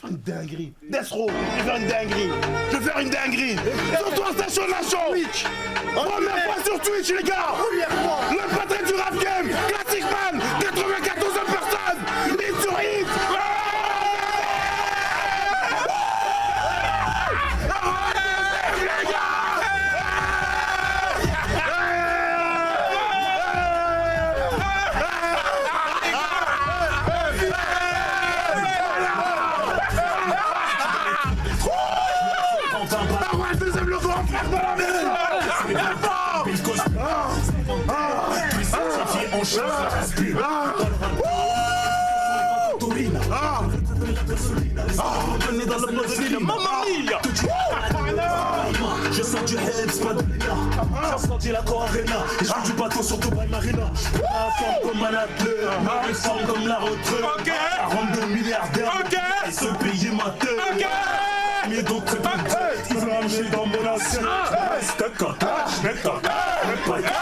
faire une dinguerie. Desro, je vais faire une dinguerie. Je vais faire une dinguerie. Sur toi, Station Nation. Première fois sur Twitch, les gars. Le patron du rap game. Classic Man. 94 personnes. Hit sur hit. Je sens du heads, pas de Lina. J'ai senti la Corarena. Et je fais du bateau sur Dubai Marina. La forme comme un athlète, ma forme comme la retraite. 42 milliardaires, et ce pays ma tête. Mais donc c'est pas tête, ils ont amené dans mon assiette. Steak à tâche, steak à tâche,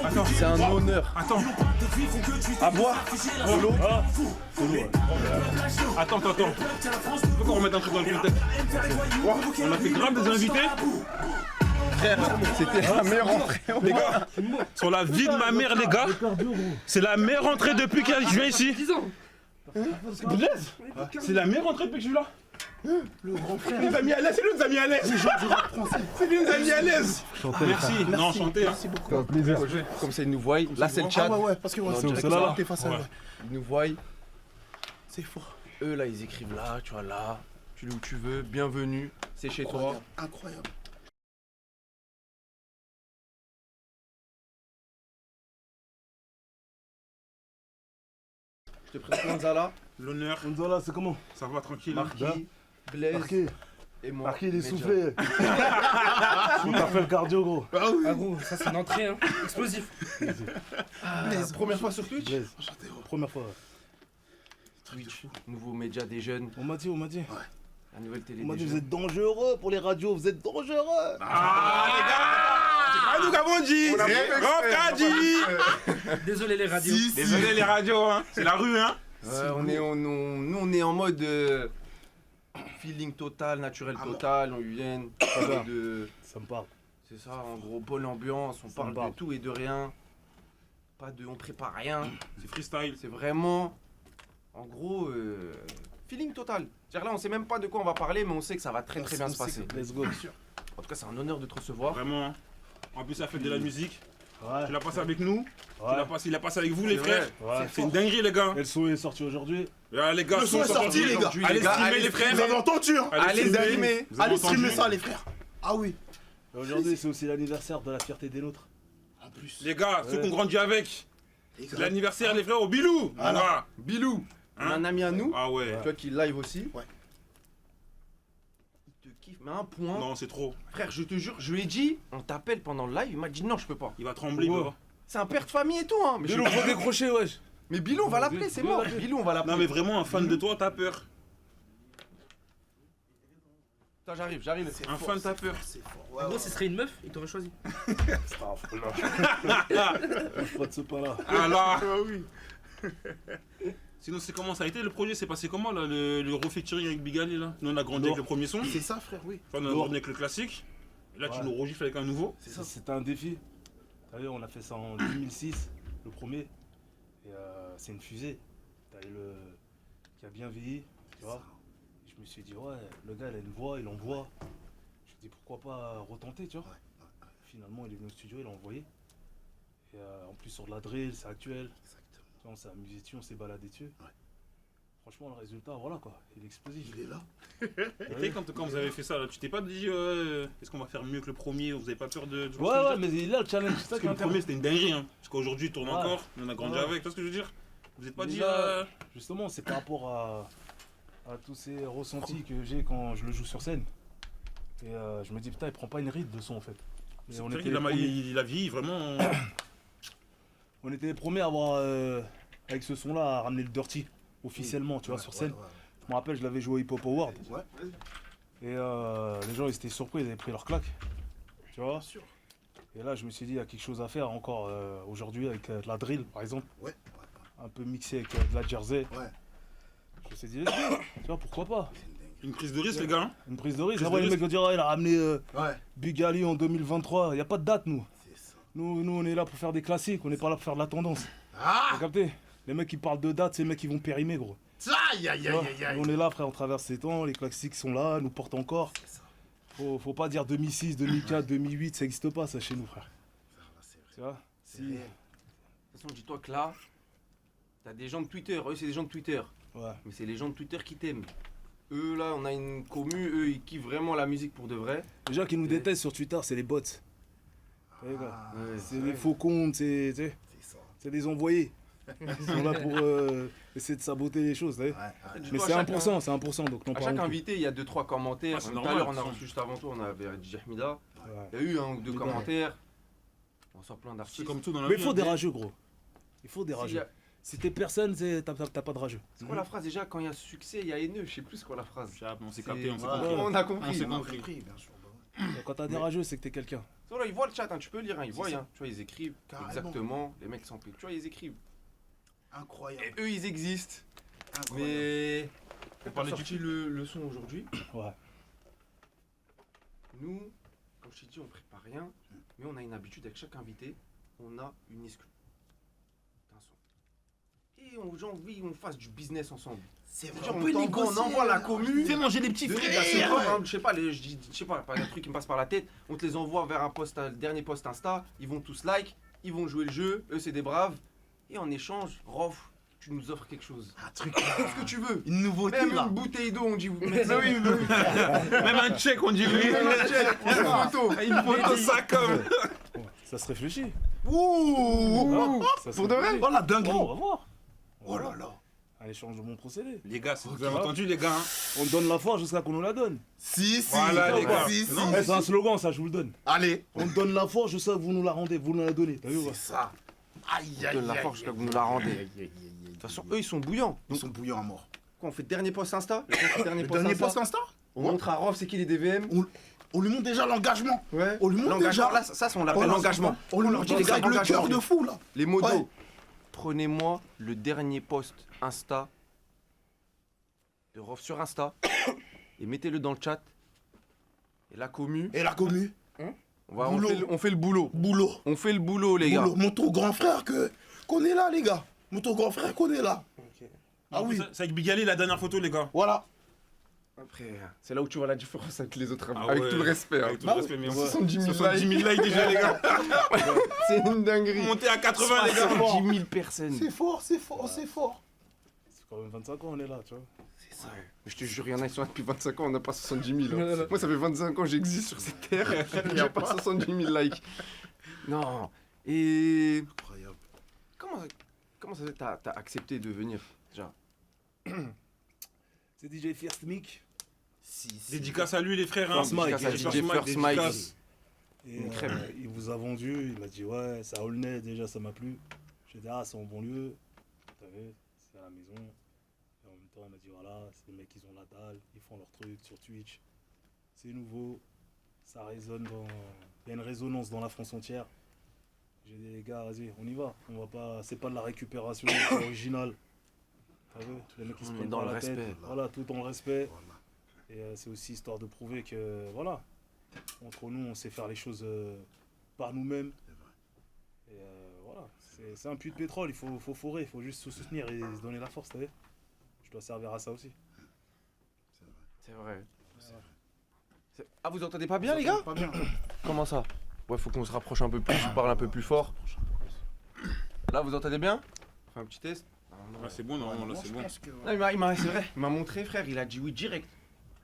Attends, c'est un honneur. Attends. À boire. De l'eau. Attends. Faut qu'on remette un truc dans le contexte. On a fait grave des invités. Frère, c'était la meilleure entrée. Les gars, sur la vie de ma mère, les gars, c'est la meilleure entrée depuis que je viens ici. Blaise, c'est la meilleure entrée depuis que je suis là. Le grand frère. Il nous a mis à l'aise, c'est lui qui nous a mis à l'aise. C'est lui qui nous a mis à l'aise. Merci. Non, chanter. Merci beaucoup. Plaisir. Comme ça, ils nous voient. Là, c'est le chat. Ah ouais, parce que c'est là. t'es face à eux. Ils nous voient. C'est fort. Eux, là, ils écrivent là, tu vois, là. Tu es où tu veux. Bienvenue. C'est chez toi. Incroyable. Je te présente Manzala. L'honneur. Gonzala, c'est comment? Ça va tranquille. Marquis, Blaise Marqué. et moi. Marqué, il est Medja. soufflé. On t'appelle cardio, gros. Ah gros, ça c'est une entrée, hein. Explosif. Blaise, première fois sur Twitch. Blaise. Première fois. Twitch, nouveau média des jeunes. On m'a dit. La nouvelle télé On m'a des dit, vous jeunes. êtes dangereux pour les radios, vous êtes dangereux. Ah, les gars, c'est pas nous qu'avons dit. On a dit. Désolé les radios. Désolé les radios, hein. C'est la rue, hein. Ouais, nous on est en mode feeling total, naturel total, on vient de... Ça me parle. C'est ça, en gros, bonne ambiance, on parle de tout et de rien. On prépare rien. C'est freestyle. C'est vraiment, en gros, feeling total. C'est-à-dire là, on sait même pas de quoi on va parler, mais on sait que ça va très bien se passer. Let's go. En tout cas, c'est un honneur de te recevoir. Vraiment, hein. En plus, ça fait de la musique. Ouais. Tu l'as passé avec nous. Ouais. Il a passé avec vous, les frères. Ouais. C'est une dinguerie, les gars. Et le son est sorti aujourd'hui. Là, les gars, Le son est sorti, les gars. Allez streamer, les frères. Vous avez entendu, hein? Allez streamer. Vous avez Allez streamer entendu ça, les frères. Ah oui. Et aujourd'hui, c'est aussi l'anniversaire de la fierté des nôtres. En plus. Les gars, ceux Ouais. qu'on grandit avec. Les C'est gars. l'anniversaire, les frères, au Bilou. Voilà. Bilou, on a Hein un ami à nous, Ah ouais. tu vois, qui live aussi. Ouais. Il te kiffe, mais à un point. Non, c'est trop. Frère, je te jure, je lui ai dit, on t'appelle pendant le live, il m'a dit non, je peux pas. Il va trembler, Ouais. il va voir. C'est un père de famille et tout, hein. Mais, Bilou, faut décrocher, wesh. mais Bilou, on va l'appeler, c'est mort. Bilou, on va l'appeler. Non, mais vraiment, un fan de toi, t'as peur. Attends, j'arrive. Un fan, t'as peur. C'est fort. En gros, ce serait une meuf, il t'aurait choisi. Je pas de ce pas là. Ah là. Sinon, c'est comment ça a été le projet? C'est passé comment là, le refeaturing avec Big Ali là? Nous on a grandi avec le premier son. C'est ça, frère, oui. Enfin, on a grandi avec le classique. Et là, tu Ouais. nous regifles avec un nouveau. C'est ça. C'était un défi. T'as vu, on a fait ça en 2006, le premier. Et c'est une fusée. T'as eu le qui a bien vieilli, tu vois. Et je me suis dit, ouais, le gars, il a une voix, il envoie. Je me dis, pourquoi pas retenter, tu vois. Finalement, il est venu au studio, il a envoyé. Et en plus, sur de la drill, c'est actuel. Exactement. Tu vois, on s'est amusé dessus, on s'est baladé dessus. Ouais. franchement, le résultat, voilà quoi, il est explosif. Il est là. Et quand vous avez fait ça, là, tu t'es pas dit est-ce qu'on va faire mieux que le premier? Vous avez pas peur de. Ouais, mais il a le challenge, c'est ça Parce qui que est le premier c'était une dinguerie, hein. Parce qu'aujourd'hui il tourne Ouais. encore, on a grandi Ouais. avec, tu vois ce que je veux dire? Vous êtes pas dit. Déjà, justement, c'est par rapport à tous ces ressentis que j'ai quand je le joue sur scène. Et je me dis, putain, il prend pas une ride de son en fait. Et C'est on vrai était qu'il les a, premiers- il a vieilli vraiment. on était les premiers à avoir, avec ce son-là, à ramener le dirty officiellement, tu vois, sur scène. Je me rappelle, je l'avais joué au Hip Hop Award. Ouais. Et les gens ils étaient surpris, ils avaient pris leur claque. Tu vois. Et là je me suis dit il y a quelque chose à faire encore aujourd'hui avec de la drill par exemple. Ouais. Un peu mixé avec de la jersey. Ouais. Je me suis dit let's go. Tu vois pourquoi pas. Une prise de risque, les gars. Hein. Une prise de risque. Prise de Après les risque. mecs vont dire ah, il a ramené Ouais. Big Ali en 2023. Il n'y a pas de date nous. C'est ça. Nous on est là pour faire des classiques, on n'est pas là pour faire de la tendance. Ah. T'as capté? Les mecs qui parlent de date, c'est les mecs qui vont périmer gros. Aïe, aïe, Tu aïe, vois. aïe, aïe. On est là frère, on traverse ces temps, les classiques sont là, nous portent encore. C'est ça. Faut pas dire 2006, 2004, 2008, ça n'existe pas ça chez nous frère. C'est vrai. Tu vois? C'est Si. réel. De toute façon, dis-toi que là, t'as des gens de Twitter, eux c'est des gens de Twitter, Ouais. mais c'est les gens de Twitter qui t'aiment. Eux là, on a une commu, eux ils kiffent vraiment la musique pour de vrai. Les gens qui nous détestent sur Twitter, c'est les bots. Vous voyez, quoi. Ah, C'est des faux comptes, c'est c'est ça. c'est des envoyés. Ils sont là pour essayer de saboter les choses, vous voyez. Ouais. Mais Dis-toi, c'est à chaque- 1%, c'est 1%, donc non À pas chaque beaucoup. invité, il y a 2-3 commentaires. Ah, c'est Tout à normal, l'heure, on a ça. reçu juste avant toi, on avait DJ Hamida. Ouais. Il y a eu un ou deux Mais commentaires. On sort plein C'est d'artistes. comme tout dans la Mais vie. il faut hein. des rageux, gros. Il faut des S'il y rageux. a- Si t'es personne, t'as pas de rageux. C'est quoi la phrase déjà? Quand il y a succès, il y a haineux. Je sais plus c'est quoi la phrase. On s'est C'est- capté, on s'est Ouais. compris. On a compris. On s'est On a compris. compris, bien sûr. bah ouais. Quand t'as des rageux, c'est que t'es quelqu'un. So, là, ils voient le chat, hein, tu peux lire, hein, ils voient. ça. Hein. Tu vois, ils écrivent Carrément. exactement. Les mecs sont pris. Tu vois, ils écrivent. Incroyable. Et eux, ils existent. Incroyable. Mais. On a parler du sorti le son aujourd'hui. Ouais. Nous, comme je t'ai dit, on prépare rien. Mais on a une habitude avec chaque invité. On a une exclu. d'un son. Et j'ai envie qu'on fasse du business ensemble. C'est C'est-à-dire, on envoie la commu. Fais manger les petits De- frères. c'est vrai, hein, je sais pas, je sais pas, pas un truc qui me passe par la tête. On te les envoie vers un post, le dernier post Insta. Ils vont tous like, ils vont jouer le jeu. Eux, c'est des braves. Et en échange, Rof, tu nous offres quelque chose. Un truc. Tout ce que tu veux. Une nouveauté Même là. une bouteille d'eau, on dit. Mais oui, Même un check, on dit oui. Même un check, une photo. Une photo, ça comme. Ouais. Ça se réfléchit. Ouh. Ça se Pour de vrai. réfléchit. Oh la dinguerie. Bon, on va voir. Oh là là. Un échange de mon procédé. Les gars, vous avez entendu, les gars. Hein. On donne la foi jusqu'à qu'on nous la donne. Si, si. Voilà, les gars. Si, si. Non, Eh, c'est un slogan, ça, je vous le donne. Allez. On donne la foi jusqu'à que vous nous la rendez, vous nous la donnez. T'as vu ou C'est pas? ça. Aïe, aïe, Donne la aïe, force jusqu'à aïe, que vous nous la rendez. aïe, aïe, aïe, aïe, aïe. De toute façon, eux, ils sont bouillants. Ils sont bouillants à mort. Quoi, on fait le dernier post Insta Le dernier Le post dernier Insta. post Insta. On montre à Rof c'est qui les DVM. On lui montre déjà l'engagement. Ouais. On lui montre L'engagement, déjà. là, ça, on l'appelle l'engagement. On lui leur montre dit, les gars, avec le engagement. cœur de fou là. Les modos. Ouais. Prenez-moi le dernier post Insta de Rof sur Insta et mettez-le dans le chat. Et la commu, Et la commu. on fait, on fait le boulot. Boulot. On fait le boulot, les gars. Boulot. Montre au grand frère qu'on est là, les gars. Montre au grand frère qu'on est là. Ah oui. C'est avec Big Ali, la dernière photo, les gars. Voilà. Après, c'est là où tu vois la différence avec les autres. Ah avec ouais. tout le respect. hein. Avec tout le respect, mais on 70 000 70 000 likes déjà, les gars. C'est une dinguerie. Monté à 80, les gars. 70 000 personnes. C'est fort, c'est fort, c'est fort. C'est quand même 25 ans, on est là, tu vois. C'est ça. Mais je te jure, il y en a qui sont là depuis 25 ans, on n'a pas 70 000. hein. Moi, ça fait 25 ans que j'existe sur cette terre. J'ai pas 70 000 likes. Non. Et. Incroyable. Comment ça fait que t'as accepté de venir déjà? C'est DJ First Mic. Si, si. Dédicace à lui, les frères. Hein. First Mike, Dédicace à First DJ Mike, First Mike. dédicace. Et, Une crème. il vous a vendu, il m'a dit ouais, ça Aulnay déjà, ça m'a plu. J'ai dit ah, c'est un bon lieu. T'as vu, c'est à la maison. Et en même temps, il m'a dit voilà, c'est des mecs qui ont la dalle, ils font leur truc sur Twitch. C'est nouveau, ça résonne dans. Il y a une résonance dans la France entière. J'ai dit les gars, vas-y, on y va. On va pas. C'est pas de la récupération, c'est original. T'as vu, les mecs qui se On est prennent dans pas le la tête. respect. Voilà, tout dans le respect. Voilà. Et c'est aussi histoire de prouver que, voilà, entre nous, on sait faire les choses par nous-mêmes. Et voilà, c'est un puits de pétrole, il faut forer, il faut juste se soutenir et se donner la force, t'as vu. Je dois servir à ça aussi. C'est vrai. Ah, vous entendez pas bien, les gars? Pas bien. Comment ça? Ouais, faut qu'on se rapproche un peu plus, je parle un peu plus fort. Là, vous entendez bien? On fait un petit test. Ah, c'est bon, normalement, là, Moi, c'est je bon. pense que. Non, c'est vrai, il m'a montré, frère, il a dit oui direct.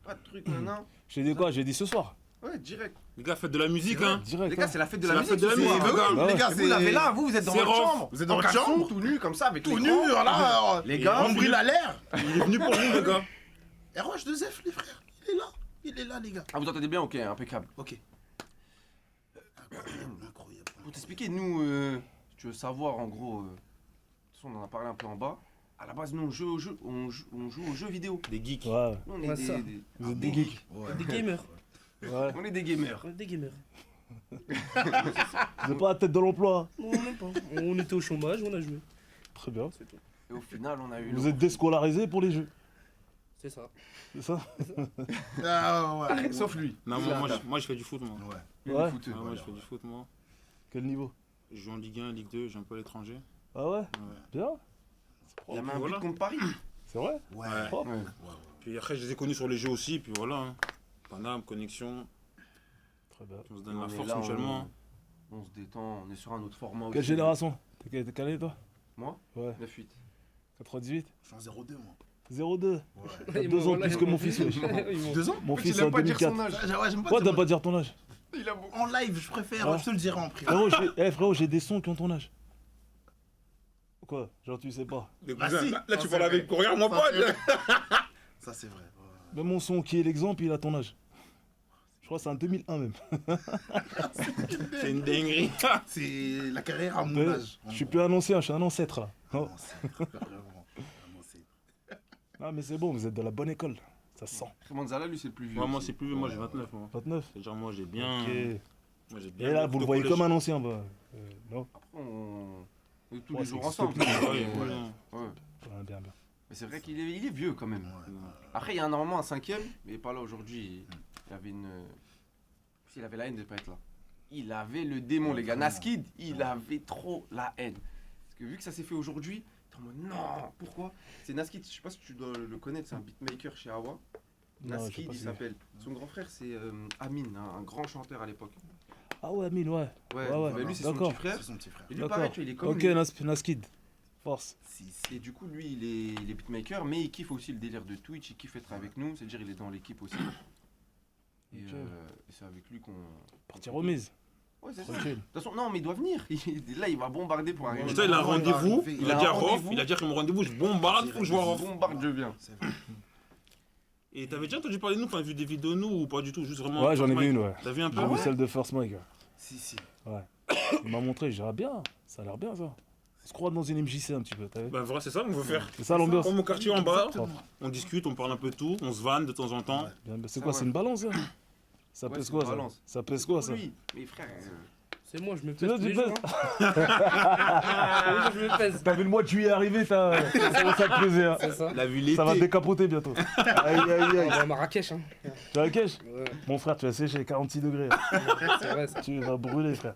Pas de truc, maintenant. J'ai dit quoi? J'ai dit ce soir. Ouais, direct. Les gars, faites de la musique, hein. Direct. Les gars, hein. c'est la fête de C'est la la musique. fête de la ce musique, soir. les gars. Oui, les gars, Vous l'avez là, vous êtes dans C'est votre rough. chambre. Vous êtes dans en votre caleçon, chambre tout nu, comme ça, avec Tout les nu, grands. voilà. Les gars, Nombril à l'air. Il est venu pour nous, les gars. RH2F, les frères. Il est là. Il est là, les gars. Ah, vous entendez bien? Ok, impeccable. Ok. Incroyable. Pour t'expliquer, nous, si tu veux savoir, en gros, de toute façon, on en a parlé un peu en bas. À la base, nous, on joue aux jeux vidéo. Des geeks. Ouais. Nous, on est Ouais, ça. Vous êtes des geeks. Des gamers. Ouais. On est des gamers. Des gamers. Vous n'avez pas la tête de l'emploi. Non, même pas. On était au chômage, on a joué. Très bien. C'est tout. Et au final, on a eu. Vous êtes déscolarisé pour les jeux. C'est ça. C'est ça? Ah ouais. Sauf lui. Non, Il a- moi, je fais du foot, moi. Ouais. lui, Ouais. le footeux. Ah, moi, je fais du foot, moi. Quel niveau? Je joue en Ligue 1, Ligue 2, j'ai un peu à l'étranger. Ah ouais? Bien. Il a mis un Voilà. but contre Paris. C'est vrai? Ouais. Propre. Ouais. Puis après, je les ai connus sur les jeux aussi, puis voilà. Hein. Paname, connexion, Très bien. on se donne la On est force là, mutuellement. On se détend, on est sur un autre format Quelle aussi. génération? T'es quelle année toi? Moi Ouais. 9-8. 98? Je suis en 0-2, moi. 02. T'as Ils 2 m'ont- ans plus que mon fils, wesh. Ils m'ont- 2 ans Mon Il fils aime en pas dire 2004. son âge. Ouais, j'aime pas Pourquoi dire- t'as pas dire ton âge? Il a beaucoup. En live, je préfère. Ouais. Je te le dirai en privé. Frérot, j'ai des sons qui ont ton âge. Quoi? Genre tu sais pas. Les Bah cousins, si, là, ça, tu c'est parles avec. vrai. Regarde mon Ça, pote. c'est vrai. Ça, c'est vrai. Ouais. Même mon son qui est l'exemple, il a ton âge. Je crois que c'est un 2001 même. C'est une dinguerie. C'est la carrière à mon Ouais, âge. je suis plus un ancien, je suis un ancêtre là. Oh. Non, c'est vraiment. Ah mais c'est bon, vous êtes de la bonne école. Ça se sent. Manzala, lui, c'est le plus vieux. Moi, aussi. c'est plus. Moi, j'ai 29, moi. 29. C'est-à-dire, moi, j'ai bien. Ok. Moi, j'ai bien. Et là, vous le voyez comme un ancien, bah. Non. On est tous Ouais, les ça jours existe ensemble. plus. Ouais, Ouais. voilà. Ouais. Ouais, bien, bien. Mais c'est vrai qu'il est vieux quand même. Après, il y a normalement un 5ème, mais il est pas là aujourd'hui. Il avait une. Il avait la haine de pas être là. Il avait le démon, les gars. Naskid, il avait trop la haine. Parce que vu que ça s'est fait aujourd'hui, t'es en mode non, pourquoi? C'est Naskid, je sais pas si tu dois le connaître, c'est un beatmaker chez Awa. Non, je sais Naskid, pas il si- s'appelle. Son grand frère, c'est Amin, un grand chanteur à l'époque. Ah ouais, Amine, ouais. Ouais, Ouais, bah, lui, c'est son d'accord. petit frère. C'est son petit frère. Et lui, D'accord. pareil, tu vois, il est comme Ok, lui. Naskid. Force. Et du coup, lui, il est beatmaker, mais il kiffe aussi le délire de Twitch, il kiffe être avec nous, c'est-à-dire il est dans l'équipe aussi. Et Ok. c'est avec lui qu'on... Partie remise. Ouais, c'est ça. De Tranquille. toute façon, non, mais il doit venir. Là, il va bombarder pour arriver. Putain, il a un rendez-vous. Il Il a a dit un à Rof. rendez-vous. Il a dit à mon rendez-vous, je bombarde, faut que je vois Rof. Bombarde, je viens. C'est vrai. Et t'avais déjà entendu parler de nous, enfin, vu des vidéos de nous ou pas du tout, juste vraiment. Ouais, j'en ai vu une, ouais. T'as vu un peu? J'ai vu celle de First Mike. Ouais. Si. Il m'a montré, j'ai dit, ah bien, ça a l'air bien ça. On se croit dans une MJC un petit peu, t'as vu? Bah, voilà, c'est ça qu'on veut faire. C'est ça l'ambiance. Dans mon quartier en bas, Exactement. on discute, on parle un peu de tout, on se vanne de temps en temps. Ouais. Bien, mais c'est Ça, quoi, ouais. c'est une balance ça? Ça Ouais, pèse c'est quoi une ça? balance. Ça pèse quoi ça? Lui, mes frères. C'est moi, je me Tu pèse vois, tous tu les jours. pèses. Hein. Je me pèse. T'as vu le mois de juillet arriver, ça va te peser. Hein. C'est ça. La vu l'été. Ça va décapoter bientôt. Aïe aïe On aïe. va à Marrakech. Hein. Tu as la cache? Ouais, Mon frère, tu vas sécher 46 degrés. c'est vrai ça. Tu vas brûler, frère.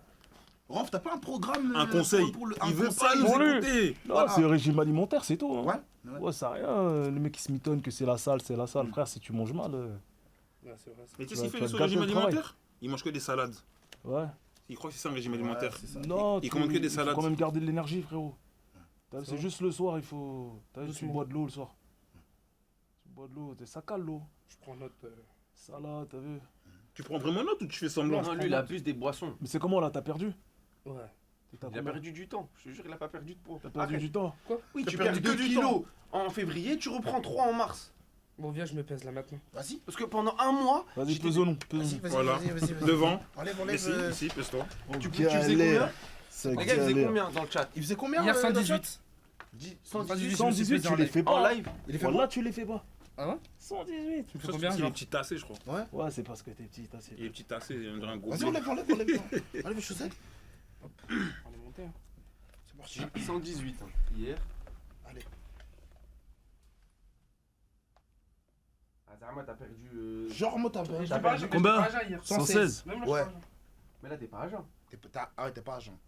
Rof, t'as pas un programme Un conseil. pour le Il veut conseil pas nous Pour lui. écouter. Non, Voilà. c'est le régime alimentaire, c'est tout. Hein. Ouais. Ouais, ça a rien. Le mec qui se mitonne que c'est la salle, c'est la salle. Frère, si tu manges mal. Ouais, c'est vrai ça. Mais tu Tu sais ce qu'il vas- fait tu sur vas le régime gâter le travail. alimentaire? Il mange que des salades. Ouais. Il croit que c'est ça un régime alimentaire. c'est ça. Non, Il commande que des il faut salades. quand même garder de l'énergie, frérot. T'as vu, Ça C'est va. juste le soir, il faut. T'as vu, tu Doucement. bois de l'eau le soir. Tu bois de l'eau, ça cale l'eau. Je prends note. Salade, t'as vu. Tu prends vraiment note ou tu fais semblant? Non, lui, il abuse des boissons. Mais c'est comment là, t'as perdu? Ouais. T'as Il a perdu du temps. Je te jure, il a pas perdu de poids. T'as perdu Arrête. du temps. Oui, T'as tu perdu perds que 2 du kilos en février, tu reprends 3 en mars. Bon, viens, je me pèse là maintenant. Vas-y. Parce que pendant un mois, Vas-y, j'étais- pesons-nous. Vas-y, vas-y, Voilà. vas-y. Devant. Enlève. Ici, ici, pèse-toi. tu faisais combien? C'est Les gars, ils faisaient combien dans le chat? Il faisait combien Hier dans le chat 118. 118. 118, tu les fais En pas. live? Il est fait Voilà, tu les fais pas. Ah ouais? 118. Tu fais Ça, combien c'est les genre petits tassés, je crois. Ouais, c'est parce que t'es petit, t'as Et les petits tassés, on dirait un gros. Vas-y, enlève. Enlève les chaussettes. On est monté. Hein. C'est parti. 118 hein, hier. Allez. Ah, Zahma, t'as perdu. Genre, moi, t'as Je perdu. l'ai pas agen, Combien je l'ai pas agen hier. 116. Même là, Ouais. je suis pas agen. Mais là, t'es pas à jeun. Ah ouais, t'es pas agent.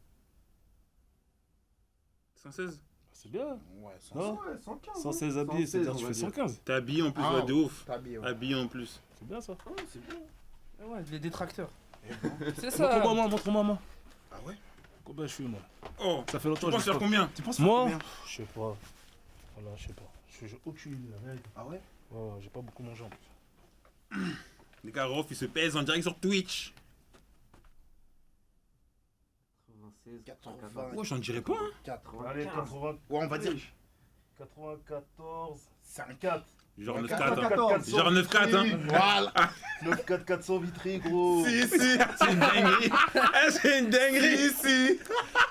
116. C'est bien. Ouais, sans Non. Ouais, 115. 116 habillés, c'est-à-dire tu fais 115. T'es habillé en plus, Ah, ouais, de ouf. T'as habillé, ouais. Habillé en plus. C'est bien ça. Ouais, c'est bien. Ah ouais, les détracteurs. C'est Montre-moi, ça. moi, montre-moi, moi. Ah ouais? Combien je suis, moi? Oh, Ça fait tu longtemps que penses je faire pas. combien? Tu penses Moi combien? Je sais pas. Voilà, je sais pas. J'ai aucune idée, la vérité. Ah ouais? Ouais, j'ai pas beaucoup mangé en plus. Les gars, Rof, il se pèse en direct sur Twitch. 96, 80. Ouais, j'en dirais pas. Hein. 80. Allez, 80. Ouais, on va dire. 94, 54. Genre 9-4. 94. Hein. Genre 9-4. Hein. Voilà. 94 400 Vitry, gros. Si, si. C'est une dinguerie. Ah, c'est une dinguerie. Si, si.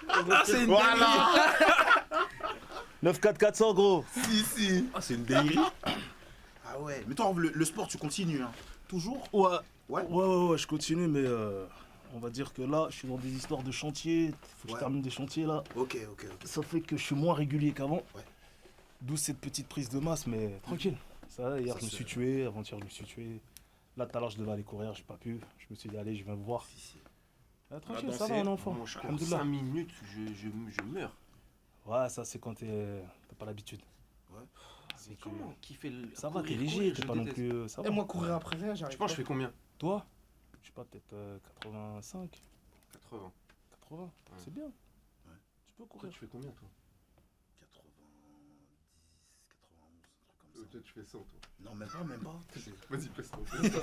Ah, c'est une dinguerie. Voilà. 94 400, gros. Si, si. Ah, c'est une dinguerie. Ah ouais. Mais toi, le sport, tu continues, hein. Toujours? Ouais. Ouais. Ouais, je continue, mais on va dire que là, je suis dans des histoires de chantier. Faut que je Ouais. termine des chantiers là. Ok. Ça fait que je suis moins régulier qu'avant. Ouais. D'où cette petite prise de masse, mais tranquille. Ça, hier, Ça, je me c'est- suis tué. Avant-hier, je me suis tué. Là, tout à l'heure, je devais aller courir, j'ai pas pu. Je me suis dit, allez, je viens me voir. Si, si. Ah, tranquille, danser. ça va, on est en forme. Moi, je cours Alhamdoulilah. 5 minutes, je meurs. Ouais, ça, c'est quand t'as pas l'habitude. Ouais. C'est Mais que- comment qui fait le. Ça va, t'es courir, léger, courir, t'es je pas non déteste. plus. Ça Et va. moi, courir après rien, Tu j'arrive penses pas. je fais combien? Toi, je sais pas, peut-être 85, 80. 80. C'est bien. Tu peux Toi, courir. tu fais combien toi? 90, 91, un truc comme ça. Toi, tu fais 100 toi. Non, même pas. Vas-y, pèse-toi. Fais-toi.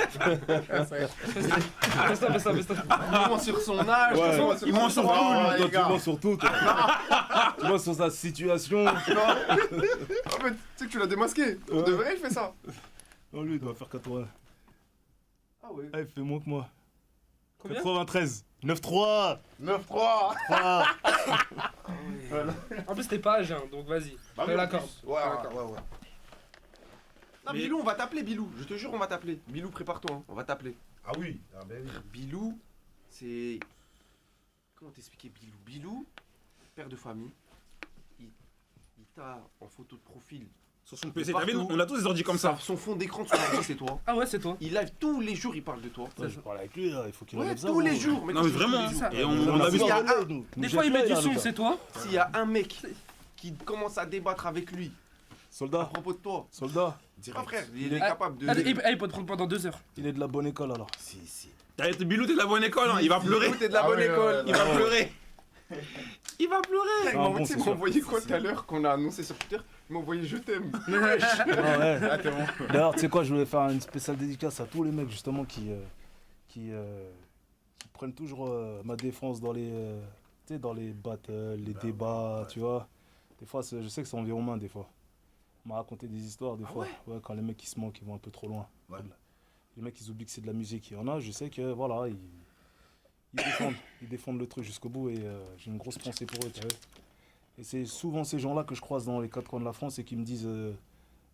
Il ment sur son âge, Ouais. il ment sur Oh, tout. les Toi, tu gars. vois surtout. Tu vois sur sa situation. En fait, tu sais que tu l'as démasqué. Ouais. De vrai, il fait ça. Non, lui, il doit faire 80. Ah ouais. Ah, il fait moins que moi. Combien 93. 9-3. 9-3. Ah. En plus, t'es pas âgé, hein, donc vas-y. Bah Fais oui, la en corde. plus. Ouais. Non, Mais- Bilou, on va t'appeler, Bilou. Je te jure, on va t'appeler. Bilou, prépare-toi, hein. On va t'appeler. Ah oui. Ah ben oui. Bilou, c'est. Comment t'expliquer Bilou? Bilou, père de famille, il t'a en photo de profil. Sur son PC, Partout. t'as vu, on a tous des ordi comme ça. Son fond d'écran de son ordi, c'est toi. Ah ouais, c'est toi. Il live tous les jours, il parle de toi. Ouais, je parle avec lui, là. Il faut qu'il Ouais, enlève ça. tous les gros. jours. Non, mais quand je dis vraiment. tous les jours. ça. Et on On a a vu. Il y a un- Des fois, il met du son, c'est toi. S'il y a un mec qui commence à débattre avec lui à Soldat, propos de toi, soldat, ah frère, il Il est est- capable de. Allez, il peut te prendre pendant 2 heures. il est de la bonne école alors. Si. T'as été Bilou, t'es de la bonne école, hein. Il va pleurer. T'es de la Ah bonne ouais, école. ouais, Il va pleurer. Il va pleurer. Il Ah m'a bon, tu sais, c'est il m'a sûr. envoyé quoi tout à l'heure qu'on a annoncé sur Twitter? Il m'a envoyé je t'aime. Ah ouais. Ah, t'es bon. D'ailleurs, tu sais quoi, je voulais faire une spéciale dédicace à tous les mecs justement qui prennent toujours ma défense dans les, tu sais, dans les battles, les débats, tu vois. Des fois, je sais que c'est environ main des fois. On m'a raconté des histoires des fois. Ouais, quand les mecs ils se manquent, ils vont un peu trop loin. Ouais. Les mecs ils oublient que c'est de la musique. Il y en a, je sais que voilà, ils défendent le truc jusqu'au bout et j'ai une grosse pensée pour eux, t'as vu. Et c'est souvent ces gens-là que je croise dans les quatre coins de la France et qui me disent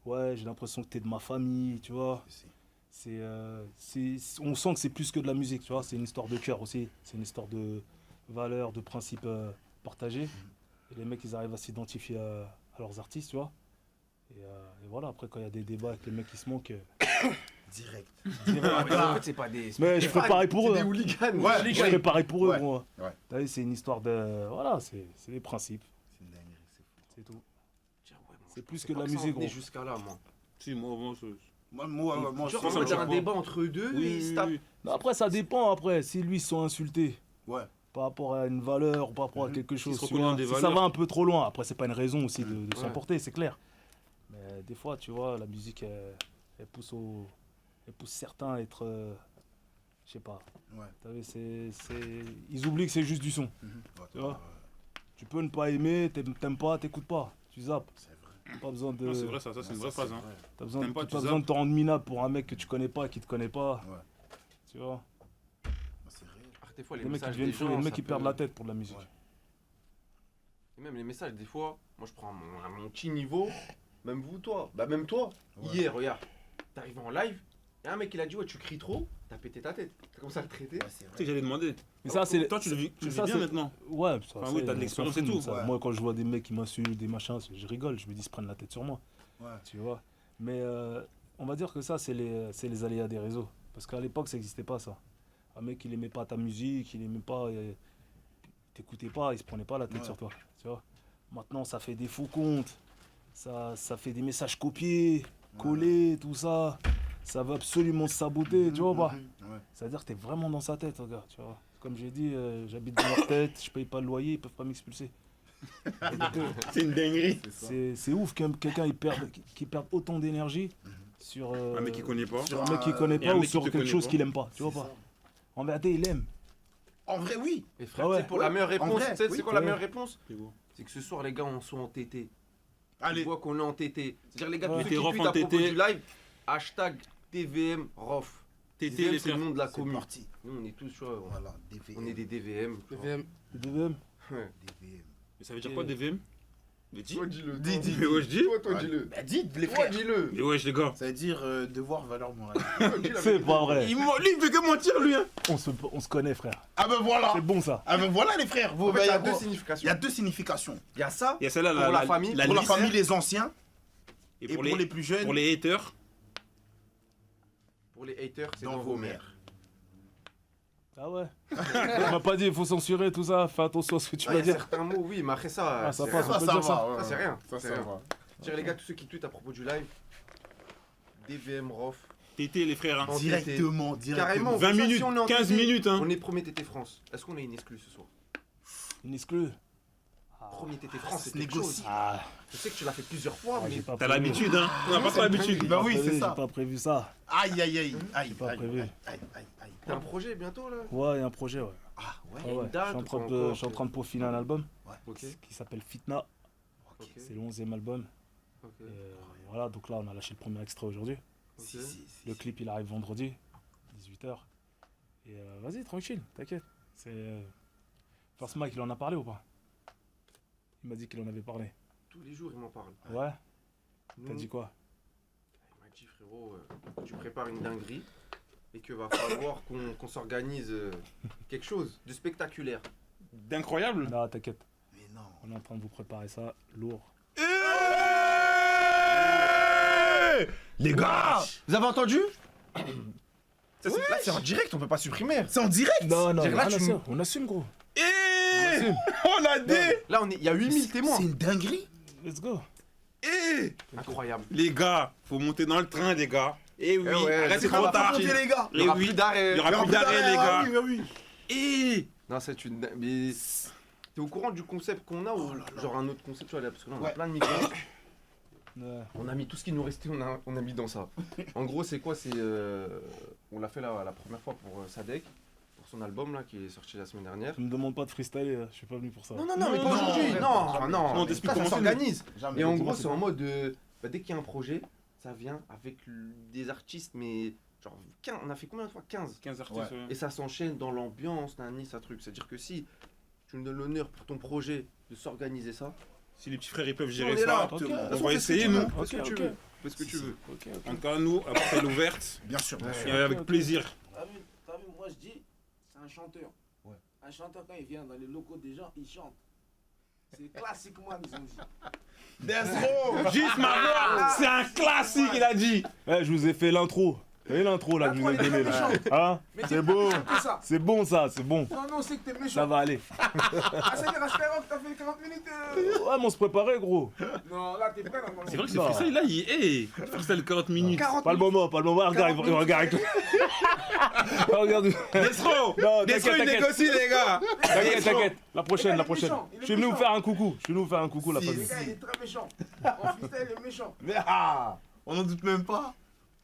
ouais, j'ai l'impression que t'es de ma famille, tu vois. On sent que c'est plus que de la musique, tu vois. C'est une histoire de cœur aussi. C'est une histoire de valeurs, de principes partagés. Et les mecs, ils arrivent à s'identifier à leurs artistes, tu vois. Et voilà, après, quand il y a des débats avec les mecs qui se manquent. Direct. En fait, c'est pas des. Mais je fais pareil pour eux. C'est des hein. hooligans. Ouais, Je fais pareil pour eux, Ouais. moi. Ouais. T'as vu, c'est une histoire de. Voilà, c'est des principes. C'est une dinguerie, c'est fou. C'est tout. Tiens, ouais, moi, C'est je plus pensais que de pas la ça en musique, venait gros. jusqu'à là, moi. Si, moi, Moi, Genre, je on ça va me dire choque un pas. débat entre eux deux, ils se tapent. Non, après, ça dépend. Après, si lui, ils se sont insultés. Ouais. Par rapport à une valeur ou par rapport à quelque chose. se tu reconnaissent vois. dans des Si ça valeurs. va un peu trop loin, après c'est pas une raison aussi de Ouais. s'emporter, c'est clair. Mais des fois, tu vois, la musique, elle pousse certains à être, je sais pas. Ouais. T'as vu, ils oublient que c'est juste du son. Ouais, Tu vois. Tu peux ne pas aimer, t'aimes pas, t'écoutes pas, tu zappes. C'est vrai. T'as pas besoin de, Non, c'est vrai, ça, c'est une vraie phrase. Hein. t'as besoin, T'aimes pas, t'as tu pas besoin de zappes. te rendre minable pour un mec que tu connais pas, qui te connaît pas. Ouais. Tu vois. C'est réel. Ah, des fois, les Les mecs qui messages deviennent des fous, gens, les mecs ça qui peut- perdent la tête pour de la musique. Ouais. Et même les messages, des fois, moi je prends à mon petit niveau, même vous, toi, bah même toi, Ouais. hier, regarde, t'arrives en live, y'a un mec qui l'a dit, ouais, tu cries trop, t'as pété ta tête. T'as commencé à le traiter. Ouais, c'est Tu sais vrai. que j'allais demander. Mais ça, c'est. Toi, tu le vis ça, bien c'est- maintenant. Ouais, ça, Enfin, oui, t'as de on l'expérience s'en et fout, tout. ça. Ouais. Moi, quand je vois des mecs qui m'insultent, des machins, je rigole, je me dis, ils se prennent la tête sur moi, Ouais. tu vois. Mais on va dire que ça, c'est les aléas des réseaux. Parce qu'à l'époque, ça n'existait pas, ça. Un mec, il aimait pas ta musique, il aimait pas, il t'écoutait pas, il se prenait pas la tête Ouais. sur toi, tu vois. Maintenant, ça fait des faux comptes, ça fait des messages copiés, collés, tout ça. Ça veut absolument se saboter, tu vois ou pas. Ouais. C'est-à-dire que t'es vraiment dans sa tête, regarde, tu vois. Comme j'ai dit, j'habite dans leur tête, je paye pas le loyer, ils peuvent pas m'expulser. C'est une dinguerie. C'est ouf quelqu'un qui perde autant d'énergie sur Un mec qui connaît pas. sur un mec qu'il connaît Et un pas ou mec qui sur te quelque connaît chose pas. qu'il aime pas. Tu vois C'est pas. ça. En vérité, il aime. En vrai, oui. Et frère, Ah ouais. tu sais, pour la meilleure En réponse, vrai, tu sais, oui. c'est quoi la Ouais. meilleure réponse? C'est beau. C'est que ce soir, les gars, on soit en TT. Allez. Tu vois qu'on est en TT. C'est-à-dire, les gars, tous Ouais. ceux Mettez qui Rof tweetent en à propos TT. du live, hashtag TVM Rof. TT, TVM, les c'est le frères. nom de la C'est commune. parti. Nous, on est tous, tu vois, Voilà, DVM. on est des DVM. tu vois. PVM. Le DVM. Ouais. DVM. Mais ça veut dire quoi, DVM? Mais dis. dis-le. Dis. Mais ouais, je dis. Toi, Ouais. dis-le. Bah, dites, les Toi, frères. dis-le. Mais wesh, les gars. Ça veut dire devoir, valeur morale. C'est pas vrai. Lui, il fait que mentir, lui. Hein. On se connaît, frère. Ah ben voilà. C'est bon ça. Ah ben voilà, les frères. Vous En fait, il y a voyez, deux il significations. y a deux significations. Il y a ça Il y a celle-là, pour la famille. Pour la lisse, famille, les anciens. Et Et pour les plus jeunes, pour les haters. Pour les haters, c'est dans vos mères. Ah ouais. On m'a pas dit il faut censurer tout ça. Fais attention à ce que tu Ah, vas il y a dire. certains mots, oui, mais après ça, Ah, ça c'est passe, rien. on peut dire ça. ouais, Ça, c'est ouais. rien. Ça, C'est ça rien. va. Je dirais, les gars, tous ceux qui tweetent à propos du live, DVM Rof. TT, les frères. Hein. En Directement. Carrément. 20 ça, si minutes, on est en 15 TT, minutes. Hein. On est premier TT France. Est-ce qu'on a une exclue ce soir? Une exclue. Premier TT France, c'est se quelque négocie. chose. Ah, Je sais que tu l'as fait plusieurs fois, mais j'ai pas T'as prévu. l'habitude, hein. On n'a pas trop l'habitude. Bah oui, J'ai pas c'est prévu, ça. J'ai pas prévu ça. Aïe, aïe, aïe. Aïe, pas aïe, prévu. aïe, aïe, aïe. t'as un projet bientôt là? Ouais, il y a un projet, ouais. Ah ouais. Ah ouais. une date Je suis en ou train pas de, encore, je suis en train de peaufiner un album Ok. qui s'appelle Fitna. Ok. C'est le 11e album. Ok. Et, voilà, donc là, on a lâché le premier extrait aujourd'hui. Si, Ok. si, si. Le clip, il arrive vendredi, 18h. Et vas-y, tranquille, t'inquiète. C'est. First Mike, il en a parlé ou pas? Il m'a dit qu'il en avait parlé. Tous les jours, il m'en parle. Ouais. Nous, T'as dit quoi? il m'a dit, frérot, tu prépares une dinguerie et que va falloir qu'on s'organise quelque chose de spectaculaire. D'incroyable. Non, t'inquiète. Mais non. On est en train de vous préparer ça lourd. Les gars. Vous avez entendu? Là, c'est en direct, on peut pas supprimer. C'est en direct. Non, non, Dire là, on tu assume, on assume, gros. On a des. Là, il y a 8000 témoins. C'est une dinguerie. Let's go. Incroyable. Les gars, faut monter dans le train, les gars. Eh oui, Eh ouais, arrête, c'est c'est trop pas tard. parti. les gars. Il y aura Eh oui. plus d'arrêt. Il y aura plus d'arrêt, les gars. Ah oui, ah oui. Eh. Non, c'est une. Mais t'es au courant du concept qu'on a ou genre un autre concept, tu vois, là, parce que là, on a Ouais. plein de micros. Ouais. On a mis tout ce qui nous restait, on a mis dans ça. En gros, c'est quoi? C'est on l'a fait là la première fois pour Sadek, pour son album là qui est sorti la semaine dernière. Tu me demandes pas de freestyler, je suis pas venu pour ça. Non, mais pas non, aujourd'hui. ouais, Non, jamais, non. jamais. On t'explique Ça comment c'est, s'organise. Jamais. Et en dis-moi, gros, c'est c'est en quoi mode dès qu'il y a un projet, ça vient avec des artistes, mais genre 15, on a fait combien de fois? 15. 15 artistes. Ouais. Et ça s'enchaîne dans l'ambiance, nani, ça truc. C'est-à-dire que si tu nous donnes l'honneur pour ton projet de s'organiser ça, Si les petits frères ils peuvent on gérer est là. ça, Ok. De toute on façon, va fais ce que essayer tu veux, nous. fais ce que Ok, tu ok. veux. Fais ce que tu veux. Ok, En tout cas, nous, après l'ouverte, Bien sûr, bien et sûr. avec plaisir. T'as vu, moi je dis, c'est un chanteur. Ouais. Un chanteur, quand il vient dans les locaux des gens, il chante. C'est classiquement, ils ont dit. Juste ma voix, c'est un classique, il a dit. Eh, je vous ai fait l'intro. Vous voyez l'intro là que je vous ai donné là. Hein? Mais t'es C'est pas beau. méchant que ça. C'est bon ça, c'est bon. Non, non, c'est que t'es Ça méchant. va aller. Ah, c'est-à-dire à Skyrock, t'as fait 40 minutes. Ouais, mais on se préparait, gros. Non, là, t'es prêt normalement. C'est vrai que ce Non. freestyle là, il est. Freestyle 40 minutes. 40 Pas le moment, pas le moment. Regarde, regarde avec toi. Regarde. Destro, Non, Destro, il t'inquiète, négocie, les gars. T'inquiète, t'inquiète. La prochaine, Il la est prochaine. méchant, il est Je suis venu vous méchant. faire un coucou. Je suis venu vous faire un coucou, la Si. famille. Le gars, il est très méchant. En freestyle, il est méchant. Mais ah, on n'en doute même pas.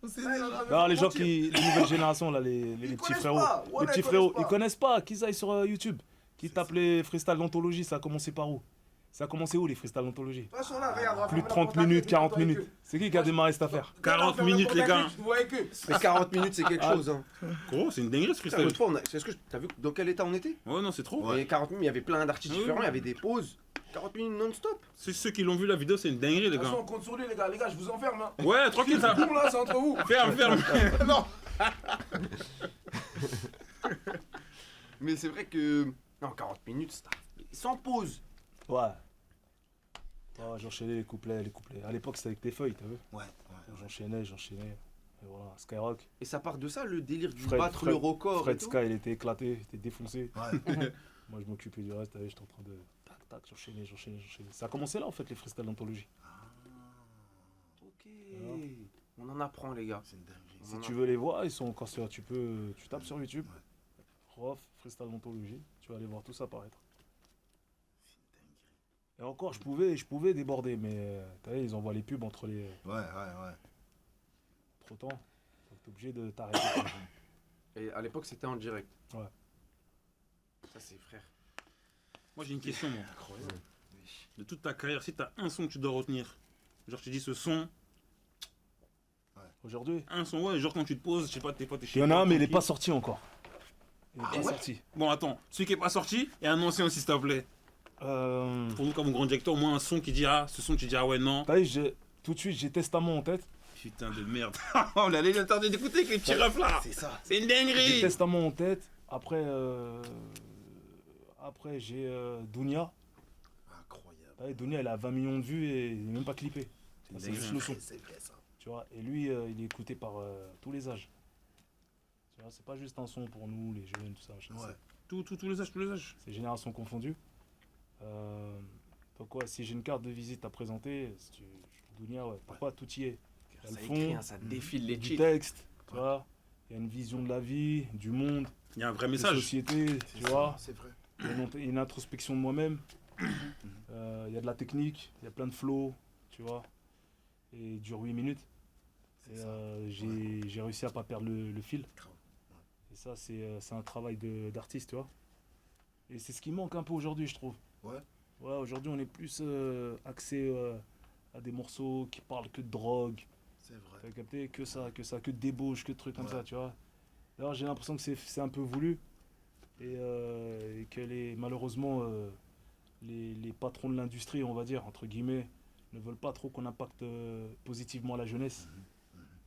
On sait Ouais, déjà. Non, les gens qui. Les nouvelles générations, là, les petits connaissent frérots. pas. Les Voilà, petits ils frérots, connaissent ils connaissent pas. Qu'ils aillent sur YouTube. Qui tapent les freestyles d'anthologie. Ça a commencé par où? Ça a commencé où les freestyles d'anthologie? De toute façon, là, regarde. on va Plus de fermer la 30 porte à minutes, queue, 40 toi avec minutes. eux. C'est qui a démarré cette affaire? 40 Ferme la minutes, porte les à gars. queue, tu vois avec eux. Mais 40 minutes, c'est quelque Ah. chose. Hein. Gros, c'est une dinguerie ce Putain, freestyle. l'autre fois, est-ce que t'as vu dans quel état on était? Ouais, non, c'est trop. Il y avait 40 minutes, il y avait plein d'artistes Oui. différents, il y avait des pauses. 40 minutes non-stop. C'est ceux qui l'ont vu la vidéo, c'est une dinguerie, les De toute gars. façon, on compte sur lui, les gars. Les gars, je vous enferme. Hein. Ouais, tranquille, ça. Boum, là, c'est entre vous. Ferme, ferme. Non. Mais c'est vrai que. Non, 40 minutes, sans pause. Ouais. Ouais, j'enchaînais les couplets, les couplets. À l'époque, c'était avec des feuilles, t'as vu? Ouais, J'enchaînais. Et voilà, Skyrock. Et ça part de ça, le délire du Fred- battre Fred- le record. et Fred tout. Sky, il était éclaté, il était défoncé. ouais. Moi, je m'occupais du reste, t'as vu, j'étais en train de. Tac, tac, j'enchaînais. Ça a commencé là, en fait, les freestyles d'anthologie. Ok. On en apprend, les gars. C'est une dinguerie. On Si en tu veux les voir, ils sont encore sur. Tu tapes sur YouTube. Rof, freestyle d'anthologie. Tu vas aller voir tout ça apparaître. Et encore, je pouvais déborder, mais t'as vu, ils envoient les pubs entre les. Ouais. Trop temps. Donc t'es obligé de t'arrêter. Et à l'époque, c'était en direct. Ouais. Ça, c'est frère. Moi, j'ai une question, moi. Incroyable. De toute ta carrière, si t'as un son que tu dois retenir, genre, tu dis ce son, Aujourd'hui, un son, ouais, genre quand tu te poses, je sais pas, t'es il chez y en a toi, un, mais il est tranquille. pas sorti encore. Il est pas sorti. Bon, attends, celui qui est pas sorti, et un ancien aussi, s'il te plaît. Pour nous, comme grand directeur, au moins un son qui dit, ah, ce son, tu dis, ah ouais, non. T'as vu, tout de suite, j'ai Testament en tête. Putain de merde. On allait l'internet d'écouter avec les petits refs là. C'est ça. C'est une J'ai dinguerie. Testament en tête. Après, j'ai Dounia. Incroyable. T'as vu, Dounia, il a 20 millions de vues et il n'est même pas clippé. C'est juste le son. C'est vrai ça. Tu vois, et lui, il est écouté par tous les âges. Tu vois, c'est pas juste un son pour nous, les jeunes, tout ça. machin, Ouais. Tous les âges, tous les âges. C'est génération confondue. Donc ouais, si j'ai une carte de visite à présenter, si tu, Dounia, ouais, pourquoi tout y est. Il y a Ça le écrit, fond, hein, ça défile les du cheats. texte, tu vois. Il y a une vision de la vie, du monde, Il y a un vrai de la message. société, tu vois. C'est vrai. Il y a une introspection de moi-même. Il y a de la technique, il y a plein de flow, tu vois. Et il dure 8 minutes. Et, j'ai réussi à pas perdre le fil. Et ça, c'est un travail d'artiste, tu vois. Et c'est ce qui manque un peu aujourd'hui, je trouve. Ouais. Ouais, aujourd'hui, on est plus axé à des morceaux qui parlent que de drogue. C'est vrai. T'as capté? Que de débauche, que de trucs comme Ouais. ça, tu vois. D'ailleurs, j'ai l'impression que c'est un peu voulu. Et que malheureusement, les patrons de l'industrie, on va dire, entre guillemets, ne veulent pas trop qu'on impacte positivement la jeunesse.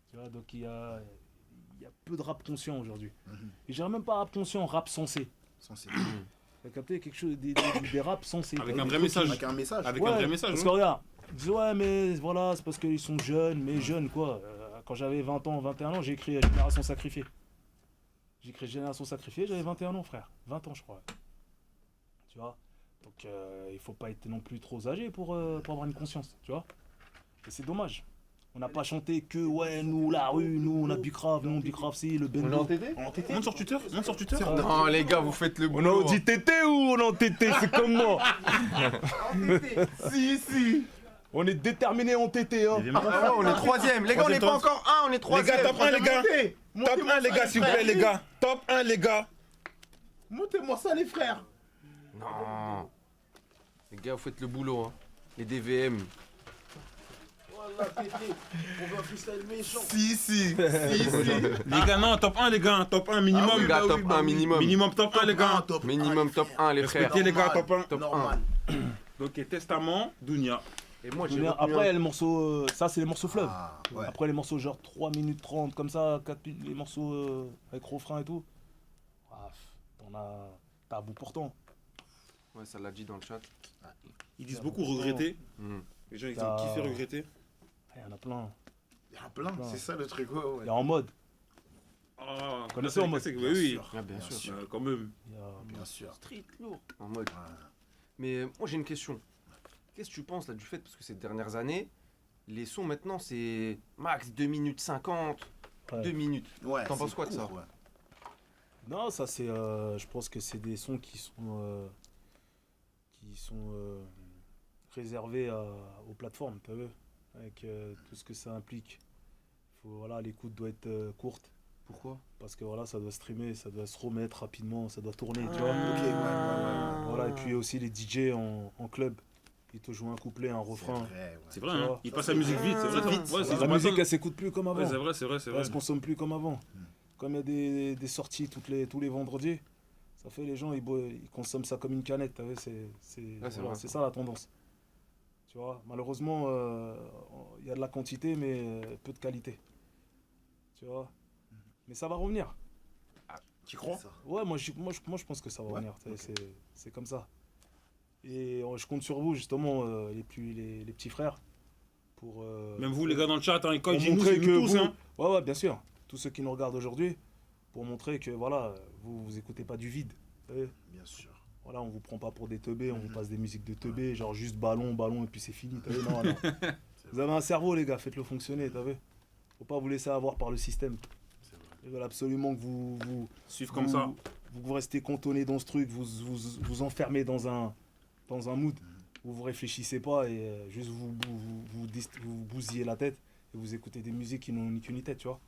Tu vois, donc il y a peu de rap conscient aujourd'hui. Et je dirais même pas rap conscient, rap sensé. T'as capté? Quelque chose, des raps sensés. Avec T'as un des vrai trucs message. Avec un message. Avec Ouais, un vrai message. parce non que regarde, ils disent ouais mais voilà, c'est parce qu'ils sont jeunes, mais jeunes quoi. Quand j'avais 20 ans, 21 ans, j'ai écrit Génération Sacrifiée. J'ai écrit Génération Sacrifiée, j'avais 21 ans frère. 20 ans je crois. Tu vois. Donc il faut pas être non plus trop âgé pour avoir une conscience, tu vois. Et c'est dommage. On n'a pas chanté que ouais nous la rue, nous on a Bicrave, nous Bicrave si, le bendo. TT Monte sur Twitter, monte sur Twitter. Non, les gars, vous faites le boulot. On a dit tété ou on est en tété, c'est comme moi. Si. On est déterminé en tété hein. Ah ouais, on est troisième. Les gars, on n'est pas encore un, on est Les troisième. gars, top 1 les gars. Top 1 les gars, s'il vous plaît les gars. Top 1 les gars. Montez-moi ça, les frères. Non. Les gars, vous faites le boulot. Hein. Les DVM. Voilà, Tété. On veut un freestyle méchant. Si. Les gars, non, top 1 les gars. Top 1 minimum. Les gars, top 1 minimum. Minimum top 1 les gars. Minimum top 1, les frères. Respectez les gars, top 1. Top Normal. Donc Testament, Dounia. Et moi, j'ai Après, retenu il y a le morceau, ça c'est les morceaux fleuves. Ah, ouais. Après les morceaux genre 3 minutes 30 comme ça, les morceaux avec refrain et tout. Ah, t'as à bout portant. Ouais, ça l'a dit dans le chat. Ils disent beaucoup regretter. Hmm. Les gens ils T'as- ont kiffé regretter. Il y en a plein. Il y en a plein, c'est ça le truc. Ouais. Il y a en mode. Ah, Connaissez en mode. c'est que oui. Ah, bien sûr. Quand même. Il y a- Bien sûr. Street lourd. En mode. Mais moi, j'ai une question. Qu'est-ce que tu penses là du fait, parce que ces dernières années, les sons maintenant, c'est max 2 minutes 50, Ouais. 2 minutes. Ouais. T'en penses c'est quoi de ça? court, ouais. Non, ça c'est. Je pense que c'est des sons qui sont réservés aux plateformes, tu vu, avec tout ce que ça implique. Voilà, l'écoute doit être courte. Pourquoi? Parce que voilà, ça doit streamer, ça doit se remettre rapidement, ça doit tourner, tu vois. Ok, ouais. Voilà, et puis aussi les DJ en club, ils te jouent un couplet, un refrain. C'est vrai, Tu hein. vois. Ils passent la musique vite, c'est vrai. vite. Ouais, c'est La musique, elle s'écoute plus comme avant. Ouais, c'est vrai, c'est vrai, c'est vrai. Elle se consomme plus comme avant. Comme il y a des sorties tous les vendredis, ça fait les gens ils consomment ça comme une canette. T'as vu, c'est vrai. ça la tendance. Tu vois, malheureusement, il y a de la quantité mais peu de qualité. Tu vois, mais ça va revenir. Tu crois? Ouais, moi je pense que ça va revenir. T'as vu, c'est comme ça. Et je compte sur vous justement, les petits frères, pour. Même vous les gars dans le chat, hein, quand pour ils disent nous, montrer c'est que nous tous, vous, hein. ouais, bien sûr, tous ceux qui nous regardent aujourd'hui, pour montrer que voilà, vous écoutez pas du vide. Vous savez. Bien sûr. Voilà, on vous prend pas pour des teubés, on vous passe des musiques de teubés, genre juste ballon et puis c'est fini. T'as vu, non. Vous avez un cerveau les gars, faites-le fonctionner, t'as vu. Faut pas vous laisser avoir par le système. Ils veulent absolument que vous Suivre comme ça. vous restez cantonné dans ce truc, vous enfermez dans un mood. vous réfléchissez pas et juste vous bousillez la tête et vous écoutez des musiques qui n'ont ni queue ni tête, tu vois.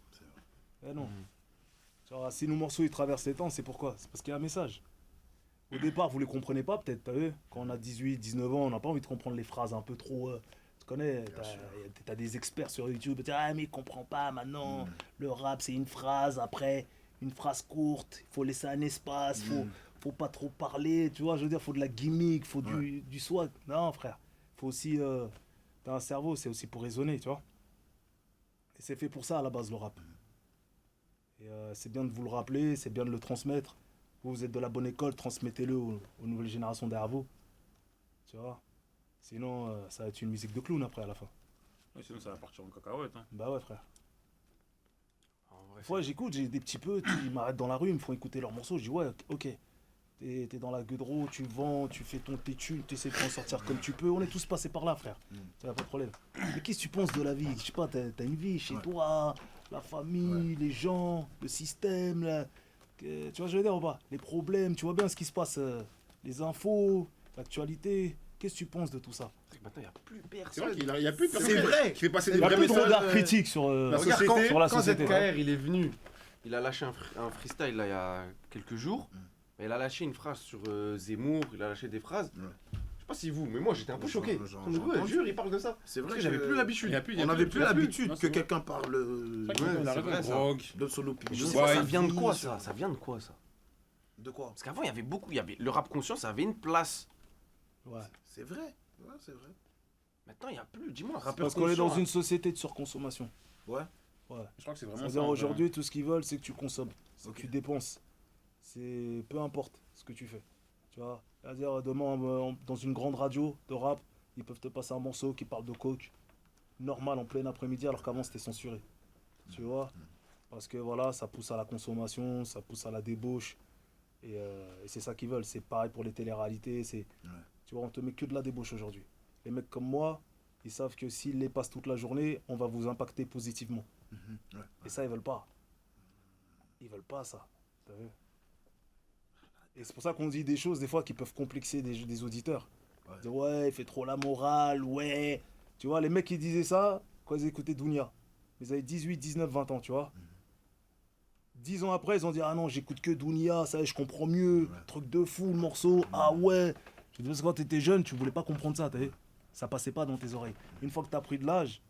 Eh non. Genre, si nos morceaux ils traversent les temps, c'est pourquoi? C'est parce qu'il y a un message. Au départ, vous les comprenez pas, peut-être, t'as vu? Quand on a 18, 19 ans, on n'a pas envie de comprendre les phrases un peu trop. Tu connais, t'as des experts sur YouTube, tu dis, ah, mais il comprend pas maintenant. Le rap, c'est une phrase, après, une phrase courte, il faut laisser un espace, faut pas trop parler, tu vois, je veux dire, faut de la gimmick, faut du swag. Non, frère, faut aussi. T'as un cerveau, c'est aussi pour raisonner, tu vois. Et c'est fait pour ça à la base, le rap. Et c'est bien de vous le rappeler, c'est bien de le transmettre. Vous êtes de la bonne école, transmettez-le aux nouvelles générations derrière vous. Tu vois. Sinon, ça va être une musique de clown après à la fin. Ouais, sinon, ça va partir en cacahuète. Hein. Bah ouais, frère. En vrai, Fois, j'écoute, j'ai des petits peu, ils m'arrêtent dans la rue, ils me font écouter leurs morceaux. Je dis, ouais, ok. T'es dans la gueudreau, tu vends, tu fais ton tétu, tu essaies de t'en sortir comme tu peux. On est tous passés par là, frère. Ça n'a pas de problème. Mais qu'est-ce que tu penses de la vie? Je sais pas, t'as une vie chez toi, la famille, les gens, le système, tu vois, je veux dire ou pas? Les problèmes, tu vois bien ce qui se passe, les infos, l'actualité. Qu'est-ce que tu penses de tout ça? maintenant, il n'y a plus C'est personne. vrai qu'il n'y a plus de C'est vrai. qui fait passer Il des y a vrais plus de messages. regard critique sur, la Regarde, société. sur la quand société. ZKR il est venu, il a lâché un freestyle là, il y a quelques jours. Il a lâché une phrase sur Zemmour, il a lâché des phrases. Je sais pas si vous, mais moi j'étais un peu choqué. Je jure, il parle de ça. C'est Parce vrai que j'avais plus l'habitude. On n'avait plus l'habitude que quelqu'un parle Ouais, c'est vrai, ça. drogue. de son Je opinion. sais pas, ça Ouais, vient de quoi ça? Ça vient de quoi ça? De quoi? Parce qu'avant il y avait beaucoup, le rap conscient, ça avait une place. Ouais. C'est vrai. Ouais, c'est vrai. Maintenant il n'y a plus, dis-moi. Parce qu'on est dans une société de surconsommation. Ouais. Ouais. Je crois que c'est vraiment C'est-à-dire ça. aujourd'hui, tout ce qu'ils veulent, c'est que tu consommes, c'est Ok. que tu dépenses. C'est peu importe ce que tu fais. Tu vois, c'est-à-dire demain dans une grande radio de rap, ils peuvent te passer un morceau qui parle de coke, normal en plein après-midi, alors qu'avant c'était censuré. Tu vois, parce que voilà, ça pousse à la consommation, ça pousse à la débauche, et c'est ça qu'ils veulent. C'est pareil pour les téléréalités. Tu vois, on te met que de la débauche aujourd'hui. Les mecs comme moi, ils savent que s'ils les passent toute la journée, on va vous impacter positivement. Et ça, ils veulent pas. Ils veulent pas ça. T'as vu? Et c'est pour ça qu'on dit des choses, des fois, qui peuvent complexer des auditeurs. Dire, ouais, il fait trop la morale, ouais. Tu vois, les mecs qui disaient ça, quand ils écoutaient Dounia, ils avaient 18, 19, 20 ans, tu vois. 10 ans après, ils ont dit, ah non, j'écoute que Dounia, ça y est, je comprends mieux. Truc de fou, le morceau, ah ouais. Je dis, parce que quand t'étais jeune, tu voulais pas comprendre ça, t'as vu? Ça passait pas dans tes oreilles. Une fois que t'as pris de l'âge,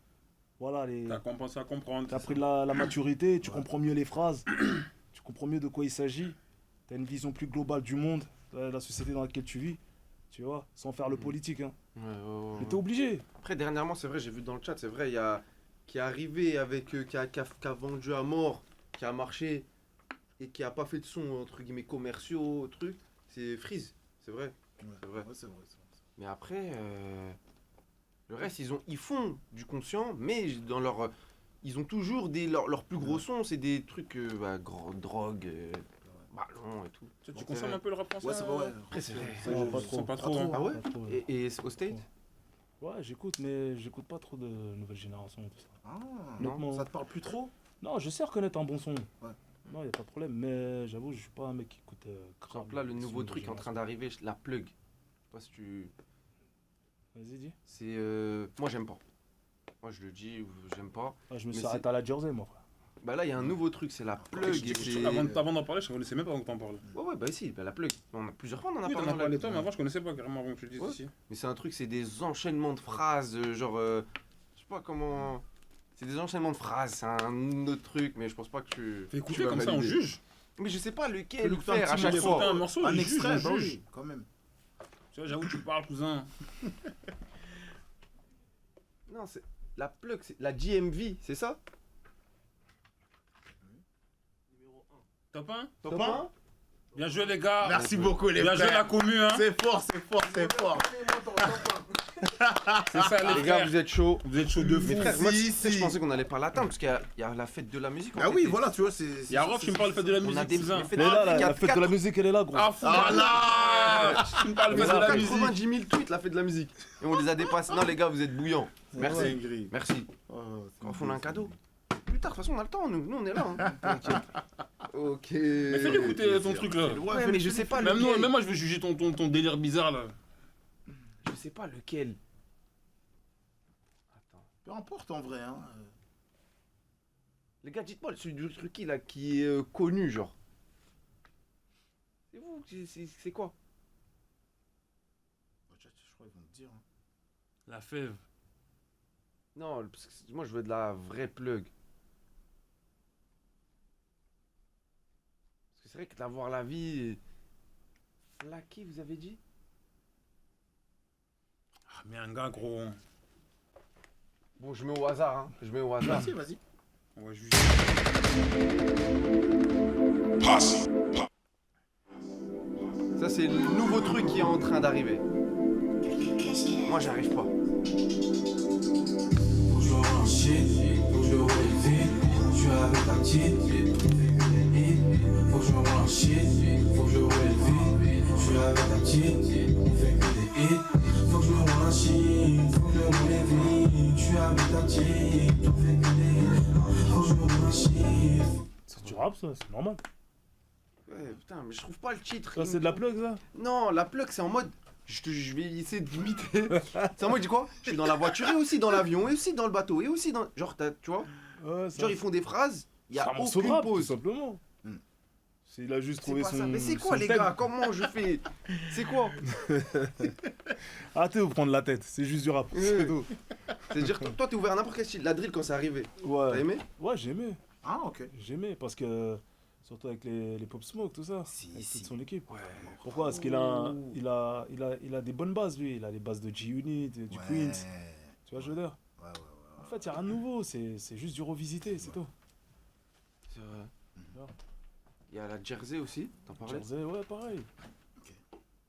voilà, T'as commencé à comprendre. t'as pris de la maturité, tu comprends mieux les phrases, tu comprends mieux de quoi il s'agit, t'as une vision plus globale du monde, de la société dans laquelle tu vis, tu vois, sans faire le politique, hein. Mais t'es obligé. Après, dernièrement, c'est vrai, j'ai vu dans le chat, c'est vrai, il y a qui est arrivé avec, qui a vendu à mort, qui a marché et qui a pas fait de son, entre guillemets, commerciaux, truc, c'est Freeze, c'est vrai. C'est vrai. Ouais, c'est vrai. Mais après, le reste, ils font du conscient, mais dans leur, ils ont toujours leur plus gros sons, c'est des trucs, drogue, ballon et tout. Tu consommes un peu le rap français? Ouais, c'est vrai. Après, c'est vrai. Non, pas trop. Pas trop. Ah ouais? Pas trop, Et au State? Ouais, j'écoute, mais j'écoute pas trop de nouvelles générations et tout ça. Ah, Honnêtement. ça te parle plus trop? Non, je sais reconnaître un bon son. Ouais. Non, y a pas de problème, mais j'avoue, je suis pas un mec qui écoute Par grave. exemple, là, le des nouveau sons truc de est en train d'arriver, la plug. Je sais pas si tu. Vas-y, dis. C'est. Moi, j'aime pas. Moi, je le dis, j'aime pas. Ah, je me Mais suis arrêté à la Jersey, moi, frère. Bah là, il y a un nouveau truc, c'est la plug. Et c'est... Avant d'en parler, je connaissais même pas avant que t'en parles. Ouais, bah si, bah, la plug. On a plusieurs fois, on en a Oui, t'en parlé. as parlé toi, mais avant je connaissais pas carrément avant que tu le dises Ouais. ici. Mais c'est un truc, c'est des enchaînements de phrases, genre. Je sais pas comment. C'est des enchaînements de phrases, c'est un autre truc, mais je pense pas que tu. Fais écouter tu vas comme ça, on valider. juge. Mais je sais pas Fais-le lequel écouter un faire à petit chaque morceau. fois. Un morceau, Un on juge, extrait, on bah juge. oui, quand même. Tu vois, j'avoue, tu parles, cousin. Non, c'est. La plug, c'est la GMV, c'est ça? Top 1? Top 1? Bien joué, les gars. Merci beaucoup, les Bien joué, la frères. commu, hein. C'est fort, c'est fort, c'est fort. C'est ça, Les les gars, frères. vous êtes chauds. Vous êtes chaud de fou. Mais frère, moi, Si, tu sais, si. je pensais qu'on allait pas l'atteindre parce qu'il y a la fête de la musique. en Ah fait, oui, et voilà, tu vois, c'est. Il y a Rof qui me parle de fête de la On a musique, des cousin. fêtes Elle est là, il y a la fête de la musique, elle est là, gros. Ah, fou. Ah là. Tu me parles de fête de la musique. 90 000 tweets, la fête de la musique. Et on les a dépassés. Non, les gars, vous êtes bouillants. Merci. C'est une grille. Merci. On fait un cadeau. Plus tard, de toute façon, on a le temps, nous on est là. Hein. T'inquiète. Ok. Mais fais-le écouter ton truc là. Ouais, mais je sais pas Même lequel. moi, je vais juger ton délire bizarre là. Je sais pas lequel. Attends. Peu importe en vrai. Hein. Les gars, dites-moi celui du truc là qui est connu, genre. C'est vous, c'est quoi? Je crois qu'ils vont te dire. Hein. La fève. Non, parce que moi je veux de la vraie plug. Parce que c'est vrai que d'avoir la vie. Flaky, vous avez dit? Ah, mais un gars, gros. Bon, je mets au hasard, hein. Je mets au hasard. Vas-y, vas-y. On va juger. Ça, c'est le nouveau truc qui est en train d'arriver. Moi, j'arrive pas. Faut que je roule en shit, faut que je roule vite. Je suis avec la petite, faut que je roule en shit, faut que je roule vite. Je suis avec la petite, on fait que des hits. Faut que je roule en shit, faut que je roule vite. Je suis avec la petite, on fait que des hits. Faut que je roule en shit. C'est du rap, ça, c'est normal. Ouais, putain, mais je trouve pas le titre. Ça, c'est de la plug, ça? Non, la plug, c'est en mode. Je vais essayer d'imiter. C'est en mode, dis quoi? Je suis dans la voiture et aussi dans l'avion et aussi dans le bateau et aussi dans. Genre, tu vois? Ouais, ça, Genre, ils font des phrases, il y c'est a un morceau de aucune rap, tout pause. simplement. Il a juste C'est trouvé pas son. ça. Mais c'est son quoi, les thème. gars? Comment je fais? C'est quoi? Arrêtez de vous prendre la tête, c'est juste du rap. C'est tout. C'est-à-dire, toi, t'es ouvert à n'importe quel style. La drill, quand c'est arrivé, t'as Ouais. aimé? Ouais, j'aimais. Ah, ok. J'aimais parce que. Surtout avec les Pop Smoke, tout ça. Si, avec si. toute son équipe. Ouais. Pourquoi? Parce qu'il a, il a des bonnes bases, lui. Il a les bases de G-Unit, du Ouais. Queens. Tu vois, je veux dire. Ouais. En fait, il n'y a rien de nouveau. C'est juste du revisité, c'est tout. C'est vrai. Ouais. Il y a la Jersey aussi, t'en parlais? Jersey, ouais, pareil. Ok.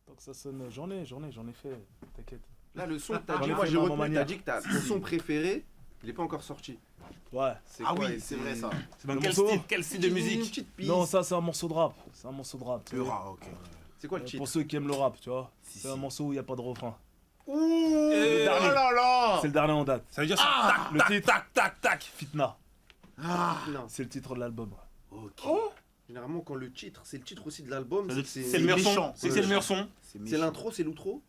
Tant que ça sonne. J'en ai fait. T'inquiète. Là, le son que t'as J'en dit, ai moi fait j'ai ma retenu, manière. t'as dit que t'as ton son préféré, il est pas encore sorti. Ouais. C'est Ah quoi, oui, et c'est vrai ça. C'est dans Le quel morceau style, quel style de Une musique? petite piste. Non, ça, c'est un morceau de rap. C'est un morceau de rap. tu Le vois. rat, ok. C'est quoi le titre? Pour ceux qui aiment le rap, tu vois. Si, C'est si. un morceau où il n'y a pas de refrain. Ouh, le dernier. oh là là. C'est le dernier en date. Ça veut dire ça. Le Tac, titre. tac, tac, tac. Fitna. Ah, Non. C'est le titre de l'album. ok. Généralement, quand le titre, c'est le titre aussi de l'album, C'est le meilleur son. méchant. C'est le meilleur son. C'est l'intro, c'est l'outro.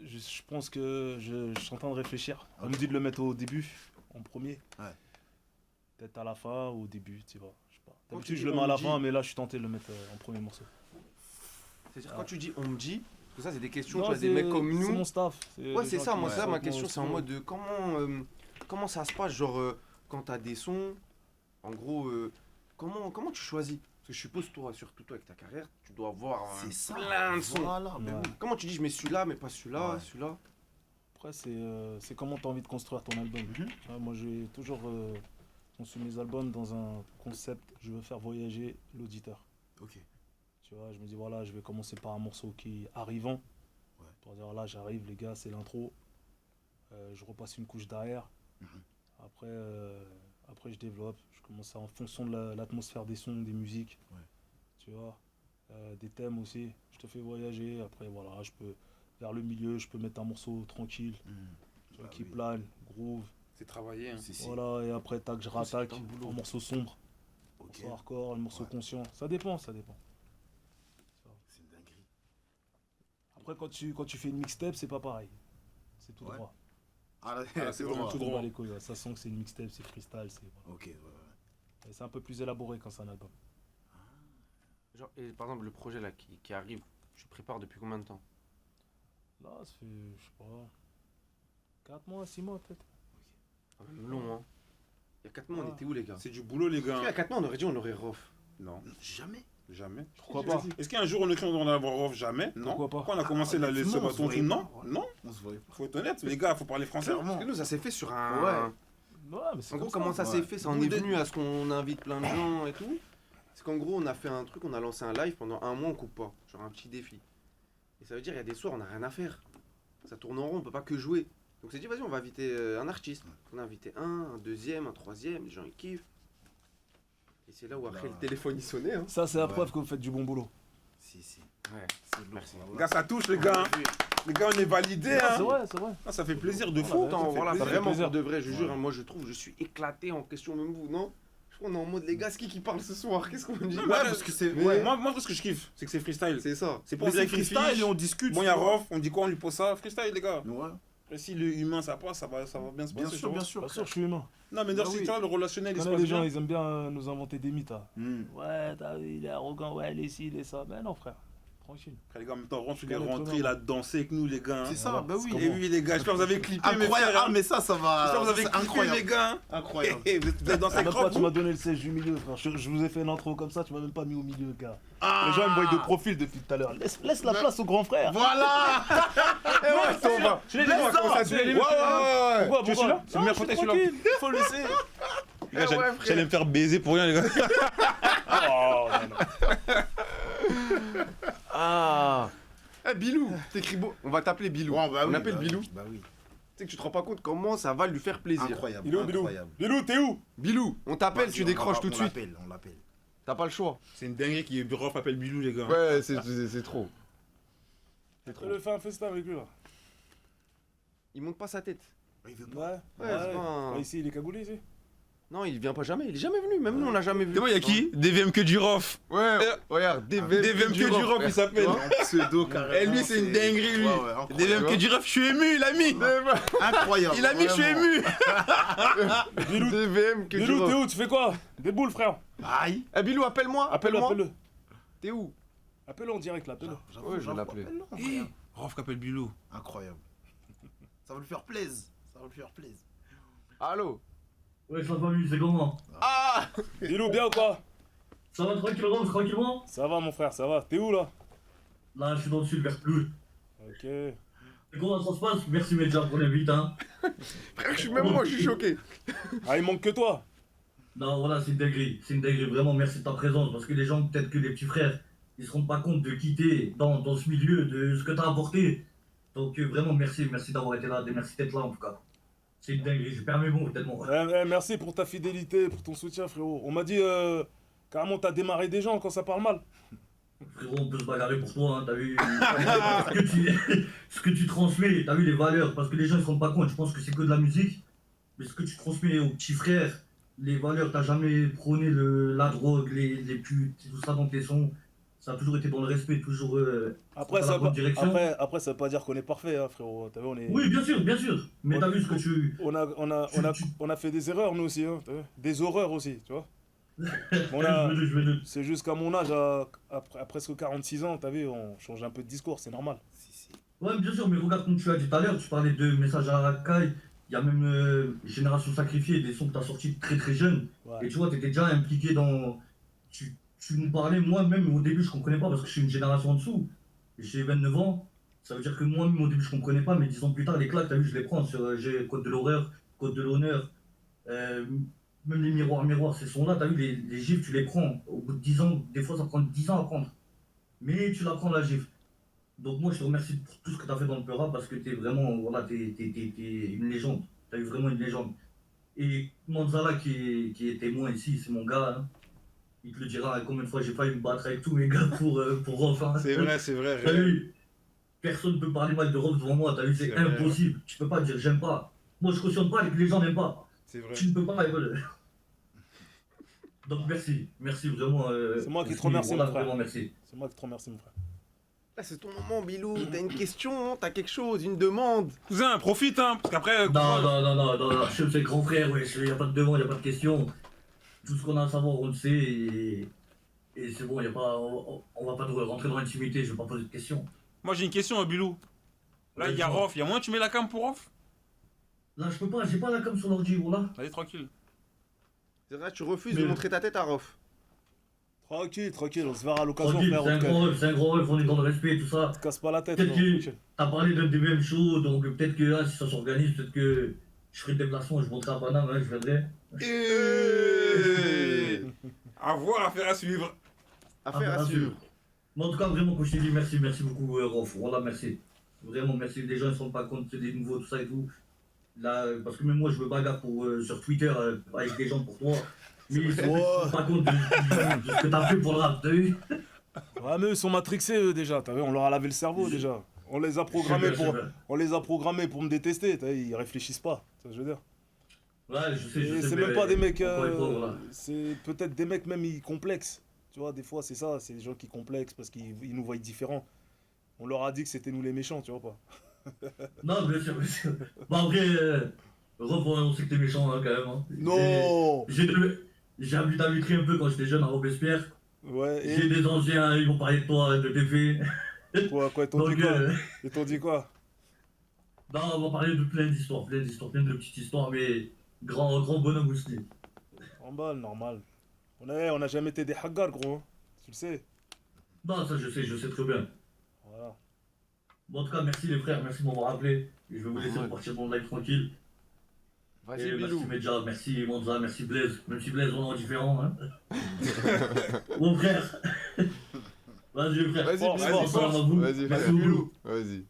Je pense que je suis en train de réfléchir. On me dit de le mettre au début, en premier. Ouais. Peut-être à la fin ou au début, tu vois. Je sais pas. Quand D'habitude, tu je le dis mets à on la me dit- fin, mais là, je suis tenté de le mettre en premier morceau. C'est-à-dire, quand tu dis on me dit, parce que ça, c'est des questions, Non, tu vois, des mecs comme C'est nous. mon staff. Ouais, c'est ça, moi, ça, ma ouais, question, c'est en mode de comment ça se passe, genre, quand t'as des sons, en gros, comment tu choisis? Parce que je suppose, toi, surtout toi avec ta carrière, tu dois avoir C'est ça. plein de sons. Voilà, mais Ouais. oui. Comment tu dis, je mets celui-là, mais pas celui-là, Ouais. celui-là? Après, c'est comment tu as envie de construire ton album. Mhm. Ouais, moi, j'ai toujours conçu mes albums dans un concept, je veux faire voyager l'auditeur. Ok. Tu vois, je me dis, voilà, je vais commencer par un morceau qui est arrivant. Ouais. Pour dire, là, j'arrive, les gars, c'est l'intro. Je repasse une couche derrière. Mhm. Après, je développe. Je commence en fonction de l'atmosphère des sons, des musiques. Ouais. Tu vois, des thèmes aussi. Je te fais voyager. Après, voilà, je peux, vers le milieu, je peux mettre un morceau tranquille, tu vois, Bah qui oui. plane, groove. C'est travaillé. Hein. Si, si. Voilà, et après, tac, je rattaque. c'est un boulot. Un morceau sombre, un Ok. morceau hardcore, un morceau Ouais. conscient. Ça dépend, ça dépend. C'est une dinguerie. Après, quand tu fais une mixtape, c'est pas pareil. C'est tout Ouais. droit. Ah, là, Ah, c'est vraiment droit. tout Tout droit. droit les couilles, ouais. Ça sent que c'est une mixtape, c'est freestyle, c'est voilà. Ok, ouais. Et c'est un peu plus élaboré quand c'est un album. Genre, et par exemple, le projet là qui arrive, je prépare depuis combien de temps? Là, ça fait, je sais pas, 4 mois, 6 mois peut-être. Long, hein. Il y a 4 mois, on Ah. était où, les gars? C'est du boulot, les Il y a gars. 4 mois, on aurait dit on aurait rof. Non, Jamais. jamais. Pourquoi pas? Est-ce qu'un jour on est en avoir off? Jamais. Non. Pourquoi pas? Quand on a commencé la honnêtement, ce on se bâton, voyait non, pas, ouais. non. On se voyait pas. Faut être honnête, les gars, faut parler français. Parce Clairement. que nous, ça s'est fait sur un. Ouais. Ouais, mais c'est En gros, comme comment ça s'est ouais. fait? Ça en est venu à ce qu'on invite plein de gens et tout. C'est qu'en gros, on a fait un truc, on a lancé un live pendant un mois, on coupe pas. Genre un petit défi. Et ça veut dire, il y a des soirs, on n'a rien à faire. Ça tourne en rond, on peut pas que jouer. Donc on s'est dit, vas-y, on va inviter un artiste. On a invité un deuxième, un troisième, les gens ils kiffent. Et c'est là où après Là. le téléphone il sonnait. Hein. Ça, c'est la Ouais. preuve que vous faites du bon boulot. Si, si. Ouais. C'est lourd. Merci. Voilà. Les gars, ça touche, les gars. Les gars, on est validés. C'est Hein. vrai, c'est vrai. Ah, ça fait plaisir de Voilà, fou. ça Attends, fait voilà, plaisir. vraiment plaisir. pour de vrai, je jure, Ouais. hein, moi je trouve, je suis éclaté en question, même vous, non? Je crois qu'on est en mode les gars, c'est qui parle ce soir? Qu'est-ce qu'on dit? Ouais, parce que c'est. Mais- Ouais. Moi, ce que je kiffe, c'est que c'est freestyle. C'est ça. C'est pas Mais on dirait c'est qu'il freestyle fiche. et on discute. Bon, il y a Rof, on dit quoi, on lui pose ça, freestyle, les gars. Ouais. Après, si le humain ça passe, ça va bien se Bien passer. sûr, tu bien vois. sûr. Bien sûr, je suis humain. Non, mais d'ailleurs, Ah si oui. tu vois, le relationnel, il se Connais passe les gens, bien. ils aiment bien nous inventer des mythes. Hein. Hmm. Ouais, t'as vu, il est arrogant, ouais, il est ci, il est ça. Mais non, frère, tranquille. Après, les gars, en même temps, rentre, tu Je es connais rentré, trop il a dansé avec nous, les gars. hein. C'est ça, bah oui. Et oui, les gars, j'espère que vous avez clippé, mes Incroyable. frères. Ah, mais ça va. J'espère que vous avez c'est clippé, incroyable. les gars. Incroyable. Vous êtes dansé Même avec pas, Rof, tu vous m'as donné le siège du milieu, frère. Je vous ai fait une intro comme ça, tu m'as même pas mis au milieu, gars. Ah. Les gens, ils me voient de profil depuis tout à l'heure. Laisse la place au grand frère. Voilà. Tu l'as dit, moi, comment ça, tu l'as dit, Ouais, ouais, Pourquoi, Tu es celui-là C'est le meilleur je suis côté, celui-là. tranquille, faut le laisser. Les gars, j'allais me faire baiser pour rien, les gars. Oh, non, non. Ah. Eh Bilou, t'écris beau. On va t'appeler Bilou. Ouais, bah On oui, appelle bah Bilou. oui, Bah oui. Tu sais que tu te rends pas compte comment ça va lui faire plaisir. Incroyable. Bilou, Bilou. Incroyable. Bilou, t'es où? Bilou, on t'appelle, Vas-y, tu on décroches va- tout de suite. On l'appelle. T'as pas le choix. C'est une dinguerie qui Rof appelle Bilou, les gars. Ouais, c'est trop. C'est trop. Je fais un festin avec lui, là. Il monte pas sa tête. Il veut pas. Ouais. c'est pas un- Ici, il est cagoulé, ici. Non, il vient pas jamais. Il est jamais venu. Même nous, on l'a jamais vu. Dis-moi, il y a qui DVM que du Rof. Ouais, regarde, DVM que du Rof, il s'appelle. En pseudo carrément. Et lui, c'est une dinguerie, lui. Ouais, ouais, incroyable. DVM que du Rof, je suis ému, il a mis. Incroyable. Il a mis, je suis vraiment. ému. Bilou, DVM que Bilou, t'es où? Tu fais quoi? Des boules, frère. Aïe. Eh Bilou, appelle-moi. Appelle-le, Appelle-moi. appelle-le. T'es où? Appelle-le en direct, là, appelle-le. J'avoue, Ouais, je vais j'avoue, l'appeler. appelle-le, incroyable. Rof qui appelle Bilou. Incroyable. Ça va lui faire plaisir. Ça va lui faire plaisir. Allô? Ouais, ça va, lui, c'est comment? Ah! Bilou, bien ou quoi? Ça va tranquillement, tranquillement? Ça va, mon frère, ça va. T'es où, là? Là, je suis dans le sud, vers Cluj. Ok. Et comment ça se passe? Merci, Medja, pour l'invite, hein. Frère, même moi, je suis choqué. Ah, il manque que toi. Non, voilà, c'est une dinguerie. C'est une dinguerie, vraiment, merci de ta présence. Parce que les gens, peut-être que les petits frères, ils se rendent pas compte de quitter dans ce milieu, de ce que t'as apporté. Donc, vraiment, merci d'avoir été là, merci d'être là, en tout cas. C'est une dinguerie, je perds mes mots, tellement. Merci pour ta fidélité, pour ton soutien, frérot. On m'a dit carrément t'as démarré des gens quand ça parle mal. Frérot, on peut se bagarrer pour toi, hein, t'as vu ce que tu transmets, t'as vu les valeurs, parce que les gens ils se rendent pas compte, je pense que c'est que de la musique, mais ce que tu transmets aux petits frères, les valeurs, t'as jamais prôné la drogue, les putes, tout ça dans tes sons, ça a toujours été dans le respect, toujours Après, dans ça la bonne direction. après, ça veut pas dire qu'on est parfait, hein, frérot. T'as vu, on est... Oui, bien sûr, mais t'as vu ce que tu... On a fait des erreurs, nous aussi, hein, t'as vu, des horreurs aussi, tu vois. Je me doute. C'est juste qu'à mon âge, à presque 46 ans, t'as vu, on change un peu de discours, c'est normal. Ouais, bien sûr, mais regarde comme tu as dit tout à l'heure, tu parlais de messages à la caille, il y a même Génération Sacrifiée, des sons que tu as sortis très très jeunes. Ouais. Et tu vois, tu étais déjà impliqué dans. Tu nous parlais, moi-même au début je comprenais pas parce que je suis une génération en dessous. J'ai 29 ans, ça veut dire que moi-même au début je comprenais pas, mais 10 ans plus tard, les claques, t'as vu, je les prends sur Code de l'horreur, Code de l'honneur, même les miroirs, ces sons-là, t'as vu, les gifs, tu les prends. Au bout de 10 ans, des fois ça prend 10 ans à prendre. Mais tu la prends la gifle. Donc moi je te remercie pour tout ce que tu as fait dans le Peura parce que t'es vraiment, voilà, t'es une légende. T'as eu vraiment une légende. Et Manzala qui est témoin ici, c'est mon gars. Hein. Il te le dira combien de fois j'ai failli me battre avec tous mes gars pour Rof. Hein. C'est vrai. T'as vu, personne ne peut parler mal de Rof devant moi, t'as vu, c'est impossible. Tu peux pas dire j'aime pas. Moi je cautionne pas que les gens n'aiment pas. C'est vrai. Tu ne peux pas rigoler. Donc merci vraiment. C'est moi qui te remercie, mon frère. Vraiment merci. C'est moi qui te remercie, mon frère. Là, c'est ton moment, Bilou. T'as une question, t'as quelque chose, une demande. Cousin, profite, hein, parce qu'après. Non, je suis grand frère, ouais, y a pas de demande, y a pas de question. Tout ce qu'on a à savoir, on le sait, et c'est bon, y a pas, on va pas rentrer dans l'intimité, je vais pas poser de questions. Moi, j'ai une question à Bilou. Là, il y a Rof, il y a moins tu mets la cam pour Rof? Là, je peux pas, j'ai pas la cam sur l'ordi, là. Allez, tranquille. C'est vrai, tu refuses de montrer ta tête à Rof. Tranquille, on se verra à l'occasion, Tranquille, frère. c'est un gros rêve, on est dans le respect, tout ça. Te casse pas la tête, Peut-être frérot, que tranquille. t'as parlé d'un des mêmes shows, donc peut-être que si ça s'organise, peut-être que je ferai le déplacement, je monterai à Paname, hein, je viendrai. À voir, affaire à suivre. Affaire à suivre. Mais en tout cas, vraiment, quand je t'ai dit merci beaucoup, Rof. Voilà, merci. Vraiment, merci. Les gens ne se rendent pas compte, c'est des nouveaux, tout ça et tout. Là, parce que même moi, je me bagarre sur Twitter avec des gens pour toi. Mais ils ne se rendent pas compte de ce que t'as fait pour le rap, t'as vu? Ouais, mais eux sont matrixés, eux, déjà. T'as vu, on leur a lavé le cerveau, déjà. On les a programmés pour me détester. T'as vu, ils réfléchissent pas. C'est ce que je veux dire. Ouais, je sais, Et c'est mais même pas des mecs. encore une fois, voilà. C'est peut-être des mecs même ils complexent. Tu vois, des fois c'est ça, c'est des gens qui complexent parce qu'ils nous voient différents. On leur a dit que c'était nous les méchants, tu vois pas. Non, bien sûr, bien sûr. Bah après, Rof, on sait que t'es méchant hein, quand même. Hein. Non. J'ai habité à Vitry un peu quand j'étais jeune à Robespierre. Ouais, J'ai des anciens, ils vont parler de toi, de tes faits. Quoi, ils t'ont dit Donc, quoi Ils t'ont dit quoi non, on va parler de plein d'histoires, plein de petites histoires, mais grand bonhomme aussi. En balle, normal. On a jamais été des haggars, gros. Hein. Tu le sais. Non, ça je sais très bien. Voilà. Bon, en tout cas, merci les frères, merci de m'avoir appelé. Et je vais vous laisser repartir de mon live tranquille. Vas-y, Et Bilou. merci Medja, merci Monza, merci Blaise. Même si Blaise, on est différents. Hein. Mon frère. Vas-y, frère. Vas-y, Force, Bilou. force, à vous. Vas-y, Merci frère. beaucoup. Bilou. Vas-y.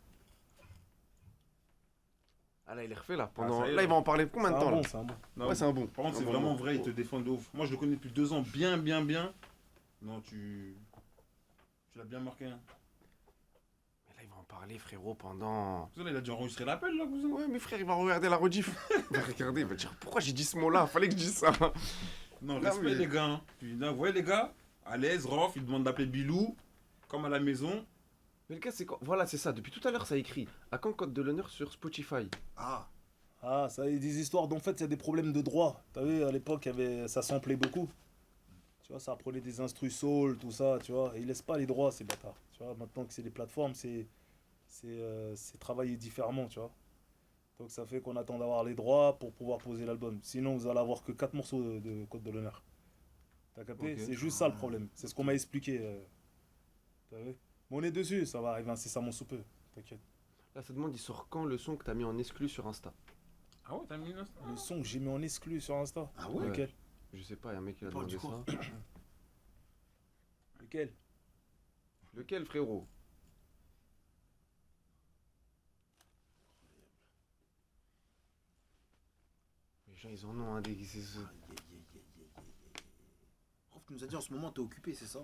Ah là, il est refait là. Pendant... ça y est, là, il va en parler combien de temps là C'est un bon. Non, Ouais, c'est un bon. Par contre, c'est Un bon vraiment nom. vrai, ils te défendent de ouf. Moi, je le connais depuis 2 ans, bien. Non, tu l'as bien marqué. Hein. Mais là, il va en parler, frérot, pendant. Cousin, il a déjà enregistré l'appel là, cousin. Ouais, mais frère, il va regarder la rediff. Il va regarder, il va dire pourquoi j'ai dit ce mot-là. Fallait que je dise ça. Non, Non, respect mais- les gars. Hein. Puis, là, vous voyez les gars, à l'aise, Rof, il demande d'appeler Bilou, comme à la maison. Mais le gars, c'est quoi? Voilà, c'est ça. Depuis tout à l'heure, ça écrit. À quand code de l'honneur sur Spotify? Ah, Ah, ça y est, des histoires d'en fait, il y a des problèmes de droit. T'as vu, à l'époque, ça samplait beaucoup. Tu vois, ça prenait des instrus soul, tout ça, tu vois. Et ils laissent pas les droits, ces bâtards. Tu vois, maintenant que c'est des plateformes, c'est travaillé différemment, tu vois. Donc ça fait qu'on attend d'avoir les droits pour pouvoir poser l'album. Sinon, vous allez avoir que 4 morceaux de code de l'honneur. T'as capté? Ok. C'est juste ça le problème. C'est ce qu'on m'a expliqué. T'as vu? Mais on est dessus, ça va arriver incessamment sous peu. T'inquiète. Là, ça demande, il sort quand le son que t'as mis en exclu sur Insta? Ah ouais, t'as mis là. Le son que j'ai mis en exclu sur Insta. ah ouais. Lequel? Je sais pas, il y a un mec qui a Parle demandé du cours. ça. Lequel? Lequel, frérot? Les gens, ils en ont un des. Rof, tu nous as dit en ce moment, t'es occupé, c'est ça?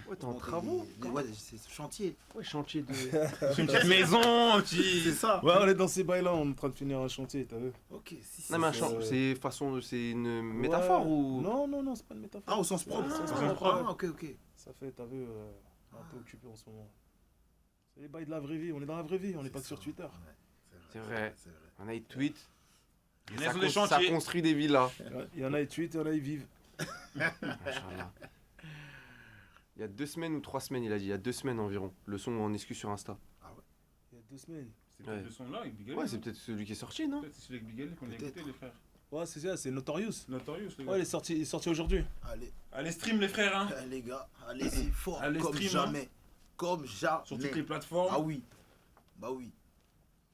Ouais, t'es en travaux? Ouais, c'est ce chantier. Ouais, chantier de. C'est une petite maison, un petit. C'est ça. Ouais, on est dans ces bails-là, on est en train de finir un chantier, t'as vu? Ok, si, Non, mais un c'est- c'est façon. C'est une métaphore Ouais. ou. Non, c'est pas une métaphore. Ah, au sens propre. au sens Ah, propre. ah, ok, ok. Ça fait, t'as vu, on est un peu occupé en ce moment. C'est les bails de la vraie vie, on est dans la vraie vie, on n'est pas que sur Twitter. C'est vrai. C'est vrai. On a ils tweet. Il y en a Ça, sur des ça chantiers. construit des villas. Il y en a, ils tweetent, il y en a, ils vivent. Inch'Allah. Il y a 2 semaines ou 3 semaines, il a dit. Il y a 2 semaines environ. Le son en exclu sur Insta. Il y a 2 semaines. C'est peut-être Ouais. le son là avec Bigalé. Ouais, hein. c'est peut-être celui qui est sorti, non? Peut-être c'est celui avec Bigalé qu'on a Peut-être. écouté, les frères. Ouais, c'est ça, c'est Notorious. Notorious, les gars. Ouais, il est sorti aujourd'hui. Allez, Allez, stream, les frères, hein. les gars, allez-y fort, Allez, comme stream, jamais. Comme jamais. Sur toutes les plateformes. Ah oui. Bah oui.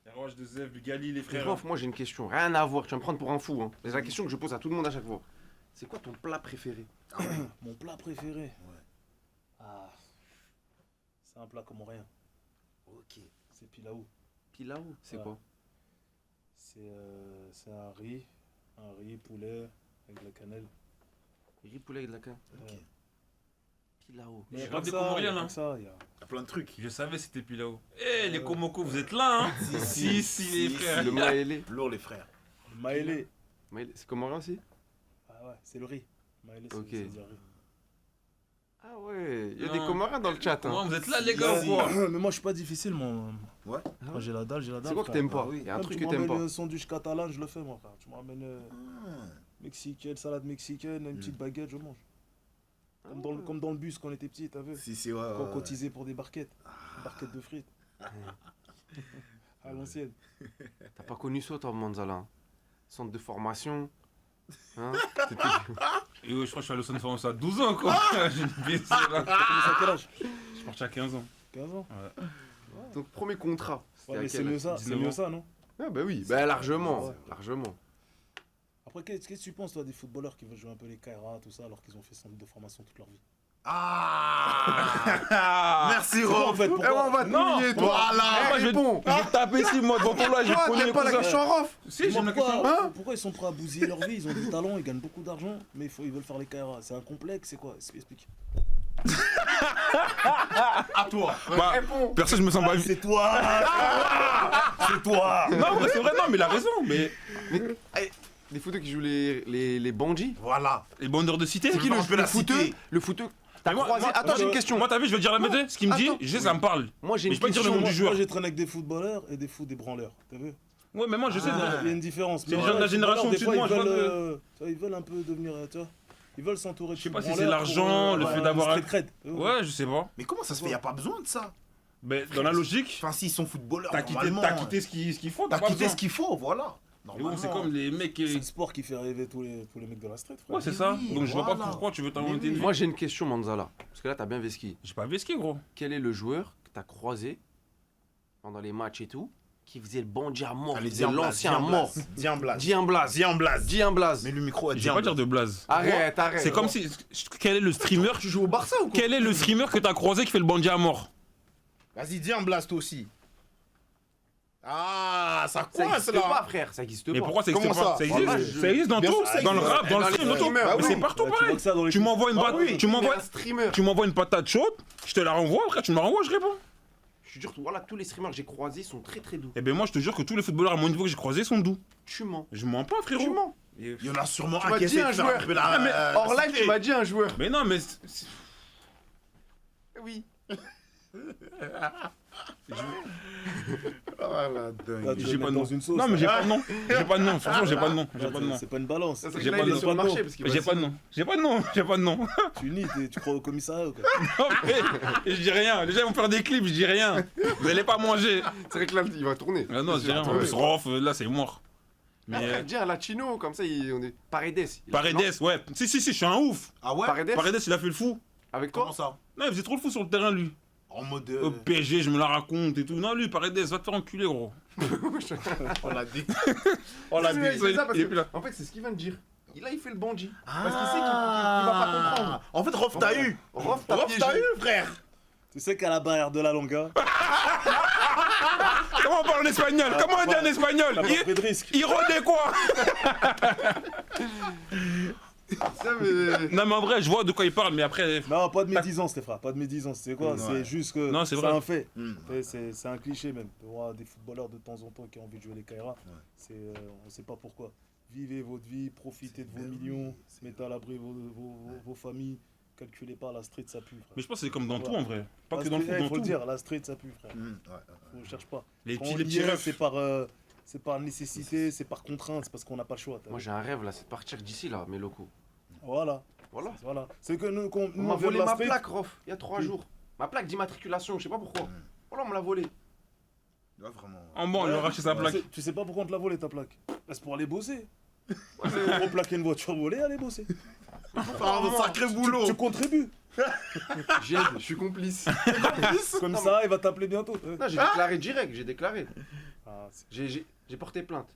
RH de Zef, Bigali, les frères. Frérot, moi j'ai une question. Rien à voir. Tu vas me prendre pour un fou. Hein. C'est la question que je pose à tout le monde à chaque fois. C'est quoi ton plat préféré? Mon plat préféré. Ouais. Ah. C'est un plat comme rien. Ok. C'est pilaou. Pilaou, c'est Ouais. quoi? C'est un riz poulet avec de la cannelle. Riz poulet avec de la canne. Ok. Pilaou. Mais il y a Je pas rêve que des ça, Comoriens, il y a là. pas que ça, il y a- Il y a plein de trucs. Je savais c'était Pilao. Eh, les Komoko, vous êtes là, hein. Si, les frères. Le maélé. Lourd, les frères. le maélé. Maélé, c'est comme rien aussi? Ah ouais, c'est le riz. Maélé, c'est Ok. c'est du riz. Ah ouais, il y a Non. des Comoriens dans le chat. Comment Hein. vous êtes là, les gars, ou quoi? Mais moi, je suis pas difficile, moi. Ouais. Moi, j'ai la dalle, j'ai la dalle. C'est quoi que frère. t'aimes pas? Ah oui. Il y a un Même truc tu que t'aimes m'emmènes pas. le sandwich catalan, je le fais, moi, frère. Tu m'emmènes Ah. mexicaine, salade mexicaine, une petite baguette, je mange. Comme, Ah ouais. comme dans le bus quand on était petit, t'as vu? Si, ouais. Quand on ouais. cotisait pour des barquettes. Des barquettes de frites. À l'ancienne. T'as pas connu ça, toi, Manzala? Hein. Centre de formation. Hein? Et ouais, je crois que je suis allé au centre de formation à 12 ans, quoi. J'ai une bêtise, là. T'as commencé à quel âge? Je suis parti à 15 ans. 15 ans? Donc, premier contrat. C'était Ouais, à mais quel c'est mieux âge? ça, c'est 19 mieux ans. ça, non? Ah bah oui, bah largement. Ouais. Largement. Après, qu'est-ce que tu penses, toi, des footballeurs qui veulent jouer un peu les Kaira, tout ça, alors qu'ils ont fait centre de formation toute leur vie? Ah. Merci, Pourquoi, Rof. en fait, Eh, pourquoi? on va te Non. mouiller, toi. Là, Moi, je vais réponds. te taper ici, moi, devant ton là, j'ai Toi, cogné t'aimes pas la cousin. question, Rof? Si, j'aime la question. Pourquoi ils sont prêts à bousiller leur vie? Ils ont du talent, ils gagnent beaucoup d'argent, mais ils veulent faire les Kaira. C'est un complexe, c'est quoi? Explique. À toi. Bah, Réponds. personne, je me sens pas. C'est toi! C'est toi! Non, mais c'est vrai, non, mais il a raison, mais. Des footeux qui jouent les bandits. Voilà. Les bandeurs de cité. C'est qui Non, je vais la footeux citer. Le footeux. T'as Mais moi- croisé. moi- Attends, moi, j'ai une question. Moi, t'as vu, je vais dire la vérité. Ce qu'il me dit, Attends. je sais, ça me parle. Moi, j'ai Mais une je peux pas dire le question. nom du joueur. Moi, j'ai traîné avec des footballeurs et des branleurs. T'as vu? Ouais, mais moi, je sais. Il y a une différence. C'est Mais les gens de la les génération footballeurs, des au-dessus de moi, fois, je vois tu vois, ils veulent un peu devenir, tu vois, ils veulent s'entourer de Je sais ces pas si branleurs c'est l'argent, pour, le fait d'avoir un- crête. Ouais, je sais pas. Mais comment ça se fait? Y a pas besoin de ça. Mais dans la logique, Enfin, s'ils sont footballeurs, t'as quitté normalement, ce qu'il faut. t'as pas quitté besoin. ce qu'il faut, voilà. Et bon, c'est comme les mecs C'est qui. le sport qui fait rêver tous les mecs de la street, frère. Ouais, c'est Mais ça. oui, Donc je vois pas voilà. pourquoi tu veux t'inventer une vie. Moi, j'ai une question, Manzala. Parce que là, t'as bien vesqué. J'ai pas vesqué, gros. Quel est le joueur que t'as croisé pendant les matchs et tout qui faisait le bandit à mort, qui Allez, faisait l'ancien à mort? Diamblas. Diamblas. Diamblas. Diamblas. Mais le micro a Je vais pas dire de blaze. Arrête, arrête. C'est comme si. Quel est le streamer Tu joues au Barça ou quoi? Quel est le streamer que t'as croisé qui fait le bandit à mort? Vas-y, Diamblas, toi aussi. Ah, ça Ça coince existe là. pas, frère. Ça existe Mais pas. pourquoi ça existe Comment pas? ça Ça Moi, existe. je- Ça existe dans Bien tout. sûr, ça Dans le existe. rap, dans le Dans les stream, dans tout. streamers, bah Mais oui. c'est partout Ouais, tu vois pareil. que ça dans les Tu m'envoies une Ah patate. oui. Tu m'envoies. Mais un streamer. Tu m'envoies une patate chaude, je te la renvoie, après tu me la renvoies, je réponds. Je te jure, voilà, tous les streamers que j'ai croisés sont très très doux. Eh ben moi je te jure que tous les footballeurs à mon niveau que j'ai croisés sont doux. Tu mens. Je mens pas frérot. Tu mens. Il y en a sûrement Tu un m'as qui dit essaie un de faire joueur. un peu la- Ah, mais hors live, cité. tu m'as dit un joueur. Mais non mais Oui. Ah la dingue. Tu j'ai veux pas de mettre nom. dans une sauce. Non mais j'ai pas de nom. J'ai pas de nom. Franchement j'ai pas de nom. J'ai Ouais, pas de nom. C'est pas une balance. Ça serait J'ai que pas là, il de est sur le nom. marché parce qu'il va J'ai pas de nom. J'ai pas de nom. J'ai pas de nom. Tu nies, tu crois au commissariat ou quoi? Non, mais je dis rien. Les gens ils vont faire des clips, je dis rien. Vous allez pas manger. C'est vrai que là, il va tourner. Ah non, je dis rien. En Ouais. plus Rof, là c'est mort. Mais Dis un latino, comme ça, on est. Paredes. Paredes, ouais. Si, je suis un ouf. Ah ouais? Paredes. Paredes, il a fait le fou. Avec Comment toi. ça? Non, il faisait trop le fou sur le terrain, lui. En mode. Au PSG, je me la raconte et tout. Non, lui, Paredes, va te faire enculer, gros. On l'a dit. On l'a dit. C'est ça parce Il est que, plus là. en fait, c'est ce qu'il vient de dire. Là, il fait le bandit. Ah. Parce qu'il sait qu'il va pas comprendre. En fait, Rof, t'as eu. Rof, Rof, t'as eu, frère. Tu sais qu'à la barrière de la longa, Comment on parle en espagnol? Comment on dit en espagnol? t'as pas pris de risque. Il rôdait quoi? Ça, mais. Non, mais en vrai, je vois de quoi il parle, mais après. Non, pas de médisance, les frères, pas de médisance. C'est quoi? Ouais. C'est juste que Non, c'est c'est vrai. un fait. Hmm. C'est un cliché même. Tu vois des footballeurs de temps en temps qui ont envie de jouer les Kaira. On sait pas pourquoi. Vivez votre vie, profitez de vos millions, mettez à l'abri vos familles. Calculez pas, la street ça pue, frère. Mais je pense que c'est comme dans tout en vrai. Pas La que dans le street, foot, il dans faut le tout. dire, la street ça pue, frère. Ouais. On cherche pas. Les Quand petits, on les y petits est, refs. c'est par nécessité, c'est par contrainte, c'est parce qu'on n'a pas le choix. t'as Moi, vu. j'ai un rêve là, c'est de partir d'ici là, mes locaux. Voilà, Voilà. voilà. C'est que nous, On nous m'a on vient de volé la ma street. plaque, Rof, il y a 3 Oui. jours. Ma plaque d'immatriculation, je sais pas pourquoi. Voilà, on me l'a volé. Ouais, vraiment. En bon, on lui a racheté sa plaque. Tu sais pas pourquoi on te l'a volé ta plaque? C'est pour aller bosser. Pour plaquer une voiture volée, aller bosser. Ah, un sacré boulot. Tu contribues. J'aide, je suis complice. Comme ça, il va t'appeler bientôt. Non, j'ai déclaré direct, j'ai déclaré. Ah, J'ai porté plainte.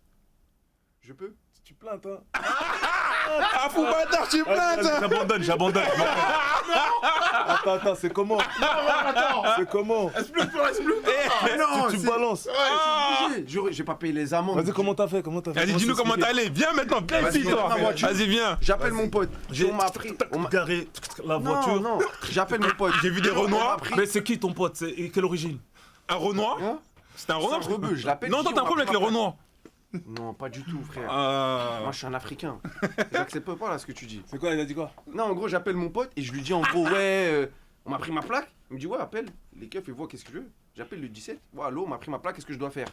Je peux? tu plaintes, hein. Ah, fou bâtard, tu J'abandonne. Attends, c'est comment? C'est comment? Explique. Non, Tu balances. J'ai pas payé les amendes. Vas-y, comment t'as fait? Vas-y, dis-nous comment t'es allé. Viens maintenant, viens Vas-y, ici, viens toi. dans ma voiture. Vas-y, viens. J'appelle mon pote. On m'a pris. On m'a Garé la voiture. Non, j'appelle mon pote. J'ai vu des On m'a Renois. pris. Mais c'est qui ton pote? Et quelle origine? Un Renoir? Hein? C'était un C'est Renoir un rebeu, je l'appelle. Non, je toi, dis, t'as un on m'a problème avec pris les ma Renois. plaque. Non, pas du tout, frère. Ah. Moi, je suis un Africain. J'accepte pas là ce que tu dis. C'est quoi? Il a dit quoi? Non, en gros, j'appelle mon pote et je lui dis en gros, on m'a pris ma plaque. Il me dit, ouais, appelle. Les keufs, ils voient qu'est-ce que je veux. J'appelle le 17. Ouais, allô, on m'a pris ma plaque, qu'est-ce que je dois faire?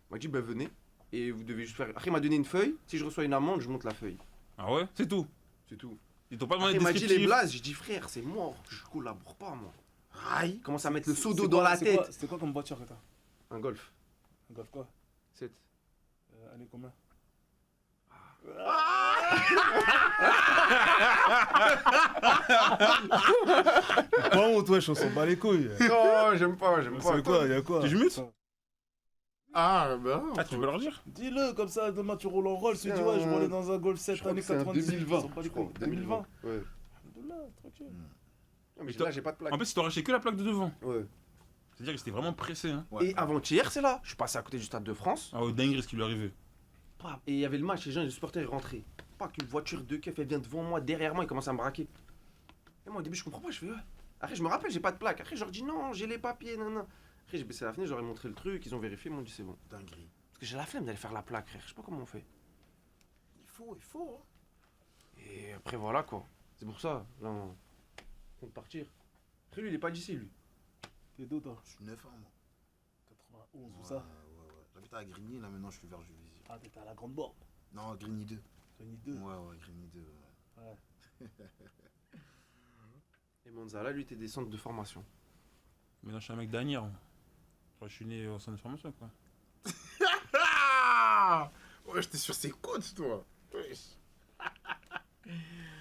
Il m'a dit, ben venez. Et vous devez juste faire. Après, il m'a donné une feuille. Si je reçois une amende, je monte la feuille. Ah ouais, c'est tout. C'est tout. Ils t'ont pas Après, demandé il de m'a dit les descriptif. blazes. J'ai dit, frère, c'est mort. Je collabore pas, moi. Aïe. Il commence à mettre le seau C'est d'eau quoi- dans la c'est tête. quoi- C'était quoi comme voiture que t'as? Un golf. Un Golf quoi? 7. Allez, combien? Pas honte, wesh, on s'en bat les couilles. Non, j'aime pas, j'aime pas. C'est quoi? Y'a quoi? Tu mutes? Ah, bah. Ah, tu peux leur dire? Dis-le, comme ça, demain tu roules en Rolls, tu dis ouais, je roulais dans un Golf 7 années 90. 2020. On s'en bat les couilles. 2020. Ouais. Alhamdoulilah, tranquille. Non, mais là, j'ai pas de plaque. En plus, il t'aurait acheté que la plaque de devant. Ouais. C'est-à-dire que c'était vraiment pressé, hein. Ouais. Et avant-hier, c'est là. Je suis passé à côté du Stade de France. Ah ouais, dinguerie ce qui lui est arrivé. Paf. Et il y avait le match, les gens, les supporters, ils rentraient. Pas qu'une voiture de keuf, elle vient devant moi, derrière moi, ils commencent à me braquer. Et moi, au début, je comprends pas, je fais ouais. Après, je me rappelle, j'ai pas de plaque. Après, je leur dis non, j'ai les papiers, nan. Après, j'ai baissé la fenêtre, je leur ai montré le truc, ils ont vérifié, ils m'ont dit c'est bon. Dinguerie. Parce que j'ai la flemme d'aller faire la plaque, frère. Je sais pas comment on fait. faut, il faut. Hein. Et après, voilà quoi. C'est pour ça, là, on compte partir. Après, lui, il est pas d'ici, lui. T'es d'où, toi? Je suis 9 ans, moi. 91, ou Ouais, ça? ouais. J'habite à Grigny, là maintenant je suis vers Juvisy. Ah, t'étais à la Grande Borne. Non, Grigny 2. Grigny 2. Ouais, Grigny 2. Ouais. Et Manzala, lui, t'es des centres de formation. Mais non, je suis un mec d'Anières. Je suis né au centre de formation, quoi. Ouais, j'étais sur ses côtes, toi. Wesh.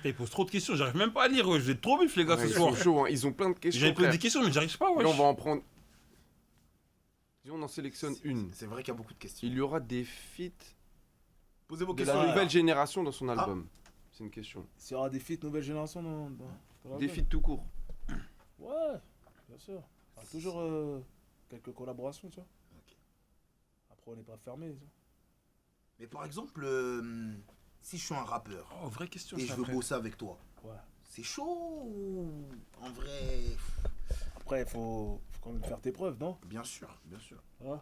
Il pose trop de questions, j'arrive même pas à lire. Ouais. J'ai trop bif, les gars, Ouais, ce ils soir. sont chauds, hein. Ils ont plein de questions. J'avais posé frère. des questions, mais j'arrive pas, Et ouais. on va en prendre. Si on en sélectionne une, C'est vrai qu'il y a beaucoup de questions. il y aura des feats Posez vos de questions. la nouvelle génération dans son album. C'est une question. S'il y aura des feats nouvelle génération dans Des l'album. feats tout court. Ouais, bien sûr. Il y a toujours quelques collaborations, tu vois. Ok. Après, on n'est pas fermé, tu vois. Mais par exemple, si je suis un rappeur Oh, vraie question, et ça, je veux après. bosser avec toi, Ouais. c'est chaud ou en vrai? Après, il faut quand même faire tes preuves, non? Bien sûr, bien sûr. Ouais.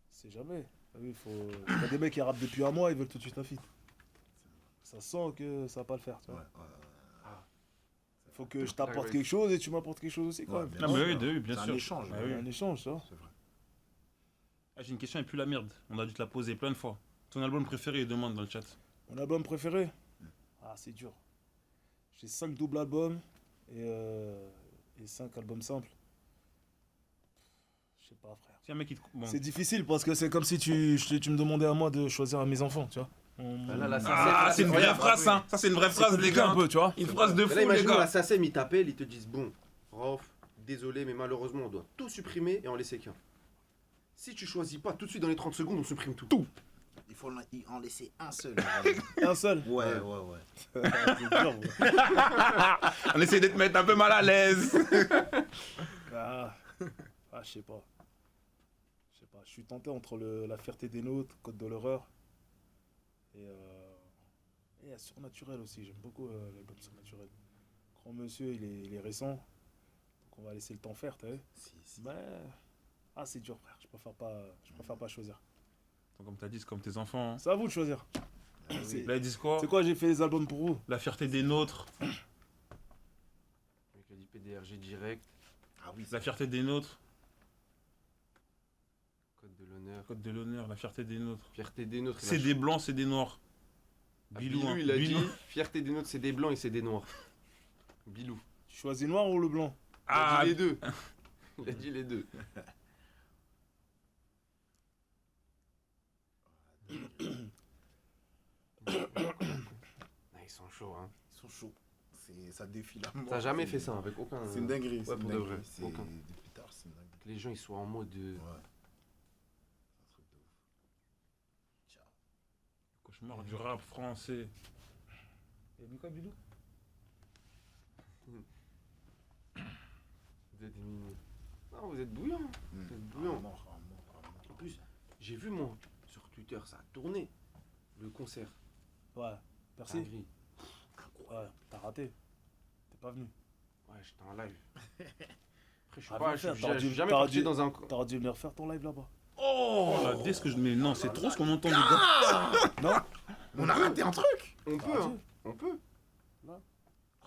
C'est jamais. Ah oui, il y a des mecs qui rappent depuis un mois, ils veulent tout de suite un feat. Ça sent que ça va pas le faire, tu Ouais, vois. ouais. Faut que je t'apporte quelque chose et tu m'apportes quelque chose aussi, quand Ouais, même. bien Ah, mais sûr. oui, bien C'est sûr. un échange. Ah, Il y oui. a un échange, tu vois. C'est vrai. Ah, j'ai une question et plus la merde. On a dû te la poser plein de fois. Ton album préféré, il demande dans le chat. Mon album préféré? Ah, c'est dur. J'ai 5 doubles albums et 5 albums simples. Je sais pas, frère. Si un mec qui te... Bon. C'est difficile parce que c'est comme si tu me demandais à moi de choisir à mes enfants, tu vois. Ah, c'est une vraie phrase, hein. Ça, c'est une vraie phrase, les gars. Un peu, tu vois. Une phrase de Mais fou, là, les imaginons la gars. SACEM, ils t'appellent, ils te disent bon, Rof, désolé, mais malheureusement, on doit tout supprimer et en laisser qu'un. Si tu choisis pas, tout de suite dans les 30 secondes, on supprime tout. Il faut en laisser un seul. Un seul. Ouais. C'est dur, ouais. On essaie de te mettre un peu mal à l'aise. Ah, je sais pas. Je suis tenté entre La Fierté des Nôtres, Code de l'horreur et Surnaturel aussi. J'aime beaucoup l'album Surnaturel. Grand Monsieur, il est récent. Donc on va laisser le temps faire, t'as vu. Mais c'est dur, frère. Je préfère pas choisir. Comme t'as dit, c'est comme tes enfants. Hein. C'est à vous de choisir. C'est Là, ils disent quoi? quoi, j'ai fait les albums pour vous. La fierté des nôtres. Avec le PDRG direct, Ah oui, La fierté des nôtres. code de l'honneur, Code de l'honneur, la fierté des nôtres. fierté des nôtres. C'est des blancs, c'est des noirs. Bilou, hein. il a Bilou. dit fierté des nôtres, c'est des blancs et c'est des noirs. Bilou. Tu choisis le noir ou le blanc? Il a Ah, dit les deux. Il a dit les deux. Ils sont chauds, hein. ils sont chauds. Ça défie la mort. T'as jamais fait ça avec aucun. C'est une dinguerie. Ouais, c'est une pour de dinguerie. vrai. C'est Aucun. depuis tard, c'est une dinguerie. Que les gens ils soient en mode. Ouais. C'est un truc de ouf. Ciao. cauchemar du rap français. Et mis quoi, Bilou? Vous êtes mignons. Non, vous êtes bouillants. Vous êtes bouillants. En plus, j'ai vu moi sur Twitter, ça a tourné. Le concert. Ouais, merci. Dinguerie. Ouais, t'as raté. T'es pas venu. Ouais, j'étais en live. Après, je suis Ah, pas. viens faire, Je t'aurais suis dû- jamais t'aurais parti dû- dans un. T'aurais dû venir faire ton live là-bas. Oh la dès ce que je. Mais non, c'est trop ce qu'on entend, les gars. Non. On a raté un truc. On peut, hein. On peut. Là.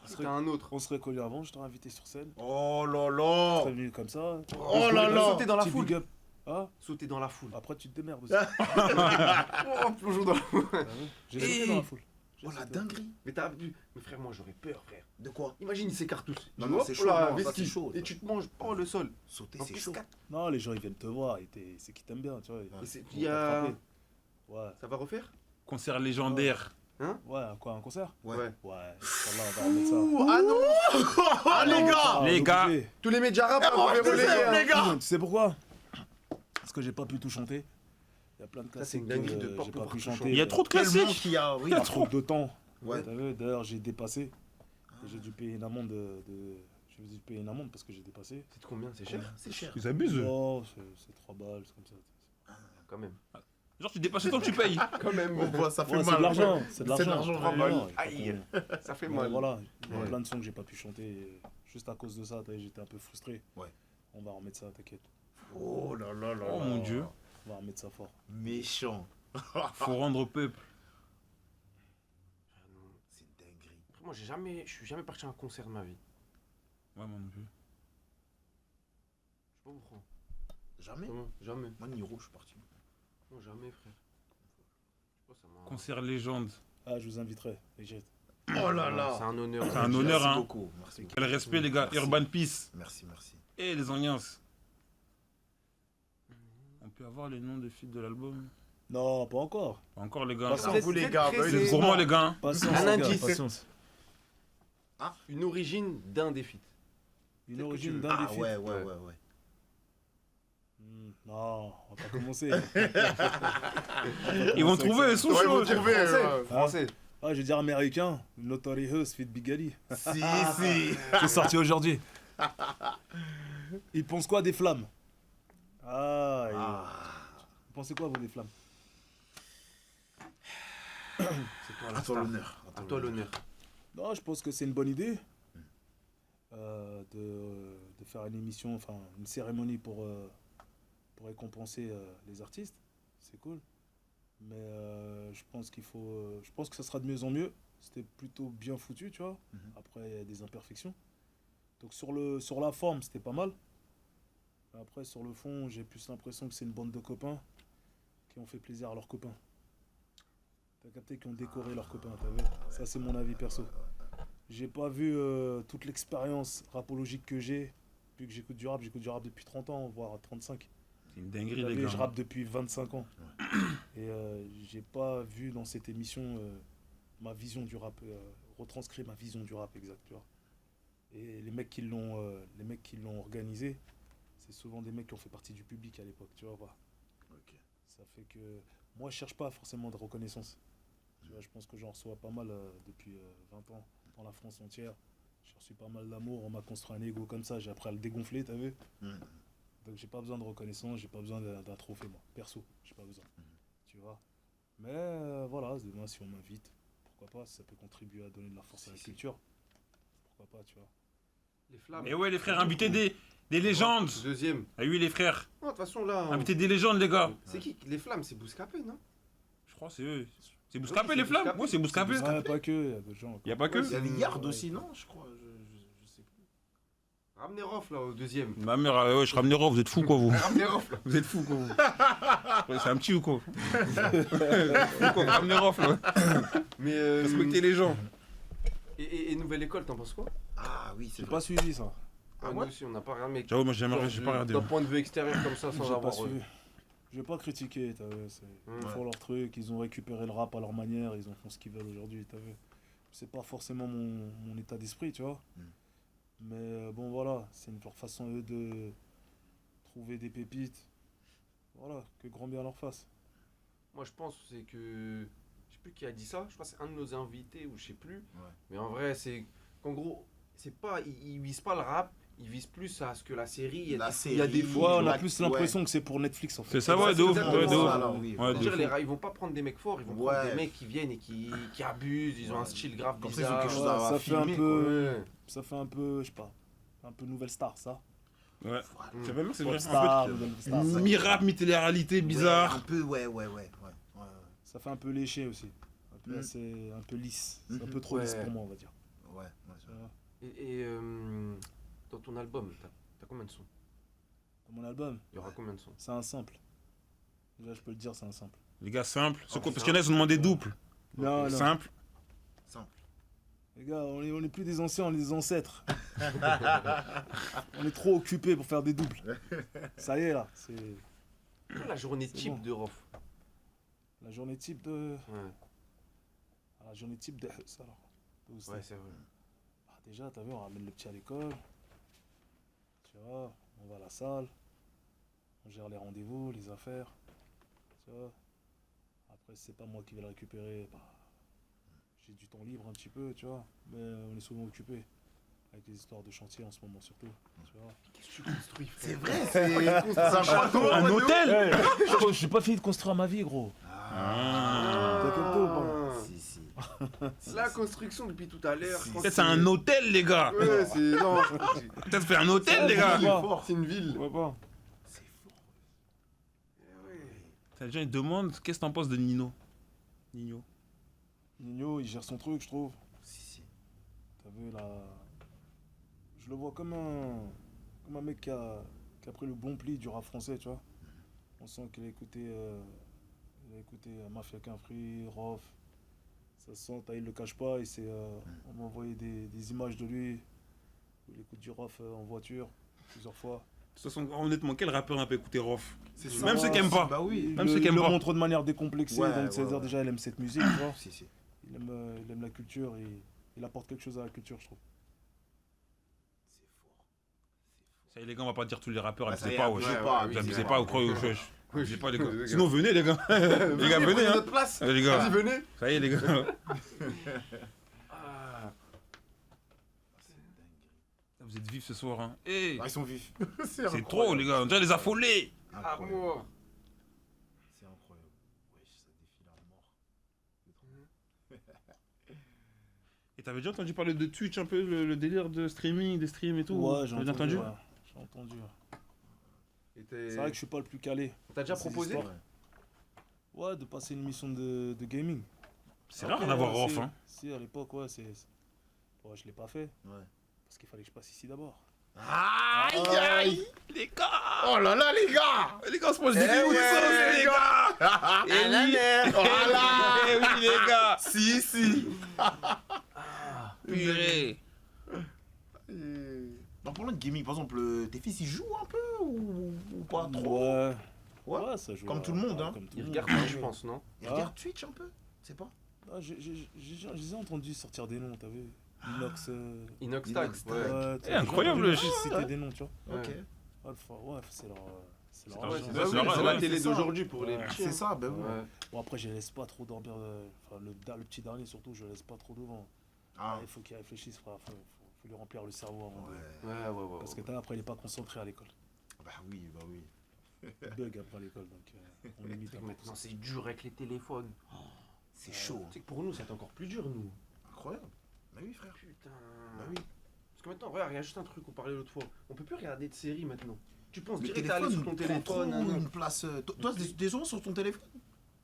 C'était un autre. On serait connus avant, je t'aurais invité sur scène. Oh là Tu là. serais venu comme ça. Oh là là. Sauter dans la Petit foule. big up. Ah, Sauter dans la foule. après tu te démerdes aussi. Oh, plongeons dans la foule. Ah oui. J'ai sauté dans la foule. J'ai Oh la sauté. dinguerie. Mais t'as vu. Mais frère, moi j'aurais peur, frère. De quoi? Imagine, ils s'écartent tous. Non, Tu non, vois, c'est hop chaud, là, non, ça, vesquille. c'est chaud, Et ça. tu te manges pas le sol. Sauter, En c'est plus, chaud. Non, les gens ils viennent te voir, c'est qui t'aiment bien, tu vois. Et c'est- Ils il y vont a. t'attraper. Ouais. Ça va refaire? Concert légendaire. Ouais, quoi, un concert? Ouais. Ouais. Ouais, Inch'Allah, on va remettre ça. Ah non. Ah les gars. Ah, Les gars. obligé. Tous les médias rap, on va voler. les gars. Tu sais pourquoi? Parce que j'ai pas pu tout chanter. Il y a plein de Ça, c'est une classiques dinguerie que de pas j'ai pas pouvoir pu tout chanter. chanter. Il y a trop de Quel monde classiques. qu'il y a. Oui. Il y a trop de temps. Ouais. T'as vu, d'ailleurs, j'ai dépassé. Et j'ai dû payer une amende J'ai dû payer une amende parce que j'ai dépassé. C'est de combien? C'est cher? C'est cher. Ils abusent. Oh, c'est 3 balles, c'est comme ça. Quand même. Genre, tu dépasses le temps que tu payes. Quand même. On voit, ça fait Ouais, c'est mal. de l'argent, c'est de C'est de l'argent. l'argent, trois balles. Non, Aïe. Ça fait mais mal. voilà, il y a Ouais. plein de sons que j'ai pas pu chanter. Et juste à cause de ça, t'as vu, j'étais un peu frustré. Ouais. On va remettre ça, t'inquiète. Oh là là là. Oh là. mon dieu. On va remettre ça fort. Méchant. Faut rendre au peuple. Moi, je suis jamais parti à un concert de ma vie. Ouais, moi non plus. Je sais pas pourquoi. Jamais. Comment? Jamais. Moi, Niro, je suis parti. Non, jamais, frère. Je sais pas, ça m'a. Concert légende. Ah, je vous inviterai. Legit. Oh là là. C'est un honneur. C'est un honneur, Merci hein. beaucoup. Merci beaucoup. Quel respect, les gars. Merci. Urban Peace. Merci, merci. Et les Onions. On peut avoir les noms des feats de l'album? Non, pas encore. Pas encore, les gars. Patience. Vous êtes Vous, les gars, pressés. bah, Vous êtes gourmands, les gars. hein. Patience, Un les gars, indice. patience. Une origine d'un des feats. Une Peut-être que origine tu- d'un Ah des ouais, feats. ouais. Non, on va pas commencer. Ils vont trouver, ils sont Ouais, ils chauds. vont trouver, Français. Ah, je vais dire américain. Notorious Fit Big Ali. Si. C'est sorti aujourd'hui. Ils pensent quoi des flammes? Ah, vous pensez quoi, vous, des flammes? C'est toi la À toi star. l'honneur. À toi l'honneur. Non, je pense que c'est une bonne idée de faire une émission, enfin une cérémonie pour récompenser les artistes. C'est cool. Mais je pense je pense que ça sera de mieux en mieux. C'était plutôt bien foutu, tu vois. Après, il y a des imperfections. Donc sur la forme, c'était pas mal. Après, sur le fond, j'ai plus l'impression que c'est une bande de copains qui ont fait plaisir à leurs copains. T'as capté, qui ont décoré leurs copains, t'as vu? Ça, c'est mon avis perso. J'ai pas vu toute l'expérience rapologique que j'ai. Depuis que j'écoute du rap depuis 30 ans, voire 35. C'est une dinguerie, T'as les vu, gars. je rappe depuis 25 ans. Et j'ai pas vu dans cette émission ma vision du rap, retranscrire ma vision du rap exact, tu vois. Et les mecs qui l'ont organisé, c'est souvent des mecs qui ont fait partie du public à l'époque, tu vois. Voilà. Ok. Ça fait que moi, je cherche pas forcément de reconnaissance. Tu vois, je pense que j'en reçois pas mal depuis 20 ans dans la France entière. J'ai reçu pas mal d'amour, on m'a construit un ego comme ça, j'ai appris à le dégonfler, t'as vu? Donc j'ai pas besoin de reconnaissance, j'ai pas besoin d'un trophée, moi, perso, j'ai pas besoin. Tu vois? Mais voilà, demain, si on m'invite, pourquoi pas, si ça peut contribuer à donner de la force à la culture, pourquoi pas, tu vois? Les flammes. Et ouais, les frères, invitez des légendes. Deuxième. Ah oui, les frères. Non, de toute façon, là. Invitez des légendes, les gars. C'est qui? Les flammes, c'est Bouscapé, non? Je crois que c'est eux. C'est Bouscapé, Oui, les c'est flammes? Bouscapé. Ouais, c'est Bouscapé. Ouais, pas que, il y a d'autres gens. Y a pas que. Il y avait Yard aussi, non? Je crois. Je sais plus. Ramenez Rof, là, au deuxième. Ma mère, ouais, je ramenais vous êtes fous, quoi, vous. Ramenez Rof, là. Vous êtes fous, quoi, vous. Ouais, c'est un petit ou quoi? Ramenez Rof, là. Mais. Respectez les gens. Et Nouvelle École, t'en penses quoi? Ah oui, c'est J'ai vrai. pas suivi ça. Ah, nous aussi, on n'a pas regardé. Mais J'avoue, moi, j'ai pas regardé. d'un point de vue extérieur, comme ça, sans J'ai pas avoir. suivi. Je vais pas critiquer, t'as vu. Ils font leur truc, ils ont récupéré le rap à leur manière, ils en font ce qu'ils veulent aujourd'hui, t'as vu. C'est pas forcément mon état d'esprit, tu vois. Mais bon, voilà, c'est leur façon, eux, de trouver des pépites. Voilà, que grand bien leur fasse. Moi, je pense c'est que. Je sais plus qui a dit ça, je crois que c'est un de nos invités, ou je sais plus. Mais en vrai, c'est qu'en gros, c'est pas. Ils visent pas le rap, ils visent plus à ce que la série. Il y a des Ouais, fous. on a plus l'impression que c'est pour Netflix, en fait. C'est ça, ouais, de ouf. Ouais, de ouf. Alors, oui. Ouais, de Dire, ouf. ils vont pas prendre des mecs forts, ils vont prendre Ouais. des mecs qui viennent et qui abusent, ils ont un style grave Comme ça, ils ont bizarre. quelque chose Ouais, à ça fait un filmer, peu, Ouais. ça fait un peu, je sais pas, un peu nouvelle star, ça. Ouais. C'est vrai, c'est vrai. Popstar, Un nouvelle peu star, ça. mi-rap, mi-télé-réalité, bizarre. Un peu, ouais. Ça fait un peu léché aussi. Un peu lisse. C'est un peu trop lisse pour moi, on va dire. Ouais, c'est vrai. Et dans ton album, t'as combien de sons? Dans mon album, Il y aura combien de sons? c'est un simple. Déjà, je peux le dire, c'est un simple. Les gars, simple. C'est quoi? Parce qu'il y en a, ils ont demandé double. Non, non. Simple. Les gars, on est plus des anciens, on est des ancêtres. On est trop occupés pour faire des doubles. Ça y est, là. C'est La journée C'est type bon. de Rof. la journée type de... Ouais, La journée type de... Ça, alors. De Oussein. ouais c'est vrai. Ah, déjà, t'as vu, on ramène le petit à l'école. Tu vois, on va à la salle. On gère les rendez-vous, les affaires. Tu vois. Après, si c'est pas moi qui vais le récupérer, bah, j'ai du temps libre un petit peu, tu vois. Mais on est souvent occupé. Avec les histoires de chantier en ce moment, surtout. Tu vois. Qu'est-ce que tu construis, frère? C'est vrai, c'est un château. Un hôtel. J'ai pas fini de construire ma vie, gros. T'as capté ou pas? Si. C'est la construction depuis tout à l'heure. je pense Peut-être que c'est un hôtel, les gars. Ouais, c'est. Non, je crois que c'est- Peut-être c'est un hôtel, les gars. c'est une ville. Tu vois pas? Les gens, ils demandent qu'est-ce que t'en penses de Nino. Nino, il gère son truc, je trouve. Si. T'as vu là. Je le vois comme un mec qui a pris le bon pli du rap français, tu vois. On sent qu'il a écouté. Mafia Qu'un Free, Rof. Ça se sent, il le cache pas. On m'a envoyé des images de lui. Où il écoute du Rof en voiture plusieurs fois. De toute façon, honnêtement, quel rappeur n'a pas écouté Rof? C'est Même ceux qui aiment pas. Bah oui. Même ceux qui aiment Il le pas. montre de manière décomplexée, Ouais, donc ouais, c'est-à-dire ouais. déjà il aime cette musique, tu vois. Si. Il aime la culture et il apporte quelque chose à la culture, je trouve. C'est fort. Ça y est, les gars, on va pas dire tous les rappeurs, Ah, ça abusez y est, pas, wesh. abusez pas, Vous abusez abusez pas. pas, vous croyez, wesh. Abusez pas, les gars. les gars. Sinon, venez, les gars. Les gars, venez, hein. notre place. Les gars. Vas-y, venez. Ça y est, les gars. Ah, Vous êtes vifs ce soir, hein. Eh, Ah, ils sont vifs. c'est trop, les gars. On dirait les affolés. Incroyable. amour. C'est incroyable. Wesh, ça défile à mort. Et t'avais déjà entendu parler de Twitch un peu, le délire de streaming, des streams et tout? Ouais, j'ai T'avais entendu. entendu? Ouais. J'ai entendu. Et C'est vrai que je suis pas le plus calé. T'as déjà Ces proposé? histoires. Ouais, de passer une émission de gaming. C'est rare d'avoir Ouais, Rof, si. hein. Si, à l'époque, ouais, Ouais, je l'ai pas fait. Ouais. Parce qu'il fallait que je passe ici d'abord. Aïe, aïe. Les gars. Oh là là, les gars. Les gars, on se mange Eh des vidéos de ouais, sauce, les gars. Ah, Et la oui. merde. Voilà. Eh oui, les gars. Si. Purée. En parlant de gaming, par exemple, tes fils ils jouent un peu ou pas trop? Ouais. Ouais. Ouais, ça joue. Comme tout le monde, hein. Comme tout Il le regarde, monde. je pense, non? Ils Ah. regardent Twitch un peu? C'est pas? Ah, je les ai entendus sortir des noms, t'as vu. Inox. Inox Tag. Inox Ouais. Tag. Ouais, incroyable, j'ai le entendu shit. citer des noms, tu vois. Ok. Ouais, c'est leur. C'est leur C'est argent. leur- C'est Ouais, la ouais, télé c'est ça. d'aujourd'hui pour les Ouais. petits. C'est ça, bah oui. Ouais. Bon, après, je les laisse pas trop dormir. Enfin, le petit dernier, surtout, je le laisse pas trop devant. Ah. Il faut qu'il réfléchisse, frère. Faut lui remplir le cerveau avant. Ouais. Parce que t'as, après, il est pas concentré à l'école. Bah oui. Il bug après à l'école, donc on limite un peu tout Maintenant, ça. c'est dur avec les téléphones. C'est chaud. Tu sais que pour nous, c'est encore plus dur, nous. Incroyable. Bah oui, frère. Putain. Bah oui. Parce que maintenant, regarde, il y a juste un truc qu'on parlait l'autre fois. On peut plus regarder de séries maintenant. Tu penses Le direct à aller sur ton téléphone prend téléphone. trop nan, nan. une place. Toi, des gens sur ton téléphone?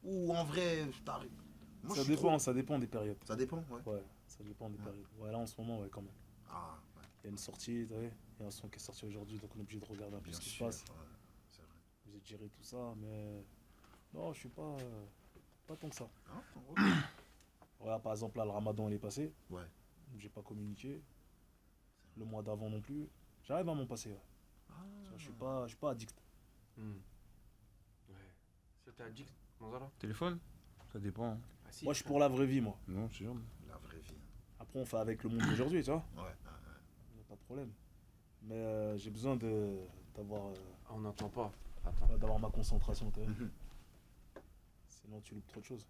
Ou en vrai, t'arrives? Moi, Ça je suis dépend, trop- ça dépend des périodes. Ça dépend, ouais. Ouais, ça dépend des périodes. Ouais, là, en ce moment, ouais, quand même. Ah, ouais. Il y a une sortie, t'as vu. Il y a un son qui est sorti aujourd'hui, donc on est obligé de regarder un peu Bien ce qui se sûr. passe. Ouais, c'est vrai. Vous êtes géré tout ça, mais. Non, je suis pas tant que ça. Ah, ok. Voilà, par exemple, là, le ramadan, il est passé. Ouais. J'ai pas communiqué. Le mois d'avant non plus. J'arrive à m'en passer, ouais. Ah. Je suis pas addict. Hmm. Ouais. Ça t'es addict, Manzala? Téléphone? Ça dépend. Ah, si. Moi, je suis pour la vraie vie, moi. Non, c'est sûr. La vraie vie. Après, on fait avec le monde d'aujourd'hui, tu vois. Ouais. Y a pas de problème. Mais j'ai besoin d'avoir Ah, on n'entend pas. Attends. d'avoir ma concentration, tu vois. Mhm. Sinon, tu loupes trop de choses.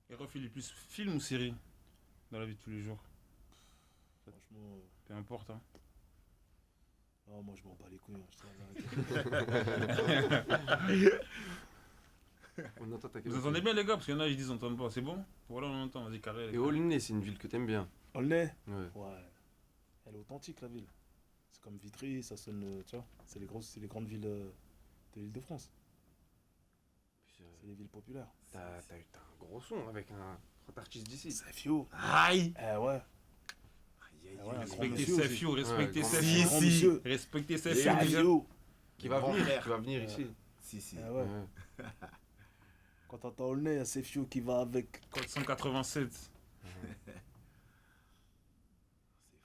Et Rof, il est plus film ou série dans la vie de tous les jours? Franchement, Peu importe, hein. non, moi, je m'en bats les couilles. Hein, je te On entend ta Vous entendez bien, les gars? Parce qu'il y en a, ils disent on entend pas. C'est bon? Voilà, on entend. Vas-y, carré. Et Aulnay, c'est une ville que t'aimes bien. Aulnay. Ouais. Ouais. Elle est authentique, la ville. C'est comme Vitry, ça sonne, tu vois. C'est les grandes villes de l'Île-de-France. Puis, C'est les villes populaires. T'as un gros son avec un grand artiste d'ici. C'est Fio. Aïe. Eh ouais. Aïe, Ah ouais, un grand Respectez monsieur aussi. Sefio, respectez Ouais, C'est Sefio. un grand monsieur. Respectez C'est Sefio, les gars. Fio. Qui va Grand venir, frère. qui va venir ici. Si. Eh ouais. Ouais. Quand t'entends Aulnay, il y a Sefio qui va avec. 487.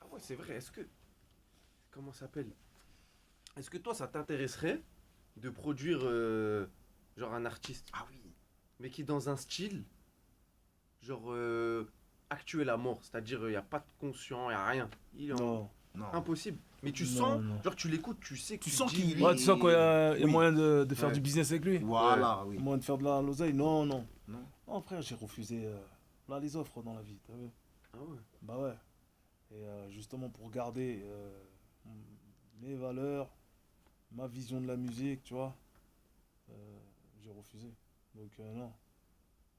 Ah ouais, c'est vrai. Est-ce que. Comment ça s'appelle? Est-ce que toi, ça t'intéresserait de produire genre un artiste, Ah oui. mais qui est dans un style genre actuel à mort? C'est-à-dire, il n'y a pas de conscient, il n'y a rien. Il est Non. Non. impossible. Mais tu Non, sens, non. genre tu l'écoutes, tu sais que Tu sens dis, qu'il- lui, Ouais, tu sens qu'il y a Oui. moyen de faire Ouais. du business avec lui. Voilà, oui. Moyen de faire de la l'oseille. Non, non. Non. Non, frère, j'ai refusé là les offres dans la vie, t'as vu? Ah ouais. Bah ouais. Et justement pour garder mes valeurs, ma vision de la musique, tu vois, j'ai refusé. Donc non.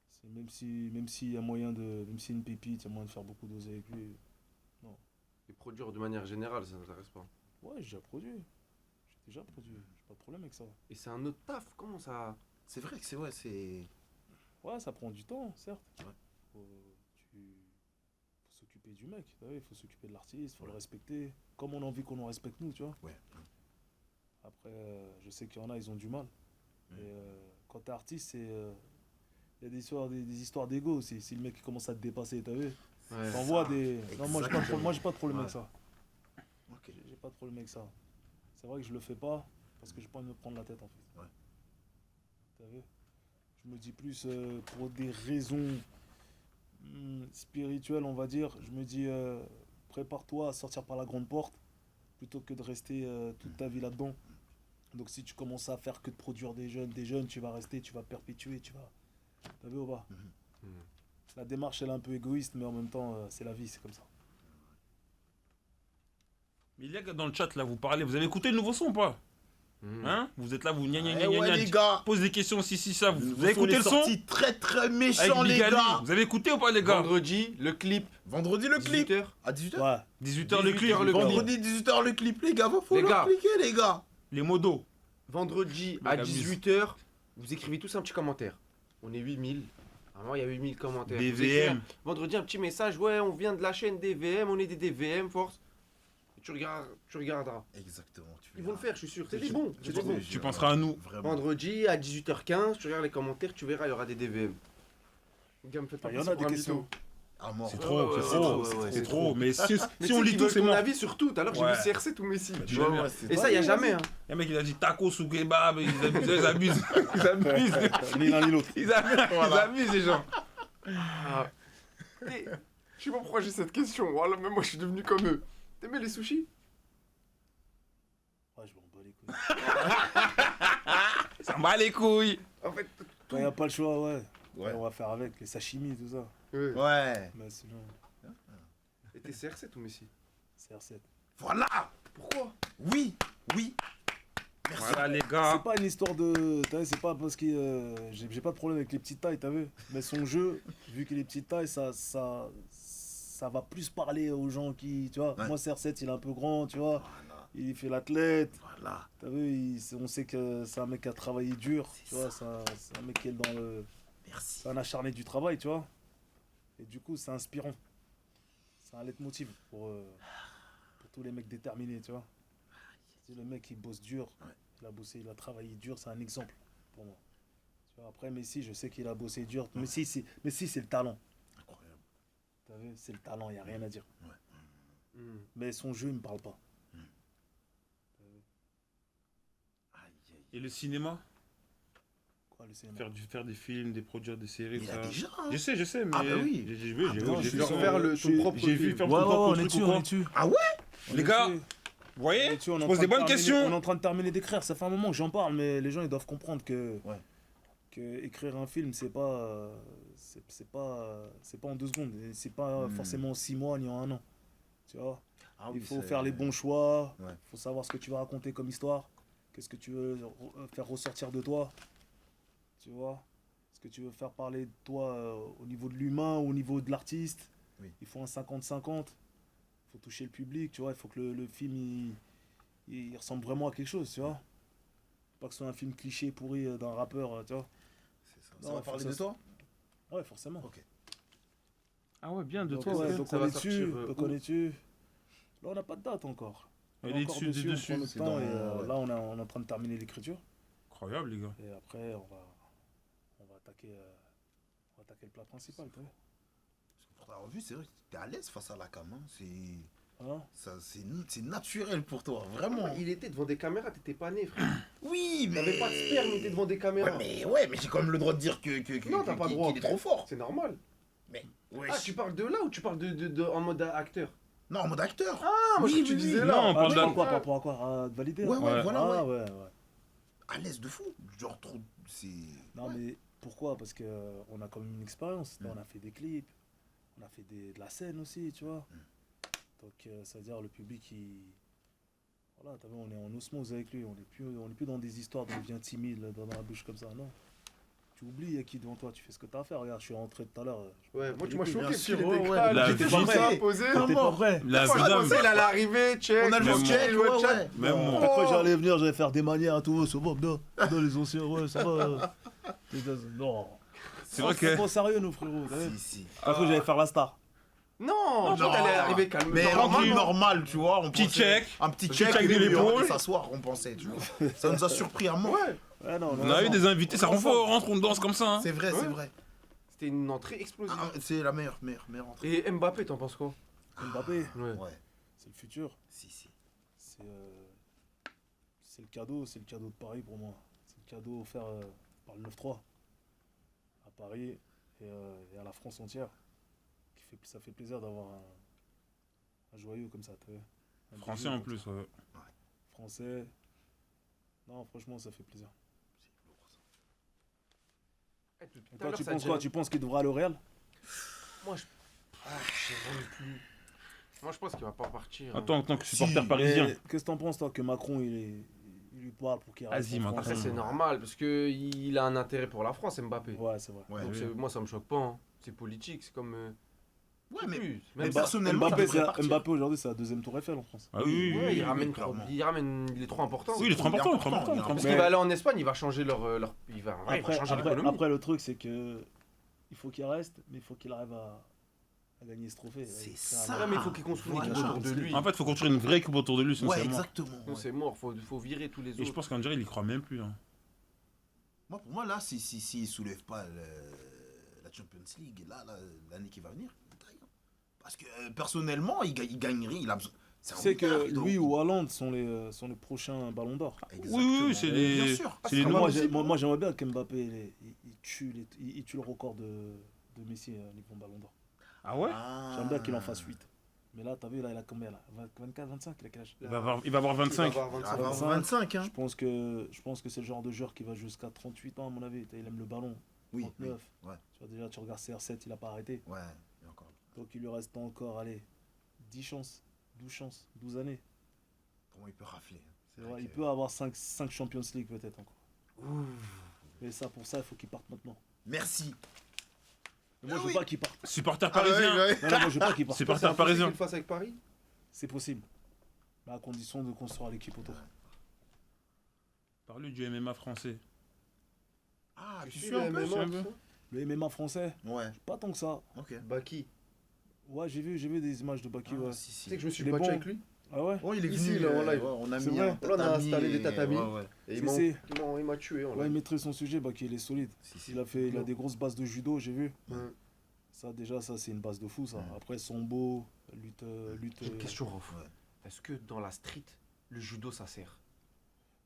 C'est même s'il y a moyen même s'il y a une pépite, il y a moyen de faire beaucoup d'oseille avec lui. Et produire de manière générale, ça t'intéresse pas. Ouais, j'ai déjà produit. J'ai pas de problème avec ça. Et c'est un autre taf, comment ça? C'est vrai que c'est. Ouais, ça prend du temps, certes. Ouais. s'occuper du mec, il faut s'occuper de l'artiste, il faut le respecter, comme on a envie qu'on nous respecte nous, tu vois. Ouais. Après, je sais qu'il y en a, ils ont du mal. Et quand t'es artiste, il y a des histoires d'ego aussi. Si le mec commence à te dépasser, t'as vu, t'envoies des... Non, moi j'ai pas de problème avec ça. Ok. J'ai pas de problème avec ça. C'est vrai que je le fais pas parce que j'ai pas envie de me prendre la tête en fait. Ouais. T'as vu? Je me dis plus pour des raisons spirituelles, on va dire. Je me dis prépare-toi à sortir par la grande porte plutôt que de rester toute ta vie là-dedans. Donc si tu commences à faire que de produire des jeunes, tu vas rester, tu vas perpétuer, tu vas... T'as vu ou pas? La démarche elle est un peu égoïste, mais en même temps c'est la vie, c'est comme ça. Mais les gars, dans le chat, là, vous parlez, vous avez écouté le nouveau son ou pas? Hein? Vous êtes là, vous gna gna gna gna ouais, gna, les gars. pose des questions, si, ça. Vous avez écouté le son? sorti très très méchant, Avec les Bigali. gars. Vous avez écouté ou pas, les gars? Vendredi, le clip. Vendredi, le clip. 18h. À 18h. Ouais. 18h le clip. Vendredi, 18h, le clip, les gars. Va Les falloir gars. cliquer, les gars. Les modos. Vendredi à 18h, vous écrivez tous un petit commentaire. On est 8000. Vraiment, il y a 8000 commentaires. Vous écrivez DVM. Vendredi, un petit message. Ouais, on vient de la chaîne DVM, on est des DVM, force. Et tu regarderas. Exactement. Ils vont le faire, je suis sûr. C'est des bons. C'est des bons. Tu penseras à nous. Vraiment. Vendredi à 18h15, tu regardes les commentaires, tu verras, il y aura des DVM. Les gars, me faites pas Il y en passer a pour des un questions. mytho. À mort. C'est trop, ouais, c'est ouais, trop, ouais, ouais, c'est c'est trop. Mais si Mais on lit tout, c'est mon mort. avis sur tout. Tout à l'heure, j'ai Ouais. vu CR7 ou Messi. Tu vois, ouais. Et ça, il n'y a jamais. Hein. Il y a un mec qui a dit tacos ou kebab, ils abusent. Ils abusent. Ni l'un ni l'autre. Ils abusent, les gens. Ah. Et, je sais pas pourquoi j'ai cette question. Voilà, même moi, je suis devenu comme eux. T'aimais les sushis? Ouais, je m'en bats les couilles. Ça me bat les couilles. En fait, Quand il n'y a pas le choix, ouais. Ouais. On va faire avec les sashimi, tout ça. Ouais. Mais sinon, et t'es CR7 ou Messi? CR7. Voilà. Pourquoi? Oui. Oui. Merci. Voilà, les C'est gars. pas une histoire de. T'as vu, c'est pas parce que. J'ai pas de problème avec les petites tailles, t'as vu. Mais son jeu, vu qu'il est petites tailles, ça va plus parler aux gens qui. Tu vois, Ouais. moi, CR7, il est un peu grand, tu vois. Voilà. Il fait l'athlète. Voilà. T'as vu, on sait que c'est un mec qui a travaillé dur. Tu vois, c'est un mec qui est dans le. Merci. C'est un acharné du travail, tu vois. Et du coup, c'est inspirant. C'est un leitmotiv pour tous les mecs déterminés, tu vois. Si le mec, il bosse dur, il a bossé, il a travaillé dur, c'est un exemple pour moi. Tu vois, après, Messi, je sais qu'il a bossé dur. Messi, c'est le talent. Incroyable. T'as vu, c'est le talent, il n'y a rien à dire. Ouais. Mais son jeu, il me parle pas. Aïe, aïe. Et le cinéma? Quoi, le cinéma? Faire des films, des produire des séries, Il ça. a déjà. Hein. Je sais, mais. Ah bah oui. J'ai vu, non, j'ai je vu suis faire ton propre J'ai vu film. faire Ouais, ton propre on est truc dessus, ou on quoi? est dessus. Ah ouais. Les gars, vous voyez? On Je est en pose train des de bonnes terminer- questions. On est en train de terminer d'écrire. Ça fait un moment que j'en parle, mais les gens ils doivent comprendre que, Ouais. que écrire un film c'est pas en 2 secondes. Et c'est pas forcément en 6 mois ni en 1 an. Tu vois. Ah Il oui, faut c'est- faire les bons choix. Ouais. Il faut savoir ce que tu vas raconter comme histoire. Qu'est-ce que tu veux faire ressortir de toi. Tu vois. Ce que tu veux faire parler de toi au niveau de l'humain ou au niveau de l'artiste. Oui. Il faut un 50-50. Il faut toucher le public, tu vois. Il faut que le film il ressemble vraiment à quelque chose, tu vois. Pas que ce soit un film cliché pourri d'un rappeur, tu vois. C'est ça. Non, Ça va faut parler que de ça- toi. Ouais, forcément. Ok. Ah ouais, bien, de Donc, toi, ouais, ouais. donc ça on va est dessus, sortir, donc on est dessus. Là, on n'a pas de date encore. On Il est est encore dessus, on dessus. prend notre C'est temps dans- et ouais. là, on est en train de terminer l'écriture. Incroyable, les gars. Et après, on va attaquer le plat principal, tu vois. Parce que pour t'avoir vu, c'est vrai que t'es à l'aise face à la cam. Hein. Hein? C'est naturel pour toi, vraiment. Il était devant des caméras, t'étais pas né, frère. Oui, mais. T'avais pas de sperme, il était devant des caméras. Ouais, mais j'ai quand même le droit de dire que Non, t'as pas le droit. qu'il est trop fort. C'est normal. Mais. Ah, tu parles de là ou tu parles en mode acteur? Non, en mode acteur. Ah, moi je Oui, crois que tu oui, disais oui. là. Non, on Ah, parle tu d'un- parles quoi par rapport à quoi? À valider? Ouais, là voilà, Ah, ouais. ouais. À l'aise de fou. Genre, trop. C'est. Non, Ouais. mais pourquoi? Parce qu'on a quand même une expérience. On a fait des clips, on a fait de la scène aussi, tu vois. Donc, ça veut dire le public, voilà, t'as vu, on est en osmose avec lui. On est plus dans des histoires de viens timide, là, dans la bouche comme ça, non. Tu oublies, il y a qui devant toi, tu fais ce que t'as à faire. Regarde, je suis rentré tout à l'heure. Ouais, moi tu m'as bien choqué parce sûr, qu'il était ouais, calme. la J'étais vie. pas imposé. T'es pas vrai. La Moi je vidame. pensais il allait arriver, check. On a le Même check, le ouais, chat. ouais. Même moi. Après, j'allais venir, j'allais faire des manières à tout, ça va, non, les anciens, ouais, ça va. Non. C'est vrai C'est que. pas sérieux, nous, frérot. t'as vu? Si, si. Après, j'allais faire la star. Non, toi, t'allais arriver calme. Mais normal, tu vois. On Petit pensait- check. Un petit Petit check check et de puis on l'épaule. allait s'asseoir, on pensait, tu vois. Ça nous a surpris à mort. Ouais, non, On a eu des invités, ça rend fort, on rentre, on danse comme ça. Hein. C'est vrai, c'est vrai. C'était une entrée explosive. Ah, c'est la meilleure entrée. Et Mbappé, t'en penses quoi? Mbappé, Ouais. Ouais. c'est le futur. Si. C'est le cadeau de Paris pour moi. C'est le cadeau offert par le 9-3 à Paris et à la France entière. Ça fait plaisir d'avoir un joyau comme ça. t'as vu. Un Français bijou en comme plus, ça. ouais. Français. Non, franchement, ça fait plaisir. Eh, tout à Et toi, l'heure, tu ça penses dit- quoi? Tu penses qu'il devra aller au Real? Moi, je sais même plus. Moi, je pense qu'il va pas partir. Attends, en tant que supporter Si, parisien. Et qu'est-ce que t'en penses, toi, que Macron, il lui parle pour qu'il reste Vas-y, en Macron. France? Après, c'est normal parce qu'il a un intérêt pour la France, Mbappé. Ouais, c'est vrai. Ouais, Donc, moi, ça me choque pas. Hein. C'est politique, c'est comme. Ouais, mais plus. mais Même personnellement, Mbappé, il devrait partir. Mbappé aujourd'hui, c'est la deuxième tour Eiffel en France. Ah oui, oui, ouais, oui. il ramène clairement. il est trop important. Oui, il est trop important, il est trop important, important. Parce Mais- qu'il va aller en Espagne, il va changer il va changer l'économie. Après, le truc, c'est que il faut qu'il reste, mais il faut qu'il arrive à gagner ce trophée. C'est Ouais, ça. Ouais, mais il faut qu'il construise une Voilà. équipe autour de lui. En fait, il faut construire une vraie équipe autour de lui, sinon Ouais, c'est mort. exactement. Sinon, ouais. c'est mort, faut virer tous les Et je autres. pense qu'en Algérie, il y croit même plus. Hein. Moi, pour moi, là, si il soulève pas la Champions League, l'année qui va venir, il taille, hein. Parce que personnellement, il gagnerait, il a besoin. Tu sais que winner, donc- lui ou Haaland sont les prochains ballons d'or. Exactement. Oui, c'est les- Bien sûr. c'est les Moi, nouveaux. moi, j'aimerais bien qu'Mbappé il tue le record de Messi au niveau ballon d'or. Ah ouais J'aimerais bien qu'il en fasse 8. Mais là, t'as vu, là, il a combien là 24, 25, il a quel âge? Il va avoir 25. Il va avoir Il va avoir 25. 25, hein. Je pense que c'est le genre de joueur qui va jusqu'à 38 ans, à mon avis. Il aime le ballon. Oui, 39. oui, ouais. Tu vois, déjà, tu regardes CR7, il a pas arrêté. Ouais, et encore. Donc il lui reste encore, allez, 10 chances, 12 années. Pour moi, il peut rafler. hein. C'est Tu vrai vois, il que- peut avoir 5 Champions League peut-être encore. Mais ça, pour ça, il faut qu'il parte maintenant. Merci. Mais moi, Ah je veux oui. pas qu'il parte. Supporter Ah ouais, parisien. ouais. Non, non, moi, je veux pas qu'il parte. Supporter C'est impossible parisien. qu'il le fasse avec Paris. C'est possible. Mais à condition de construire l'équipe autour. Parle du MMA français. Ah, tu suis suis un peu le ça MMA, tout ça Le MMA français, Ouais, pas tant que ça. ok. Baki. Ouais, j'ai vu des images de Baki, ouais. Si, Tu si. sais que je me suis Il est battu bon. avec lui. Ah ouais? Oh, il est Ici, venu, là, en live. ouais, on a C'est mis vrai. un Là, on a tatami installé des et- tatamis. ouais, ouais. Et C'est- il m'a tué. Ouais, il maîtrise son sujet, Baki, il est solide. Si, si. Il a des grosses bases de judo, j'ai vu. Ouais. Ça, déjà, ça, c'est une base de fou, ça. Ouais. Après, sambo, lutte. J'ai une question, Rof. Ouais. Est-ce que dans la street, le judo ça sert?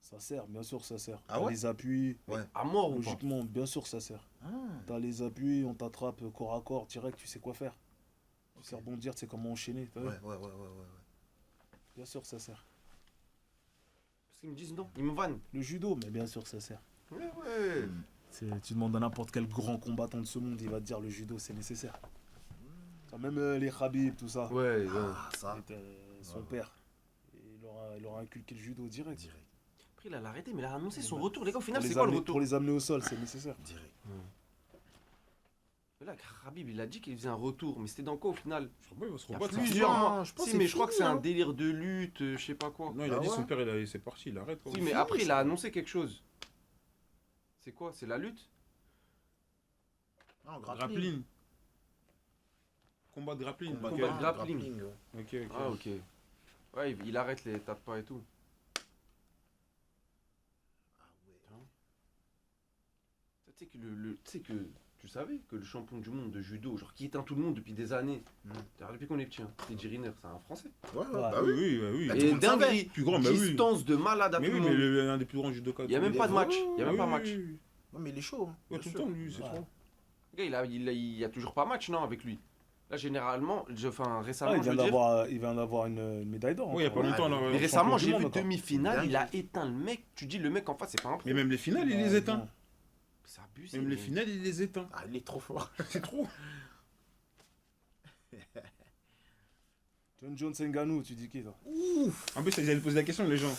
Ça sert, bien sûr, ça sert. Ah T'as ouais les appuis, Ouais. À mort ou pas? logiquement, bien sûr, ça sert. Ah, T'as les appuis, on t'attrape corps à corps, direct, tu sais quoi faire. Tu sais rebondir, tu sais comment enchaîner. t'as vu ouais, ouais, ouais, ouais, ouais. Bien sûr, ça sert. Parce qu'ils me disent non, ils me vannent. Le judo, mais bien sûr, ça sert. Ouais, ouais. Tu demandes à n'importe quel grand combattant de ce monde, il va te dire le judo, c'est nécessaire. T'as même les Khabib, tout ça. Ouais, Ah, ça. Son père, il aura inculqué le judo direct. Direct, Après, il a arrêté, mais il a annoncé son retour. Les gars, au final, Pour c'est les quoi le amener- retour? Pour les amener au sol, c'est nécessaire. direct. Mais là, Khabib, il a dit qu'il faisait un retour, mais c'était dans quoi au final? Je crois pas, il va se Il y a rebattre. plusieurs fini, mois. hein, je pense Si, que mais c'est je crois que fini, c'est un hein. délire de lutte, je sais pas quoi. Non, il a Ah dit ouais son père, c'est parti, il arrête. quoi. Oui, mais après, il a annoncé quelque chose. C'est quoi? C'est la lutte? Ah, Grappling. Combat de grappling. Combat ok. de grappling. ouais. Ok, ok. Ah, ok. Ouais, il arrête les tapes pas et tout. Ah ouais. Tu sais que tu sais que tu savais que le champion du monde de judo, genre qui éteint tout le monde depuis des années, depuis qu'on est petit, hein, c'est Jiriner, c'est un français. Ouais, ouais, Ouais. bah Oui, oui. oui, bah oui. Bah, tout le Et monde savait. dinguerie, Plus grand, bah oui. distance de malade à Mais tout oui, le mais monde. l'un des plus grands judokas. Il y a même pas de match, il y a même pas match. Non, mais il est chaud. hein. Ouais, Bien tout le sûr. temps, lui, c'est Ouais. trop. Le gars, il y a toujours pas match, non, avec lui. Là, généralement, récemment, Ah, il je veux vient dire, d'avoir une médaille d'or. Oui, il y a pas encore. longtemps. là, mais ouais. récemment, champion du j'ai monde vu encore. demi-finale, il a Dingue. éteint le mec. Tu dis, le mec en face, c'est pas un pro. Mais même les finales, il les éteint. C'est abusé. Même les mais- finales, il les éteint. Ah, il est trop fort. C'est trop. John Jones Ngannou, tu dis qui toi? En plus, ils allaient poser la question, les gens.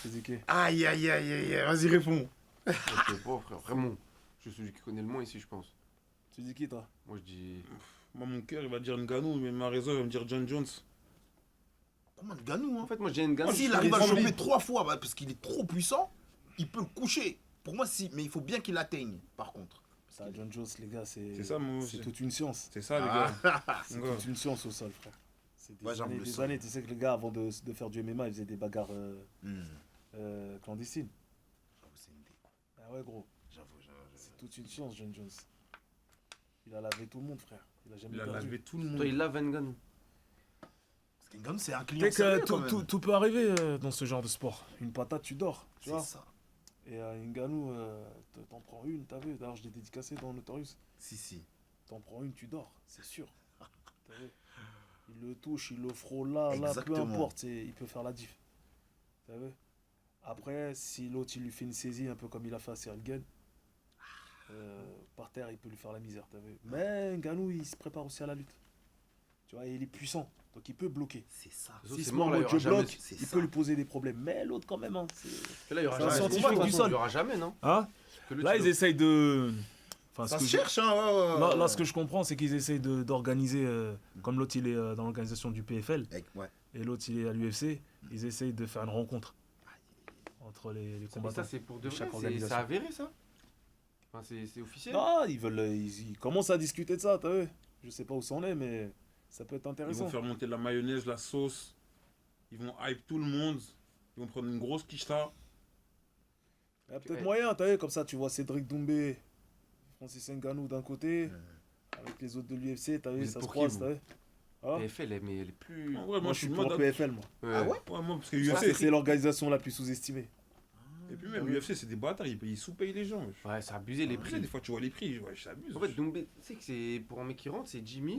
Tu dis qui? Aïe, aïe, aïe, aïe, aïe. Vas-y, réponds. Je sais pas, frère, vraiment. Je suis celui qui connaît le moins ici, je pense. Tu dis qui toi? Moi, je dis. Moi, mon cœur, il va dire Ngannou, mais ma raison, il va me dire John Jones. Comment le Ganou, hein. En fait, moi, je dis Ngannou. S'il je arrive à le connais choper Zombie. 3 fois, bah, parce qu'il est trop puissant, il peut le coucher. Pour moi, si, mais il faut bien qu'il atteigne, par contre. Ça, John Jones, les gars, C'est ça, moi aussi. c'est toute une science. C'est ça, les Ah. gars. C'est Ouais. toute une science au sol, frère. C'est des Ouais, j'avoue, années, le des sol. années. Tu sais que le gars, avant de faire du MMA, il faisait des bagarres Hmm. clandestines. J'avoue, c'est une idée. Ah ouais, gros. J'avoue. C'est toute une science, John Jones. Il a lavé tout le monde, frère. Il a jamais Il a perdu. lavé tout le monde. Toi, il lave Ngannou. Parce qu'Ngannou, c'est un Tu client sais que sérieux, quand même. tout peut arriver dans ce genre de sport. Une patate, tu dors. Tu C'est vois. ça. Et Ngannou, t'en prends une, t'as vu. D'ailleurs, je l'ai dédicacé dans Notorious. Si. T'en prends une, tu dors, c'est sûr. T'as vu. Il le touche, il le frôle là, peu Exactement. importe, il peut faire la diff. T'as vu. Après, si l'autre il lui fait une saisie, un peu comme il a fait à Cyril Gane, par terre, il peut lui faire la misère, t'as vu. Mais Ngannou, il se prépare aussi à la lutte. Tu vois, et il est puissant, donc il peut bloquer. C'est ça. L'autre, S'il c'est se mort, met en là, il y mode aura je jamais- bloque, c'est il ça. peut lui poser des problèmes. Mais l'autre, quand même, hein, Que là, il y aura C'est un jamais. scientifique combat, de toute du façon, sol. Il y aura jamais, non hein. Que l'autre, Là, il ils essayent de. Enfin, Ça ce se que je- cherche, hein. Ouais. Là, ce que je comprends, c'est qu'ils essayent d'organiser, comme l'autre il est dans l'organisation du PFL Ouais. et l'autre il est à l'UFC, ils essayent de faire une rencontre entre les Mais combattants. ça, c'est pour de de chaque vrai. organisation. C'est avéré, ça Enfin, c'est officiel. Non, ils commencent à discuter de ça, t'as vu. Je sais pas où ça en est, mais ça peut être Ils intéressant. vont faire monter la mayonnaise, la sauce. Ils vont hype tout le monde. Ils vont prendre une grosse quicheta. Il y a peut-être moyen, t'as vu, comme ça tu vois Cédric Doumbé, Francis Ngannou d'un côté, avec les autres de l'UFC, t'as vu, Vous ça êtes se pour qui, croise, vous t'as vu. Hein PFL, mais elle est plus. Ah ouais, Moi je suis pour mode- PFL, moi. Ah ouais Ouais, moi, parce que Parce que UFC. c'est l'organisation la plus sous-estimée. Et puis même, UFC, c'est des bâtards. Ils sous-payent les gens. wesh. Ouais, c'est abusé les Abusé, prix. Des fois, tu vois les prix. Ouais, j'abuse. En fait, Doumbé, tu sais que c'est pour un mec qui rentre, c'est 10 000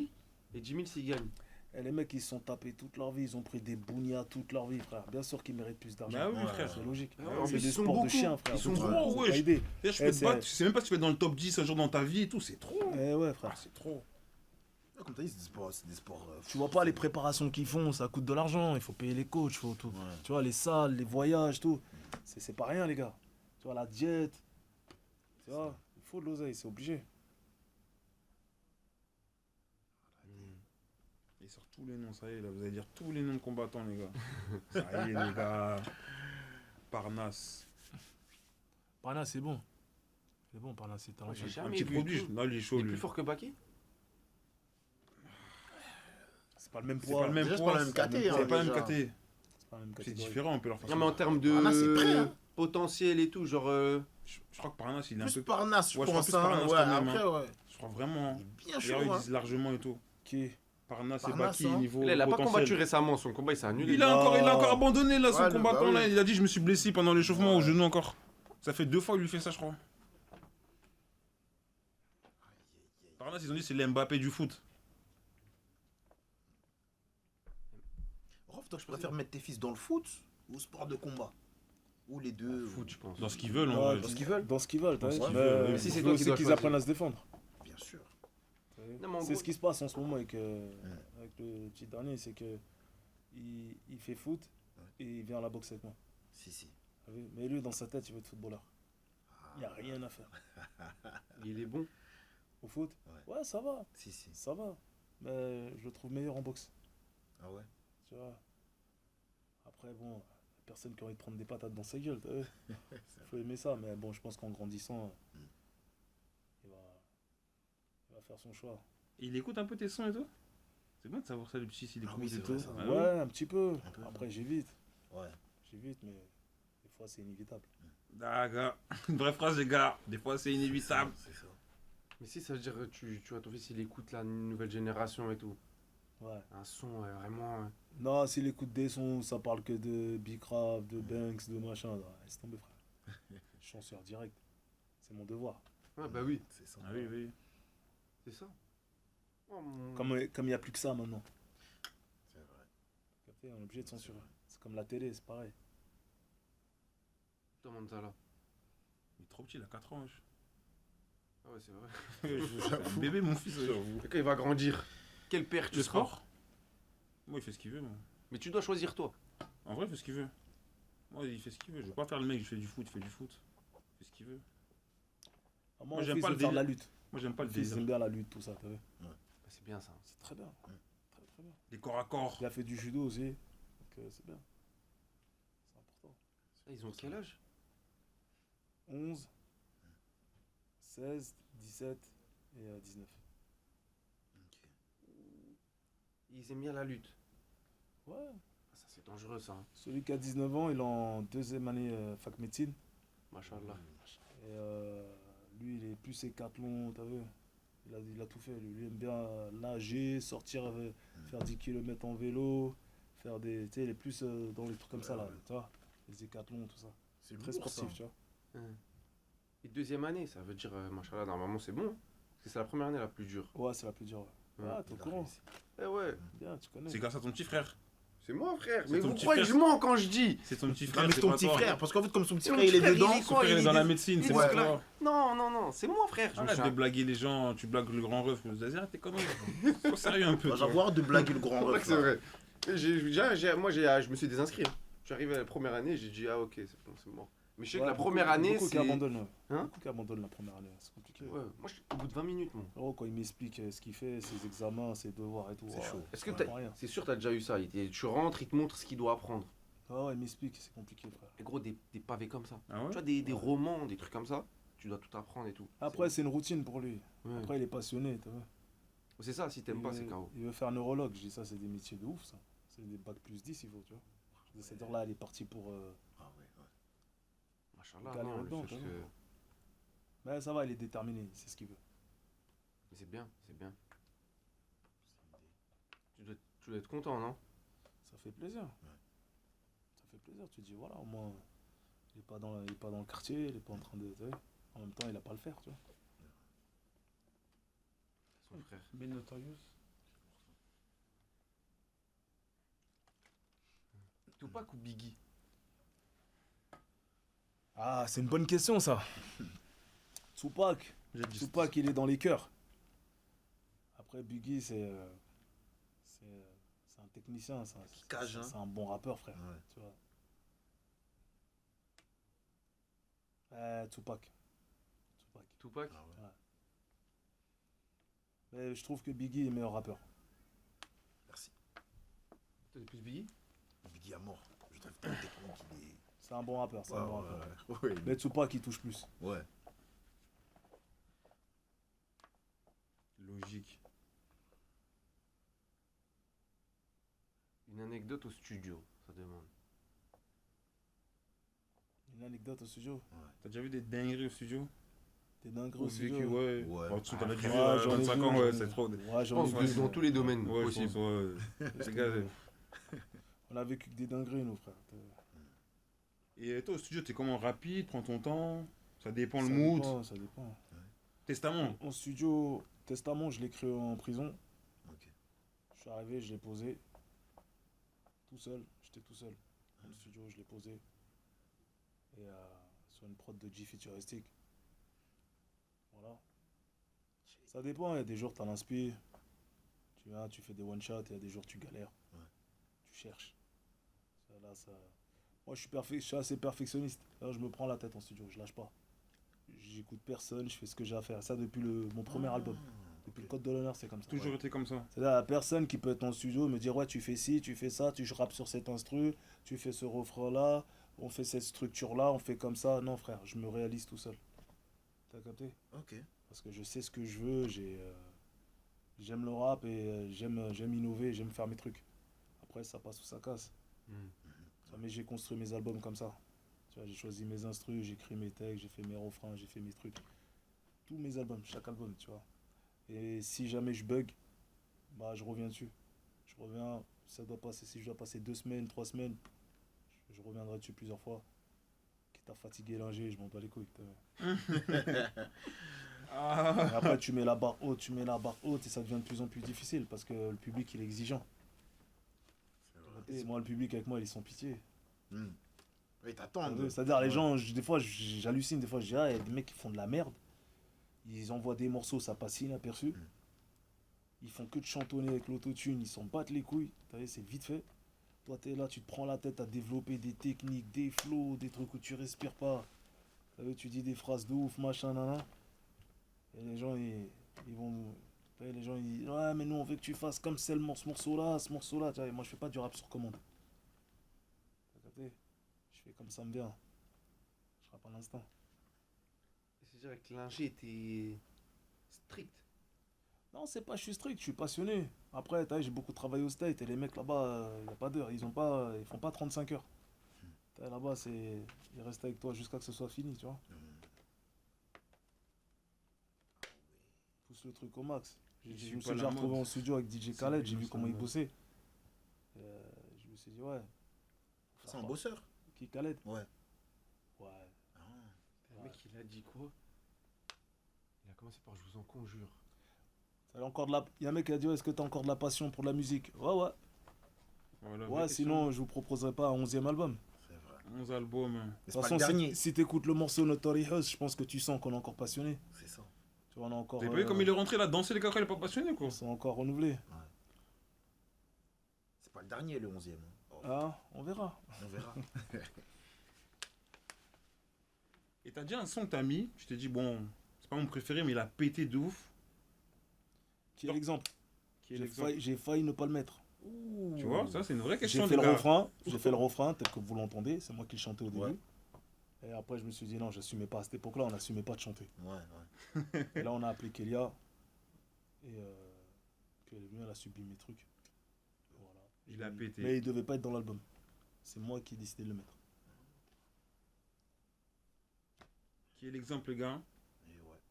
et 10 000 s'il gagne. Et les mecs, ils se sont tapés toute leur vie, ils ont pris des bougnas toute leur vie, frère. Bien sûr qu'ils méritent plus d'argent. Bah oui, Ouais, frère. C'est logique. Ah ouais, en C'est plus, des ils sont sports de beaucoup. chiens, frère. Ils sont Donc, gros, faut wesh. pas aider. D'ailleurs, je peux te c'est- battre. Tu sais même pas si tu fais dans le top 10 un jour dans ta vie et tout. C'est trop. Eh ouais, frère. Ah, c'est trop. Comme t'as dit, c'est des sports. Tu vois pas les préparations qu'ils font, ça coûte de l'argent. Il faut payer les coachs, faut tout. Ouais. Tu vois, les salles, les voyages, tout. C'est pas rien, les gars. Tu vois, la diète. Tu vois, il faut de l'oseille, c'est obligé. Il sort tous les noms, ça y est, là, vous allez dire tous les noms de combattants, les gars. Ça y est, les gars. Parnasse. Parnasse, c'est bon. C'est bon, Parnasse, c'est talentueux. J'ai Un jamais petit vu produit. tout. Là, il est chaud, Il est lui. plus fort que Baki. C'est pas le même C'est poids. pas le même Déjà, c'est poids. pas la même KT, hein, C'est pas la déjà. même KT. C'est pas la même C'est catégorie. différent un peu leur façon. Non, mais en termes de Ah, là, c'est prêt, hein. potentiel et tout, genre. Je crois que Parnasse, il est un Plus peu. Parnasse, je Ouais, je pense. crois plus Hein. Parnasse Ouais, quand même, après, ouais. Je crois vraiment. Il est bien D'ailleurs, chaud. ils Hein. disent largement et tout. Qui Parnasse et Parnasse, Baki, hein. niveau. Là, il a pas potentiel. combattu récemment, son combat il s'est annulé. Il a encore abandonné là, son Ouais, combattant bah oui. là. Il a dit je me suis blessé pendant l'échauffement au genou encore. Ça fait 2 fois qu'il lui fait ça, je crois. Parnasse, ils ont dit c'est l'Mbappé du foot. Rof, toi, je préfère mettre tes fils dans le foot ou au sport de combat. Ou les deux. Foot, je pense. Dans ce qu'ils veulent, en Ouais, vrai. Dans ce qu'ils veulent. Dans ce qu'ils veulent, t'as Dans ce vu. qu'ils Mais veulent, mais si il c'est faut toi qui aussi dois qu'ils choisir. apprennent à se défendre. Bien sûr. Non, mais en C'est gros- ce qui se passe en ce moment avec le petit dernier, c'est que il fait foot et il vient à la boxe avec moi. Si. T'as vu. Mais lui, dans sa tête, il veut être footballeur. Il n'y a rien à faire. Il est bon. Au foot, ouais, ça va, Si. ça va. Mais je le trouve meilleur en boxe. Ah ouais. Tu vois. Après, bon, y a personne qui a envie de prendre des patates dans sa gueule. T'as vu. Faut aimer ça, mais bon, je pense qu'en grandissant, il va faire son choix. Et il écoute un peu tes sons et tout. C'est bien de savoir ça, le petit, s'il Ah écoute oui, et c'est tout. vrai, ça. Ah Ouais, un petit peu. peu. Après, j'évite. Ouais. J'évite, mais des fois, c'est inévitable. D'accord. Une vraie phrase, les gars. Des fois, c'est inévitable. C'est ça. Mais si ça veut dire tu vois ton fils il écoute la nouvelle génération et tout. Ouais. Un son vraiment. Non, s'il écoute des sons, ça parle que de Bicraft, de Banks, de machin. Non, laisse tomber, frère. Chanceur direct. C'est mon devoir. Ouais bah oui, C'est ça. Ah oui, oui. c'est ça. Oh, mon- Comme il n'y a plus que ça maintenant. C'est vrai. Capté, on est obligé de censurer. C'est comme la télé, c'est pareil. Demande ça là. Il est trop petit, il a 4 ans. wesh. Ah ouais c'est vrai. C'est un bébé, mon fils. Et quand il va grandir, quel père tu Le seras. sport Moi, il fait ce qu'il veut. Moi. Mais tu dois choisir toi. En vrai, il fait ce qu'il veut. Moi, il fait ce qu'il veut. Je veux pas faire le mec, je fais du foot, il fait du foot. Il fait ce qu'il veut. Ah, Moi, mon j'aime fils pas veut le faire de la délire. lutte. Moi, j'aime pas Mon le fils délire. aime bien la lutte, tout ça, t'as vu. Bah, c'est bien ça. C'est très bien. Très, très bien. Les corps à corps. Il a fait du judo aussi. Donc c'est bien. C'est important. Ils ont quel âge 11, 16, 17 et 19. Ils aiment bien la lutte. Ouais. Ah, ça, c'est dangereux, ça. Hein. Celui qui a 19 ans, il est en deuxième année fac médecine. Machallah. Et lui, il est plus hécathlon, t'as vu. Il a tout fait. Lui, il aime bien nager, sortir, faire 10 km en vélo, faire des. Tu sais, il est plus dans les trucs comme ça, là. Tu vois, les hécathlons, tout ça. C'est très lourd, sportif, ça. tu vois. Et deuxième année, ça veut dire, machallah, normalement, c'est bon. Hein. Parce que c'est la première année la plus dure. Ouais, c'est la plus dure. Ouais. Ah, t'es au courant. Eh ouais. Bien, tu connais. C'est grâce à ton petit frère. C'est moi, frère. C'est Mais ton vous petit croyez que frère. je mens quand je dis. C'est ton petit Non, frère. mais c'est ton pas petit toi. frère, parce qu'en fait, comme son petit Mon frère, il est frère, dedans. il est Son frère, il est dans la médecine, c'est Ouais. pas toi. Non, non, non, c'est moi, frère. Arrête de blaguer les gens, tu blagues le grand ref. Vas-y, arrête tes conneries. Sois sérieux un peu. Bah, toi. j'avoue de blaguer le grand C'est vrai ref. que c'est là. vrai. Et je me suis désinscrit. Hein. Je suis arrivé à la première année, j'ai dit, ah ok, c'est bon, c'est mort. Mais je sais que la première année, beaucoup c'est. qui abandonnent. Ouais. Hein Beaucoup qui abandonnent la première année. C'est compliqué. Ouais, moi, au bout de 20 minutes, moi. Oh, quand il m'explique ce qu'il fait, ses examens, ses devoirs et tout. C'est chaud. Est-ce que Ouais, t'as. rien. C'est sûr, t'as déjà eu ça. Tu rentres, il te montre ce qu'il doit apprendre. Ah ouais, il m'explique, c'est compliqué, frère. Et gros, des pavés comme ça. Ah ouais? Tu vois, des romans, des trucs comme ça. Tu dois tout apprendre et tout. Après, c'est une routine pour lui. Ouais. Après, il est passionné, tu vois. C'est ça, si t'aimes pas, c'est KO. Il veut faire neurologue. Je dis ça, c'est des métiers de ouf, ça. C'est des bacs plus 10, il faut, tu vois. C'est-à-dire là, elle est partie pour. Ah ouais, ouais. Machallah, galérer non, dedans, le fait tu que- vois. Mais ça va, il est déterminé, c'est ce qu'il veut. Mais c'est bien, c'est bien. Tu dois être content, non? Ça fait plaisir. Ça fait plaisir. Tu te dis, voilà, au moins, il est pas dans le quartier, il est pas en train de. Tu sais, en même temps, il a pas à le faire, tu vois. Son frère. Ben Notorious. Tupac ou Biggie? Ah, c'est une bonne question, ça. Tupac. Tupac, il est dans les cœurs. Après, Biggie, c'est un technicien, Cage, hein. c'est un bon rappeur, frère. Ouais. Tu vois. Tupac. Tupac? Ah ouais. Mais je trouve que Biggie est meilleur rappeur. Merci. Toi, t'es plus Biggie? Biggie à mort. Je trouve que la technique, il est. C'est un bon rappeur, c'est un bon rappeur. Ouais. Mais Tupac, il touche plus. Ouais. Logique. Une anecdote au studio, ça demande. Une anecdote au studio. T'as déjà vu des dingueries au studio? T'es dingue Ou au vécu, studio. ouais. Ouais. Oh, tu t'en as dû Ouais, vivre à j'en ai 25 vu, ans, j'en ouais, ai c'est vu. trop. Ouais, Je j'en pense ai que vu. dans tous les domaines Ouais, je possibles. pense, ouais. Les gars, On a vécu que des dingueries, nous, frère. et toi, au studio, t'es comment? Rapide, prends ton temps? Ça dépend Ça le mood. dépend, ça dépend. Testament. En studio, Testament, je l'ai créé en prison. Ok. Je suis arrivé, je l'ai posé. Tout seul, j'étais tout seul. Dans le studio, je l'ai posé. Et sur une prod de G futuristique. Voilà. Ça dépend, il y a des jours tu as l'inspi. Tu viens, tu fais des one-shots, il y a des jours tu galères. Ouais. Tu cherches. Moi, je suis assez perfectionniste. Là, je me prends la tête en studio, je lâche pas. J'écoute personne, je fais ce que j'ai à faire. Ça depuis mon premier album. Depuis le Code de l'honneur, c'est comme ça. Toujours été comme ça. C'est-à-dire la personne qui peut être en studio et me dire ouais tu fais ci, tu fais ça, tu rappes sur cet instru, tu fais ce refrain là, on fait cette structure là, on fait comme ça. Non frère, je me réalise tout seul. T'as capté? Ok. Parce que je sais ce que je veux, j'aime le rap et j'aime innover, j'aime faire mes trucs. Après ça passe ou ça casse. Mais j'ai construit mes albums comme ça. Tu vois, j'ai choisi mes instrus, j'ai écrit mes textes, j'ai fait mes refrains, j'ai fait mes trucs. Tous mes albums, chaque album, tu vois. Et si jamais je bug, bah je reviens dessus. Je reviens, ça doit passer, si je dois passer 2 semaines, 3 semaines, je reviendrai dessus plusieurs fois. Quitte à fatiguer l'ingé, je m'en bats les couilles. Et après tu mets la barre haute et ça devient de plus en plus difficile parce que le public il est exigeant. Et moi le public avec moi il est sans pitié. Ils t'attendent. C'est-à-dire les gens, des fois j'hallucine, des fois je dis ah il y a des mecs qui font de la merde. Ils envoient des morceaux, ça passe inaperçu. Ils font que de chantonner avec l'autotune, ils s'en battent les couilles. T'as vu, c'est vite fait. Toi, t'es là, tu te prends la tête à développer des techniques, des flows, des trucs où tu respires pas. T'as vu, tu dis des phrases de ouf, machin, nan. Et les gens, ils vont. T'as vu, les gens, ils disent ouais, mais nous, on veut que tu fasses comme ce morceau-là, ce morceau-là. T'as vu, moi, je fais pas du rap sur commande. T'as capté? Je fais comme ça me vient. Je rappe à l'instant. C'est-à-dire que l'ingé était strict. Non, c'est pas, je suis strict, je suis passionné. Après, t'as vu, j'ai beaucoup travaillé au State et les mecs là-bas, y a pas d'heure, ils font pas 35 heures. T'as vu, là-bas, ils restent avec toi jusqu'à que ce soit fini, tu vois. Pousse le truc au max. Je suis me pas suis déjà la retrouvé mode. en studio avec DJ C'est Khaled, plus j'ai vu ça, comment il ouais. bossait. Je me suis dit, ouais. C'est un bosseur. Qui Khaled? Ouais. Ouais. Le mec, il a dit quoi? Il a commencé par je vous en conjure. Il y a un mec qui a dit, ouais, est-ce que t'as encore de la passion pour la musique? Ouais, ouais. Voilà, Ouais, sinon, je vous proposerai pas un 11e album. C'est vrai. 11 albums. De toute façon, si t'écoutes le morceau Notorious, je pense que tu sens qu'on est encore passionné. C'est ça. Tu vois, on est encore. Vous avez pas vu comme il est rentré là, danser les gars, il est pas passionné quoi. Ils sont encore renouvelés. C'est pas le dernier, le 11e. Ah, on verra. On verra. Et t'as dit un son que t'as mis, je t'ai dit bon, c'est pas mon préféré, mais il a pété de ouf. Qui est l'exemple? Qui est l'exemple J'ai failli ne pas le mettre. Tu vois, ça c'est une vraie question. J'ai fait les le gars. refrain, tel que vous l'entendez, c'est moi qui le chantais au début. Ouais. Et après, je me suis dit non, j'assumais pas à cette époque-là, on n'assumait pas de chanter. Ouais. Et là, on a appelé Kélia. Et puis elle est venue, elle a subi mes trucs. Voilà. Il a pété. Mais il devait pas être dans l'album. C'est moi qui ai décidé de le mettre. Qui est l'exemple les gars? Et ouais.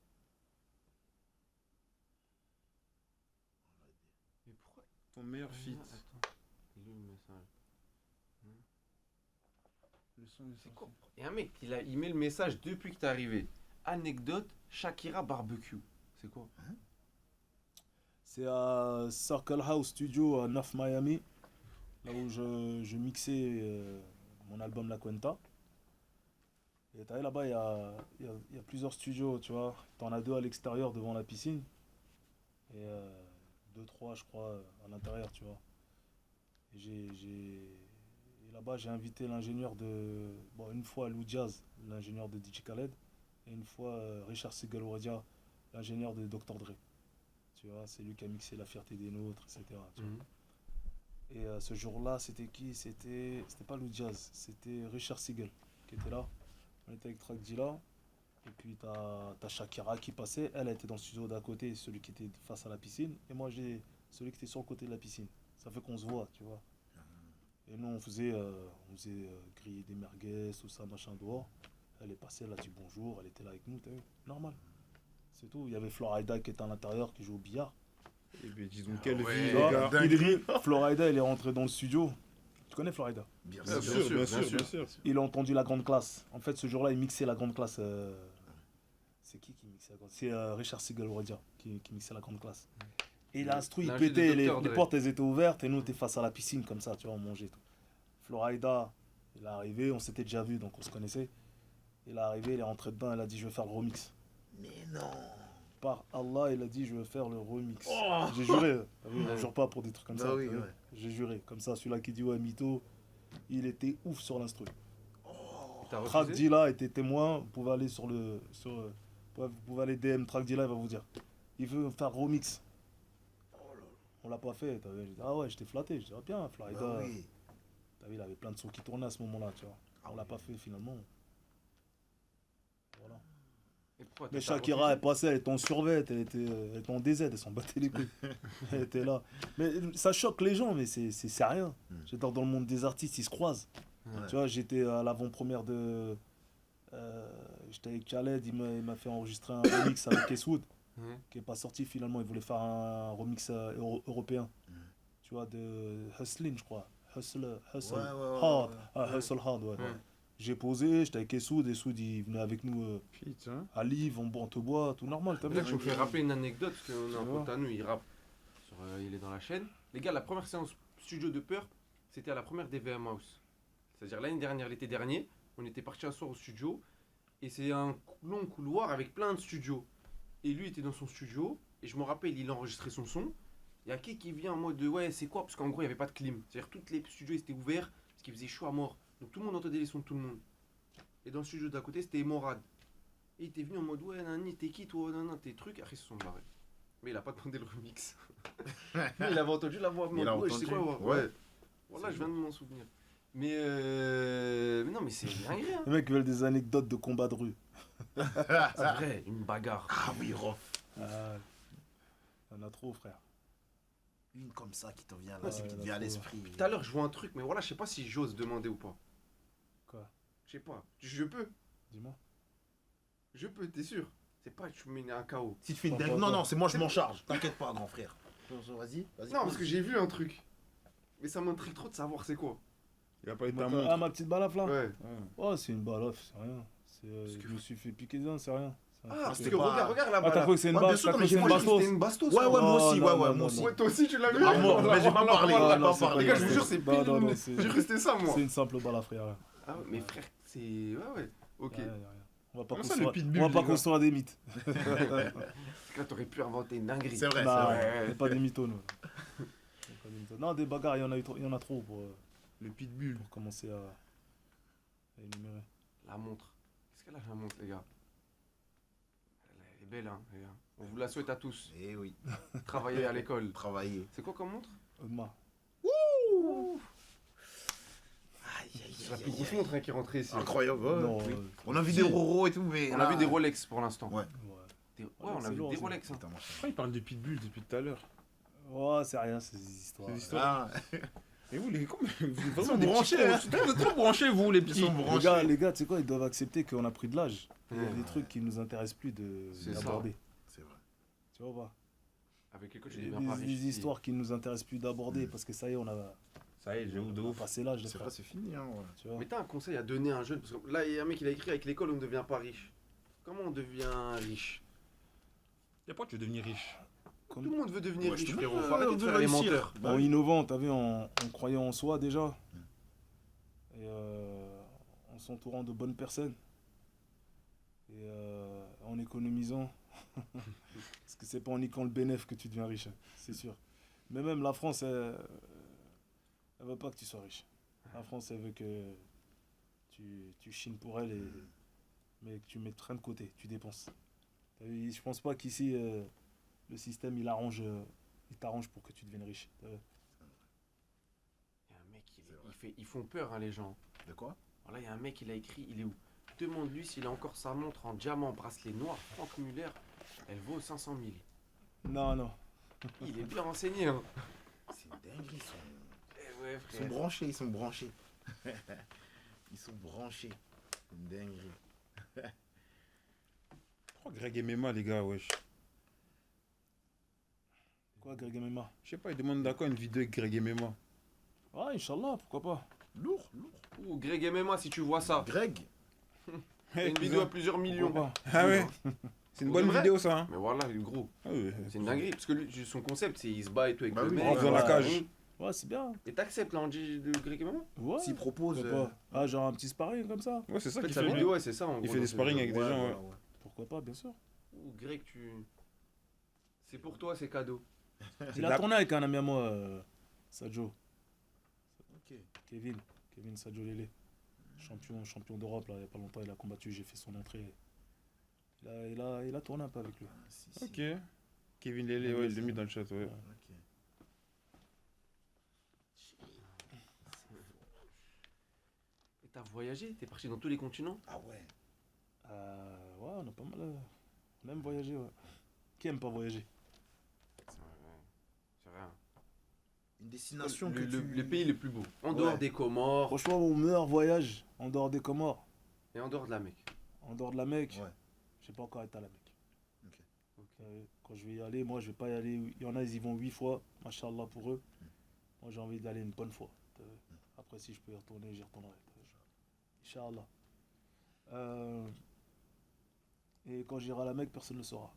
Mais pourquoi? Ton meilleur feat. Attends. Il est où le message? Le son C'est quoi? Et un mec, il met le message depuis que t'es arrivé. Anecdote, Shakira barbecue. C'est quoi? C'est à Circle House Studio à North Miami, là où je mixais mon album La Cuenta. Et t'as vu là-bas, il y a plusieurs studios, tu vois. T'en as 2 à l'extérieur devant la piscine. Et 2, 3, je crois, à l'intérieur, tu vois. Et là-bas, j'ai invité l'ingénieur de. Bon, une fois Lou Jazz, l'ingénieur de DJ Khaled. Et une fois Richard Sigal Wadia, l'ingénieur de Dr. Dre. Tu vois, c'est lui qui a mixé La Fierté des Nôtres, etc. Tu vois. Et ce jour-là, c'était qui? C'était pas Lou Jazz, c'était Richard Sigal qui était là. On était avec Track Dilla. Et puis t'as Shakira qui passait. Elle était dans le studio d'à côté, celui qui était face à la piscine. Et moi, j'ai celui qui était sur le côté de la piscine. Ça fait qu'on se voit, tu vois. Et nous, on faisait griller des merguez, tout ça, machin dehors. Elle est passée, elle a dit bonjour, elle était là avec nous, t'as vu? Normal. C'est tout. Il y avait Florida qui était à l'intérieur, qui joue au billard. Et bien disons quelle ouais, vie les Tu vois, gars. il est venu, Florida, il est rentré dans le studio. Tu connais Florida? Bien Bien sûr. sûr, bien sûr. Il a entendu la grande classe. En fait, ce jour-là, il mixait la grande classe. C'est qui mixait la grande classe? C'est Richard Sigal Wadia qui mixait la grande classe. Et l'instru, il L'ingé de pétait, les Dr. Dre. portes, elles étaient ouvertes, et nous, on était face à la piscine, comme ça, tu vois, on mangeait tout. Florida, il est arrivé, on s'était déjà vu, donc on se connaissait. Il est arrivé, il est rentré dedans, il a dit, je vais faire le remix. Mais non. Par Allah, il a dit, je vais faire le remix. J'ai juré. T'as vu, on jure pas pour des trucs comme Bah ça. oui, t'as vu. ouais. J'ai juré. Comme ça, celui-là qui dit, ouais, mytho, il était ouf sur l'instru. T'as Track refusé? Dilla était témoin, vous pouvez aller vous pouvez aller DM Track Dilla, il va vous dire. Il veut faire remix. On l'a pas fait, t'as vu. J'ai dit, ah ouais, j'étais flatté. Je dis, ah bien, Florida. Bah oui. T'as vu, il avait plein de sons qui tournaient à ce moment-là, tu vois. On l'a pas fait finalement. Voilà. Et pourquoi Mais t'as Shakira, refusé? elle passait, elle était en survêt, elle était en DZ, elle s'en battait les couilles. Elle était là. Mais ça choque les gens, mais c'est rien. J'étais dans le monde des artistes, ils se croisent. Ouais. Tu vois, j'étais à l'avant-première de. J'étais avec Khaled, il m'a fait enregistrer un remix avec Eastwood, qui n'est pas sorti finalement. Il voulait faire un remix européen. Tu vois, de Hustlin, je crois. Hustle Hard. Ah, Hustle Hard, ouais. J'ai posé, j'étais avec Eastwood, il venait avec nous Putain. à Live, on te boit, tout normal. T'as Là, vu? je me fais rappeler une anecdote, parce qu'on a un Tu vois. pote à nous, il rappe. Il est dans la chaîne. Les gars, la première séance studio de peur, c'était à la première des VM House. C'est-à-dire l'année dernière, l'été dernier, on était parti un soir au studio. Et c'est un long couloir avec plein de studios. Et lui était dans son studio. Et je me rappelle, il a enregistré son son. Il y a qui vient en mode de ouais, c'est quoi? Parce qu'en gros, il n'y avait pas de clim. C'est-à-dire tous les studios ils étaient ouverts parce qu'il faisait chaud à mort. Donc tout le monde entendait les sons de tout le monde. Et dans le studio d'à côté, c'était Morad. Et il était venu en mode ouais, nani, t'es qui toi? Nana, tes trucs. Après, ils se sont barrés. Mais il a pas demandé le remix. Mais il avait entendu la voix. Il a Ouais, je sais entendu. quoi, ouais. Ouais. Voilà, je viens de m'en souvenir. Mais non, mais c'est dingue, hein. Les mecs veulent des anecdotes de combat de rue. C'est vrai, une bagarre. Ah oui, Rof. Ah, il y en a trop, frère. Une comme ça qui te vient là, Ouais, qui te là, vient à trop. l'esprit. Tout à l'heure, je vois un truc, mais voilà, je sais pas si j'ose demander ou pas. Quoi? Je sais pas. Je peux. Dis-moi. Je peux, t'es sûr? C'est pas que tu mets un KO. Si tu fais une Pas, dingue. pas, Non, pas. non, c'est moi, je m'en charge. T'inquiète pas, grand frère. Vas-y, vas-y. Non, parce que j'ai vu un truc. Mais ça m'intrigue trop de savoir c'est quoi. Il a pas été Ah, un montre. ma petite balafre là? Ouais. Oh, c'est une balafre, c'est rien. Je me suis fait piquer dedans, c'est rien. Ah, parce c'était que pas- regarde Ah, là-bas. t'as cru que c'est une Ouais, bien baffe? sûr, T'as mais cru que c'est une moi, bastos? C'était une bastos. Ouais, ouais, moi aussi, Non, ouais, non, ouais, non, moi aussi. Ouais, toi aussi tu l'as vu? À mort, mais j'ai pas parlé, Non, j'ai non, pas c'est parlé. Les gars, je vous jure, c'est Non, pile. non, non, c'est- J'ai cru que c'était ça, moi. C'est une simple balafre, y'a rien. Ah ouais, mais frère, c'est. Ouais, ouais. Ok. Y a rien, y a rien. On va pas Comment ça, construire, le pitbull, on va les pas gars construire des mythes. Parce que là, t'aurais pu inventer une dinguerie. C'est vrai, c'est Bah, vrai. on n'est pas des mythos, nous. On est pas des mythos. Non, des bagarres, il y en a trop Le pitbull. pour commencer à énumérer. La montre. Qu'est-ce qu'elle a la montre, les gars? Elle est belle, hein, les gars. On vous la souhaite à tous. Eh oui, Travailler à l'école. travailler. C'est quoi comme montre? Audemars. C'est la plus grosse montre hein, qui est rentrée ici. Incroyable. ouais, Non, oui. On a vu des Roro et tout, mais. On là- a vu des Rolex pour l'instant. Ouais. Ouais, Ouais, on a c'est vu lourd, des ça. Rolex. Hein. Putain, machin. Pourquoi il parle de pitbull depuis tout à l'heure? Ouais, c'est rien, c'est des histoires. C'est des histoires. Ah, Et vous, les vous êtes Ils vraiment sont des branchés, petits cons. Vous êtes trop branchés, vous, les petits. ils sont branchés. Les gars, tu sais quoi, ils doivent accepter qu'on a pris de l'âge. Il y a Ouais. des trucs qui nous intéressent plus C'est ça. d'aborder. C'est vrai. Tu vois pas? Avec l'école, je Des, deviens pas des riche. histoires qui nous intéressent plus d'aborder parce que ça y est, on a Ça y est, j'ai ouf de ouf. passé l'âge, les C'est frères. pas, c'est fini, hein. Ouais. Tu vois? Mais t'as un conseil à donner à un jeune? Parce que là, il y a un mec, il a écrit avec l'école, on ne devient pas riche. Comment on devient riche? Et pourquoi tu veux devenir riche? Tout le monde veut devenir Ouais, riche, tout le frérot. monde Faut arrêter de veut faire les réussir. menteurs. Bah En oui. innovant, t'as vu, en croyant en soi déjà. Et en s'entourant de bonnes personnes. Et en économisant. Parce que c'est pas en niquant le bénéfice que tu deviens riche, hein, c'est sûr. Mais même la France, elle veut pas que tu sois riche. La France, elle veut que tu chines pour elle, mais que tu mettes rien de côté, tu dépenses. T'as vu, je pense pas qu'ici, le système, il t'arrange pour que tu deviennes riche. T'as vu? Il y a un mec, ils font peur, hein, les gens. De quoi? Alors là, il y a un mec, il a écrit, il est où? Demande-lui s'il a encore sa montre en diamant, bracelet noir, Franck Muller. Elle vaut 500 000. Non, non. Il est bien renseigné, hein. C'est une dinguerie. Eh ouais, Ils sont frère. branchés, ils sont branchés. Ils sont branchés. Une dinguerie. Pourquoi Greg et Mema, les gars, wesh? Quoi, Greg et Mema? Je sais pas, ils demandent d'accord une vidéo avec Greg et Mema. Ah, Inch'Allah, pourquoi pas? Lourd, lourd. Ouh, Greg et MMA, si tu vois ça. Greg. C'est une vidéo à plusieurs millions. Pourquoi pas? Ah ouais? C'est une bonne Vrai vidéo, ça, hein? Mais voilà, il est gros. Ah ouais. C'est une dinguerie. Parce que lui, son concept, c'est il se bat et tout avec Bah le oui, mec. en faisant la cage. Ouais, c'est bien. Et t'acceptes là, on dit de Greg et MMA? Ouais. S'il propose. Pourquoi pas? Ah, genre un petit sparring comme ça? Ouais, c'est ça En fait, qu'il sa fait. vidéo, ouais, c'est ça. En Il gros, fait dans des cette sparring vidéo. avec des gens, ouais. Pourquoi pas, bien sûr. Ouh, Greg, c'est pour toi, c'est cadeau. Il a tourné avec un ami à moi, Sadio. Ok. Kevin Sadio Lele. Champion d'Europe, là, il y a pas longtemps, il a combattu, j'ai fait son entrée. Il a tourné un peu avec lui. Ah, si, si. Ok. Kevin Lele, ouais, il l'a mis dans le chat, ouais. Ok. Et t'as voyagé? T'es parti dans tous les continents? Ah ouais. Ouais, on a pas mal. On aime voyager, ouais. Qui aime pas voyager? C'est rien. Une destination que tu. Le pays le plus beau. En Ouais. dehors des Comores Franchement, mon meilleur voyage, en dehors des Comores, et en dehors de la Mecque. en dehors de la Mecque, Ouais. j'ai pas encore été à la Mecque. Ok. Quand je vais y aller, moi je vais pas y aller. Il y en a, ils y vont 8 fois, machallah pour eux. Moi j'ai envie d'aller une bonne fois. T'as vu. Après, si je peux y retourner, j'y retournerai. T'as vu. Inch'Allah. Et quand j'irai à la Mecque, personne ne le saura.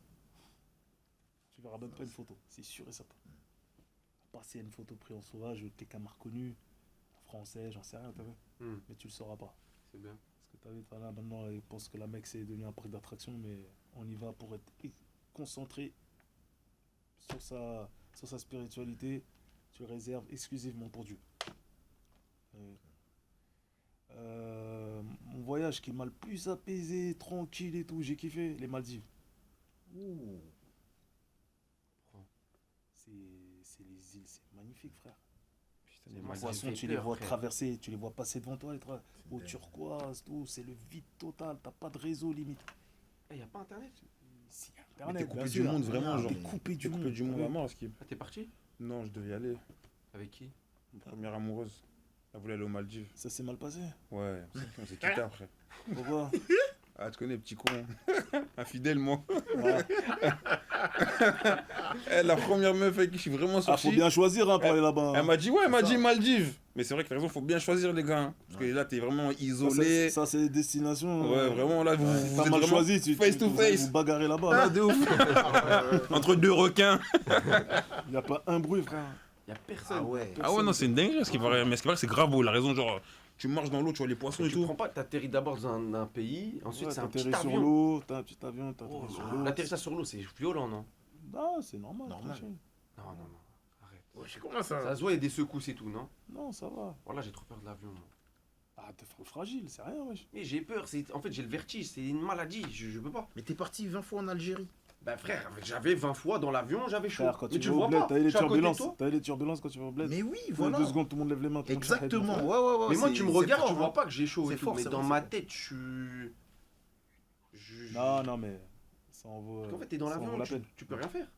Tu verras même pas une photo, c'est sûr et certain. À part s'il y a une photo prise en sauvage, quelqu'un m'a reconnu, français, j'en sais rien, t'as vu. Mais tu le sauras pas. C'est bien. Parce que t'as vu, voilà, maintenant, ils pensent que la Mecque c'est devenu un parc d'attractions, mais on y va pour être concentré sur sa spiritualité. Tu le réserves exclusivement pour Dieu. Mon voyage qui m'a le plus apaisé, tranquille et tout, j'ai kiffé, les Maldives. Ouh. C'est les îles, c'est magnifique, frère. Les Moi, ça me poissons, fait tu les peur, vois frère. traverser, tu les vois passer devant toi, les trucs. Au turquoise, tout, c'est le vide total, t'as pas de réseau limite. Il n'y a pas internet. Si, Mais Internet, t'es coupé bien du sûr. monde, vraiment, genre. T'es coupé du T'es coupé monde. du monde à mort, Skip. Ah, t'es parti? Non, je devais y aller. Avec qui? Mon première amoureuse. Elle voulait aller aux Maldives. Ça s'est mal passé. Ouais, on s'est quitté après. Pourquoi? Ah, tu connais, petit con. Infidèle, moi. Ouais. La première meuf avec qui je suis vraiment Ah, sorti. faut bien choisir hein, pour aller là-bas. Elle hein. m'a dit, ouais, elle m'a dit Maldives. Mais c'est vrai que t'as raison, faut bien choisir, les gars. Hein. Parce que là, t'es vraiment isolé. Ça, c'est des destinations. Ouais, vraiment, là, vous T'as êtes mal vraiment choisi, tu face to vous allez face. vous bagarrer là-bas. Ah, là. de ouf. Entre deux requins. Y a pas un bruit, frère. Il n'y a personne. Ah ouais. Ah ouais, non, c'est une dinguerie. Ce qui paraît, mais ce qui paraît, c'est grave beau. Il a raison, genre, tu marches dans l'eau, tu vois les poissons et Tu tout. prends pas, t'atterris d'abord dans un pays, ensuite Ouais, c'est un petit t'atterris sur avion. l'eau, t'as un petit avion, Oh, t'atterris sur l'eau. l'atterrissage sur l'eau, c'est violent, non? Ah, c'est normal. Normal. tranquille. Non, non, non. Arrête. Ouais, je sais comment ça. Ça se voit, il y a des secousses et tout, non? Non, ça va. Voilà, j'ai trop peur de l'avion, moi. Ah, t'es fragile, c'est rien, wesh. Mais j'ai peur, en fait j'ai le vertige, c'est une maladie, je peux pas. Mais t'es parti 20 fois en Algérie. Bah frère, j'avais 20 fois dans l'avion, j'avais chaud. Frère, quand Mais tu le vas au vois bled, pas, t'as eu je les suis à côté de turbulences. toi. T'as eu les turbulences quand tu vas au bled. Mais oui, Voilà. voilà. 2 secondes, tout le monde lève les mains. tout le monde s'arrête, Exactement. frère. Ouais, ouais, ouais. Mais moi c'est- tu me c'est regardes, fort, tu vois hein. pas que j'ai chaud C'est et tout, fort, mais c'est dans vrai, ma c'est tête je... Non, non, mais ça en vaut. Parce qu'en fait t'es dans ça en vaut l'avion, la tu, peine. tu peux rien faire.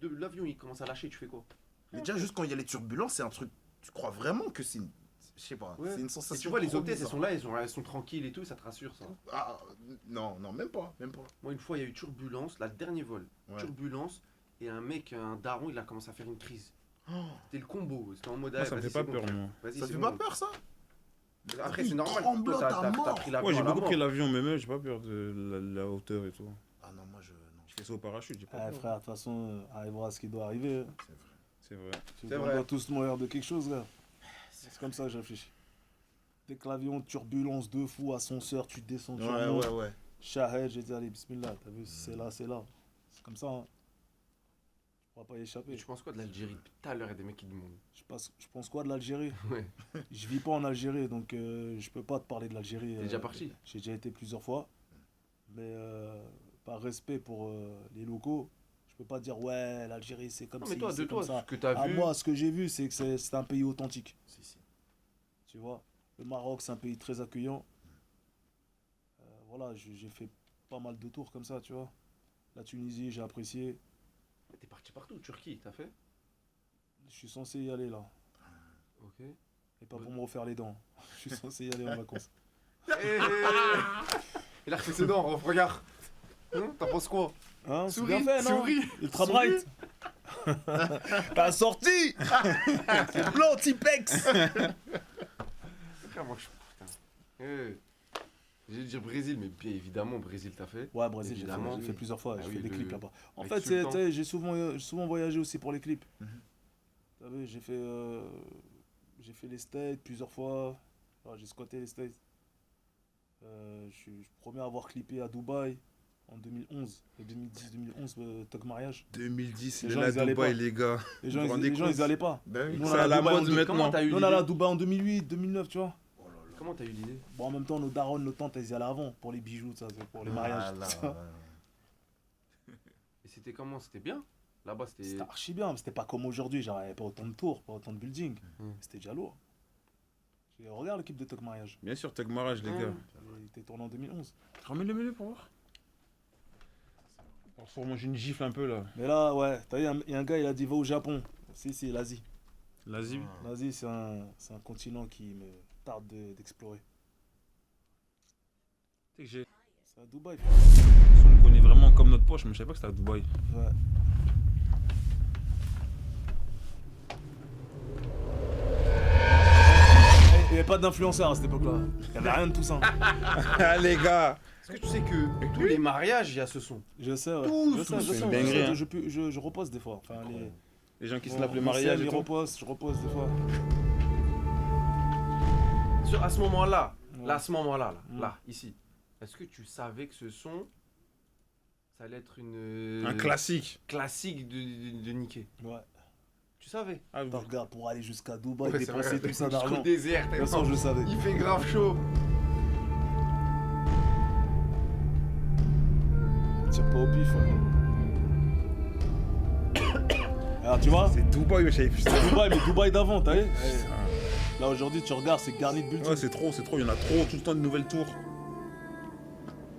De l'avion il commence à lâcher, tu fais quoi? Mais déjà, juste quand il y a les turbulences, c'est un truc. Tu crois vraiment que c'est une. Je sais pas. Ouais. C'est une Et sensation. tu vois les trop hôtesses, elles bizarre. sont là, elles sont tranquilles et tout, ça te rassure ça. Ah, non, non, même pas. Même pas. Moi une fois il y a eu turbulence, là, le dernier vol, Ouais. turbulence, et un mec, un daron, il a commencé à faire une crise. Oh, C'était le combo, c'était en mode... Moi, ça me vas-y, fait pas c'est bon, peur, frère. moi. Vas-y, ça c'est fait bon. pas peur, ça? Après Il c'est normal, tremblote toi, à t'as mort. pris l'avion Ouais, j'ai à la beaucoup mort. pris l'avion, mais même, j'ai pas peur de la hauteur et tout. Ah non, moi je. Non. Je fais ça au parachute, j'ai pas Ah, peur. frère, de toute façon, arrivera ce qui doit arriver. C'est vrai. C'est vrai. C'est On vrai. doit tous mourir de quelque chose, là. C'est comme ça que je réfléchis. Dès que l'avion, turbulence de fou, ascenseur, tu descends, tu Ouais, remontes. ouais, ouais. Shahed, j'ai dit, allez, bismillah, t'as vu, si c'est là, c'est là. C'est comme ça, hein. On va pas y Et échapper. tu penses quoi de l'Algérie? Depuis tout à l'heure, il y a des mecs qui demandent. Je pense quoi de l'Algérie? Ouais. Je vis pas en Algérie, donc je peux pas te parler de l'Algérie. T'es déjà parti? J'ai déjà été plusieurs fois. Mais par respect pour les locaux, je peux pas dire, ouais, l'Algérie, c'est comme Non, ça. mais toi, de toi, ce ça. que t'as Ah, vu... moi, ce que j'ai vu, c'est que c'est un pays authentique. Si, si. Tu vois, le Maroc, c'est un pays très accueillant. Voilà, j'ai fait pas mal de tours comme ça, tu vois. La Tunisie, j'ai apprécié. T'es parti partout, Turquie, t'as fait? Je suis censé y aller là. Ok. Et pas pour me refaire les dents. Je suis censé y aller en vacances. Il a refait ses dents, regarde. T'en penses quoi? Hein, c'est Souris, bien fait, non? souris. Ultra Souris. bright. T'as sorti. L'antipex. Frère, moi je... Putain. J'ai dire Brésil, mais bien évidemment, Brésil t'as fait. Ouais, Brésil, Évidemment. j'ai fait plusieurs fois. Ah J'ai oui, fait des le- clips là-bas. En avec fait, Sultan. tu sais, j'ai souvent voyagé aussi pour les clips. Mhm. T'as vu, j'ai fait les States plusieurs fois. Alors, j'ai squatté les States. Je suis le premier à avoir clippé à Dubaï en 2011. Et 2010-2011, Tog Mariage. 2010, Les il est gens, là ils y allaient Dubaï, pas. les gars. Les gens, Vous vous rendez ils compte y allaient pas. Ben oui. Nous, on C'est allait à la Dubaï en mode deux- Comment maintenant. t'as eu Nous, on allait à l'idée? Dubaï en 2008, 2009, tu vois. Comment t'as eu l'idée? Bon, en même temps, nos darons, nos tantes, elles y allaient avant pour les bijoux, ça, c'est pour les mariages. Voilà, tout ça. ouais. Et c'était comment? C'était bien? Là-bas c'était... C'était archi bien, mais c'était pas comme aujourd'hui, genre, il n'y avait pas autant de tours, pas autant de buildings. C'était déjà lourd. Regarde l'équipe de Tog Mariage. Bien sûr, Tog Mariage, les gars. Il était tourné en 2011. Ramène le menu pour voir. Faut manger une gifle un peu là. Mais là, ouais, t'as vu, il y a un gars, il a dit va au Japon. Si, l'Asie. L'Asie. L'Asie, c'est un continent qui me tarde d'explorer. Tu sais que j'ai. C'est à Dubaï. On me connaît vraiment comme notre poche, mais je savais pas que c'était à Dubaï. Ouais. Il n'y avait pas d'influenceurs à cette époque-là. Il n'y avait rien de tout ça. Ah les gars. Est-ce que tu sais que tous les mariages, il y a ce son? Je sais, ouais. Tous, je sais, tous, je c'est sais, une je sais, dinguerie, hein. je repose des fois. Enfin, Les gens qui se bon, lavent les on mariages sait, et je tout. repose des fois. À ce moment-là, Ouais. là, à ce moment-là, Mm. là, ici, est-ce que tu savais que ce son, ça allait être une... Un classique. classique de Niké? Ouais. Tu savais? Ah, Attends, regarde, pour aller jusqu'à Dubaï, Ouais, c'est dépenser vrai. tout ça Jusqu'au d'argent. De désert, toute façon, je savais. il fait grave chaud. Tire pas au pif. Alors, tu vois, c'est Dubaï, je savais plus ça. Dubaï, mais Dubaï d'avant, t'as vu? Là aujourd'hui, tu regardes, c'est garni de bulletins. Ouais, c'est trop, il y en a trop, tout le temps de nouvelles tours.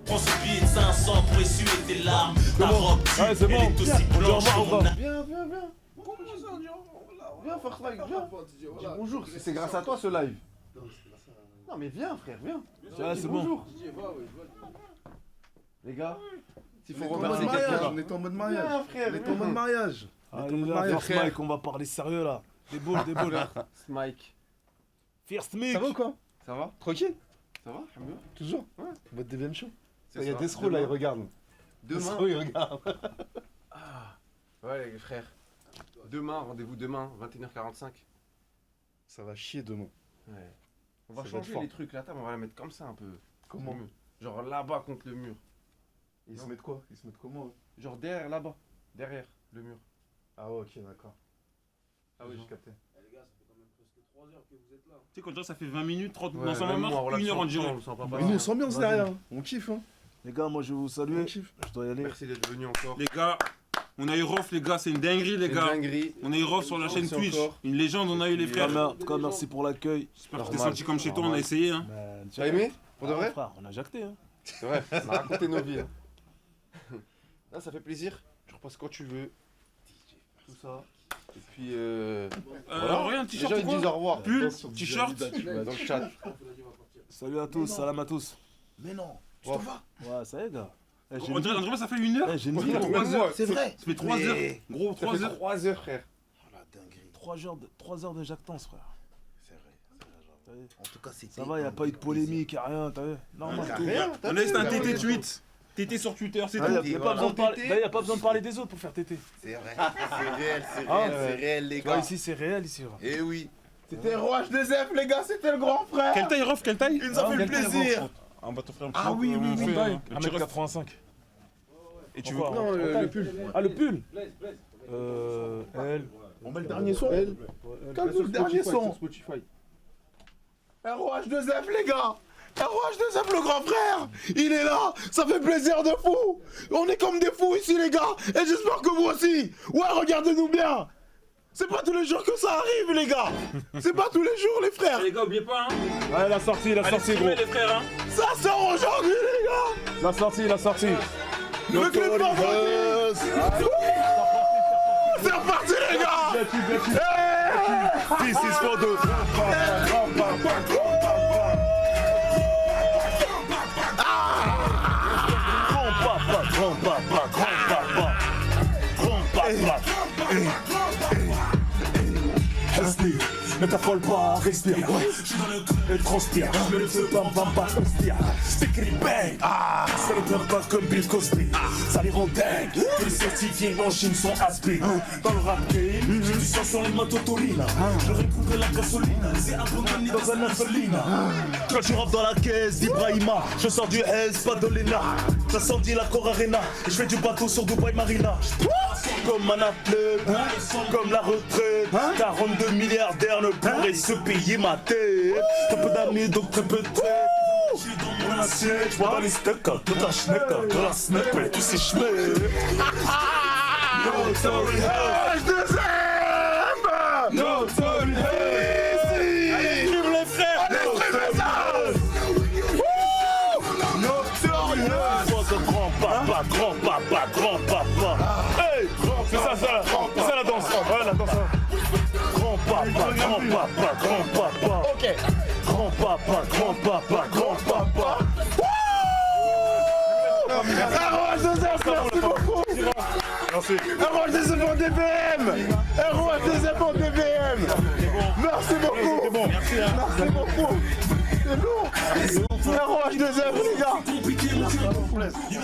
Prends ce billet de 500 pour essuyer tes larmes. Ta robe, Ouais, c'est bon. elle est aussi blanche que mon âme. Viens. Viens, First Mike, viens. Dis bonjour, c'est grâce à toi ce live. Non, mais viens, frère, viens. Ouais, Dis c'est bon. bonjour. Les gars, s'il faut On est en mode remercier mariage, quelqu'un. on est en mode mariage. Viens, frère, On est en mode mariage. Allez là, First Mike, on va parler sérieux là. Des boules. Mike. First Mike. Ça va ou quoi? Ça va? Tranquille? Ça va? Alhamdoulilah. Toujours? Ouais. Votre deuxième show. C'est Il y a ça. Desro là, il regarde. Demain. Desro, il regarde. Ouais, les frères. Demain, rendez-vous demain, 21h45. Ça va chier demain. Ouais. On va Ça va être changer fort. les trucs, la table, on va la mettre comme ça un peu. Comment? Mieux. Genre là-bas contre le mur. Ils se mettent quoi? Ils se mettent comment eux? Genre derrière, là-bas. Derrière le mur. Ah ouais, ok, d'accord. Ah oui, j'ai capté. Les gars, ça fait quand même presque 3 heures que vous êtes là. Tu sais, quand je dis ça fait 20 minutes, 30 Ouais, dans sa même main, moi, en 1 heure en relation, direct. on le sent pas Mais passer. nous on s'ambiance Vas-y. derrière, hein. On kiffe hein. Les gars, moi je vais vous On saluer. kiffe. Je dois y aller. Merci d'être venu encore. Les gars, on a eu Rof, les gars, c'est une dinguerie, les C'est une gars. dinguerie. On a eu Rof sur la chaîne Merci Twitch. encore. Une légende, on a eu les frères. En tout cas, merci pour l'accueil. J'espère que t'es Normal. senti comme chez toi, on a essayé. Hein. Man, Tu as aimé? Pour de Ah, vrai? frère, on a jacté. Hein. C'est vrai, on a raconté nos vies. Hein. Là, ça fait plaisir. Tu repasses quand tu veux. Tout ça. Et puis, voilà. Regarde, Les t-shirt gens ou ils disent quoi au revoir. Pull, t-shirt. Dans le chat. Salut à tous, salam à tous. Mais non, tu t'en vas. Ouais, ça y est, gars. Eh, j'ai On une dirait, vie. André, ça fait 1 heure. Eh, j'ai une vie. Ouais, 3 heures. C'est vrai. Ça fait 3 heures. Gros, Ça 3 fait heures. 3 heures, frère. Oh la dinguerie. 3 heures de jactance, frère. C'est vrai. T'as vu En tout cas, c'était. Ça va, y a pas eu de polémique, y'a rien, t'as vu? Normal. T'as tout. rien. On a juste un TT tweet. TT sur Twitter, c'est Ah, tout. y a pas besoin de parler- bah, y a pas besoin de parler des autres pour faire tété. C'est vrai. C'est réel, c'est Ah, réel, c'est réel, les Tu gars. vois, ici c'est réel, ici. Ouais. Eh oui. C'était Roh2F, les gars, c'était le grand frère. Quelle taille, Rof, quelle taille? Il nous a fait le plaisir. On va te faire un Ah oui, oui, oui. taille. 1m85. Et tu veux Pourquoi? Non, le pull. Ah, le pull Elle. On met le dernier son. Calme-toi, le dernier son. Spotify. ROH2F, les gars. ROH2F, le grand frère. Il est là. Ça fait plaisir de fou. On est comme des fous ici, les gars. Et j'espère que vous aussi. Ouais, regardez-nous bien. C'est pas tous les jours que ça arrive, les gars. C'est pas tous les jours, les frères. Les gars, oubliez pas, hein. Ouais, la sortie, Allez, gros. streamer, les frères, hein. Ça sort aujourd'hui, les gars. La sortie. Le clip vendredi. C'est reparti, les gars. This is for the. Respire, ne t'affole pas, respire. Et transpire, mais le feu pas, respire. Stickity bang, ça ne pleure pas comme Bill Cosby. Ça les rend dingues, tous les certifiés en Chine sont aspirés. Dans le rap game, j'ai du sang sur les mototolines. Je récupère la gasoline, c'est abandonné dans un infoline. Quand tu rentres dans la caisse d'Ibrahima, je sors du S, pas de l'ENA. J'incendie la Cor Arena, et je fais du bateau sur Dubaï Marina. Comme un athlète, comme la retraite. 42 milliardaires ne pourraient se payer ma tête. Très peu d'amis, donc très peu de traite. Je suis dans mon assiette, je vois dans les steaks, de la schneck, de la snack, mais tous ces chemins. No sorry, ROH2F. no sorry, Allez, vive les frères. Grand-papa. Hey, c'est ça la danse. Ouais, la danse. Grand-papa. Ok. Grand-papa. ROH2F, merci beaucoup. ROH2F en DVM. ROH2F en DVM. Merci beaucoup. Merci beaucoup. C'est lourd. ROH2F, les gars. Compliqué, mon Dieu.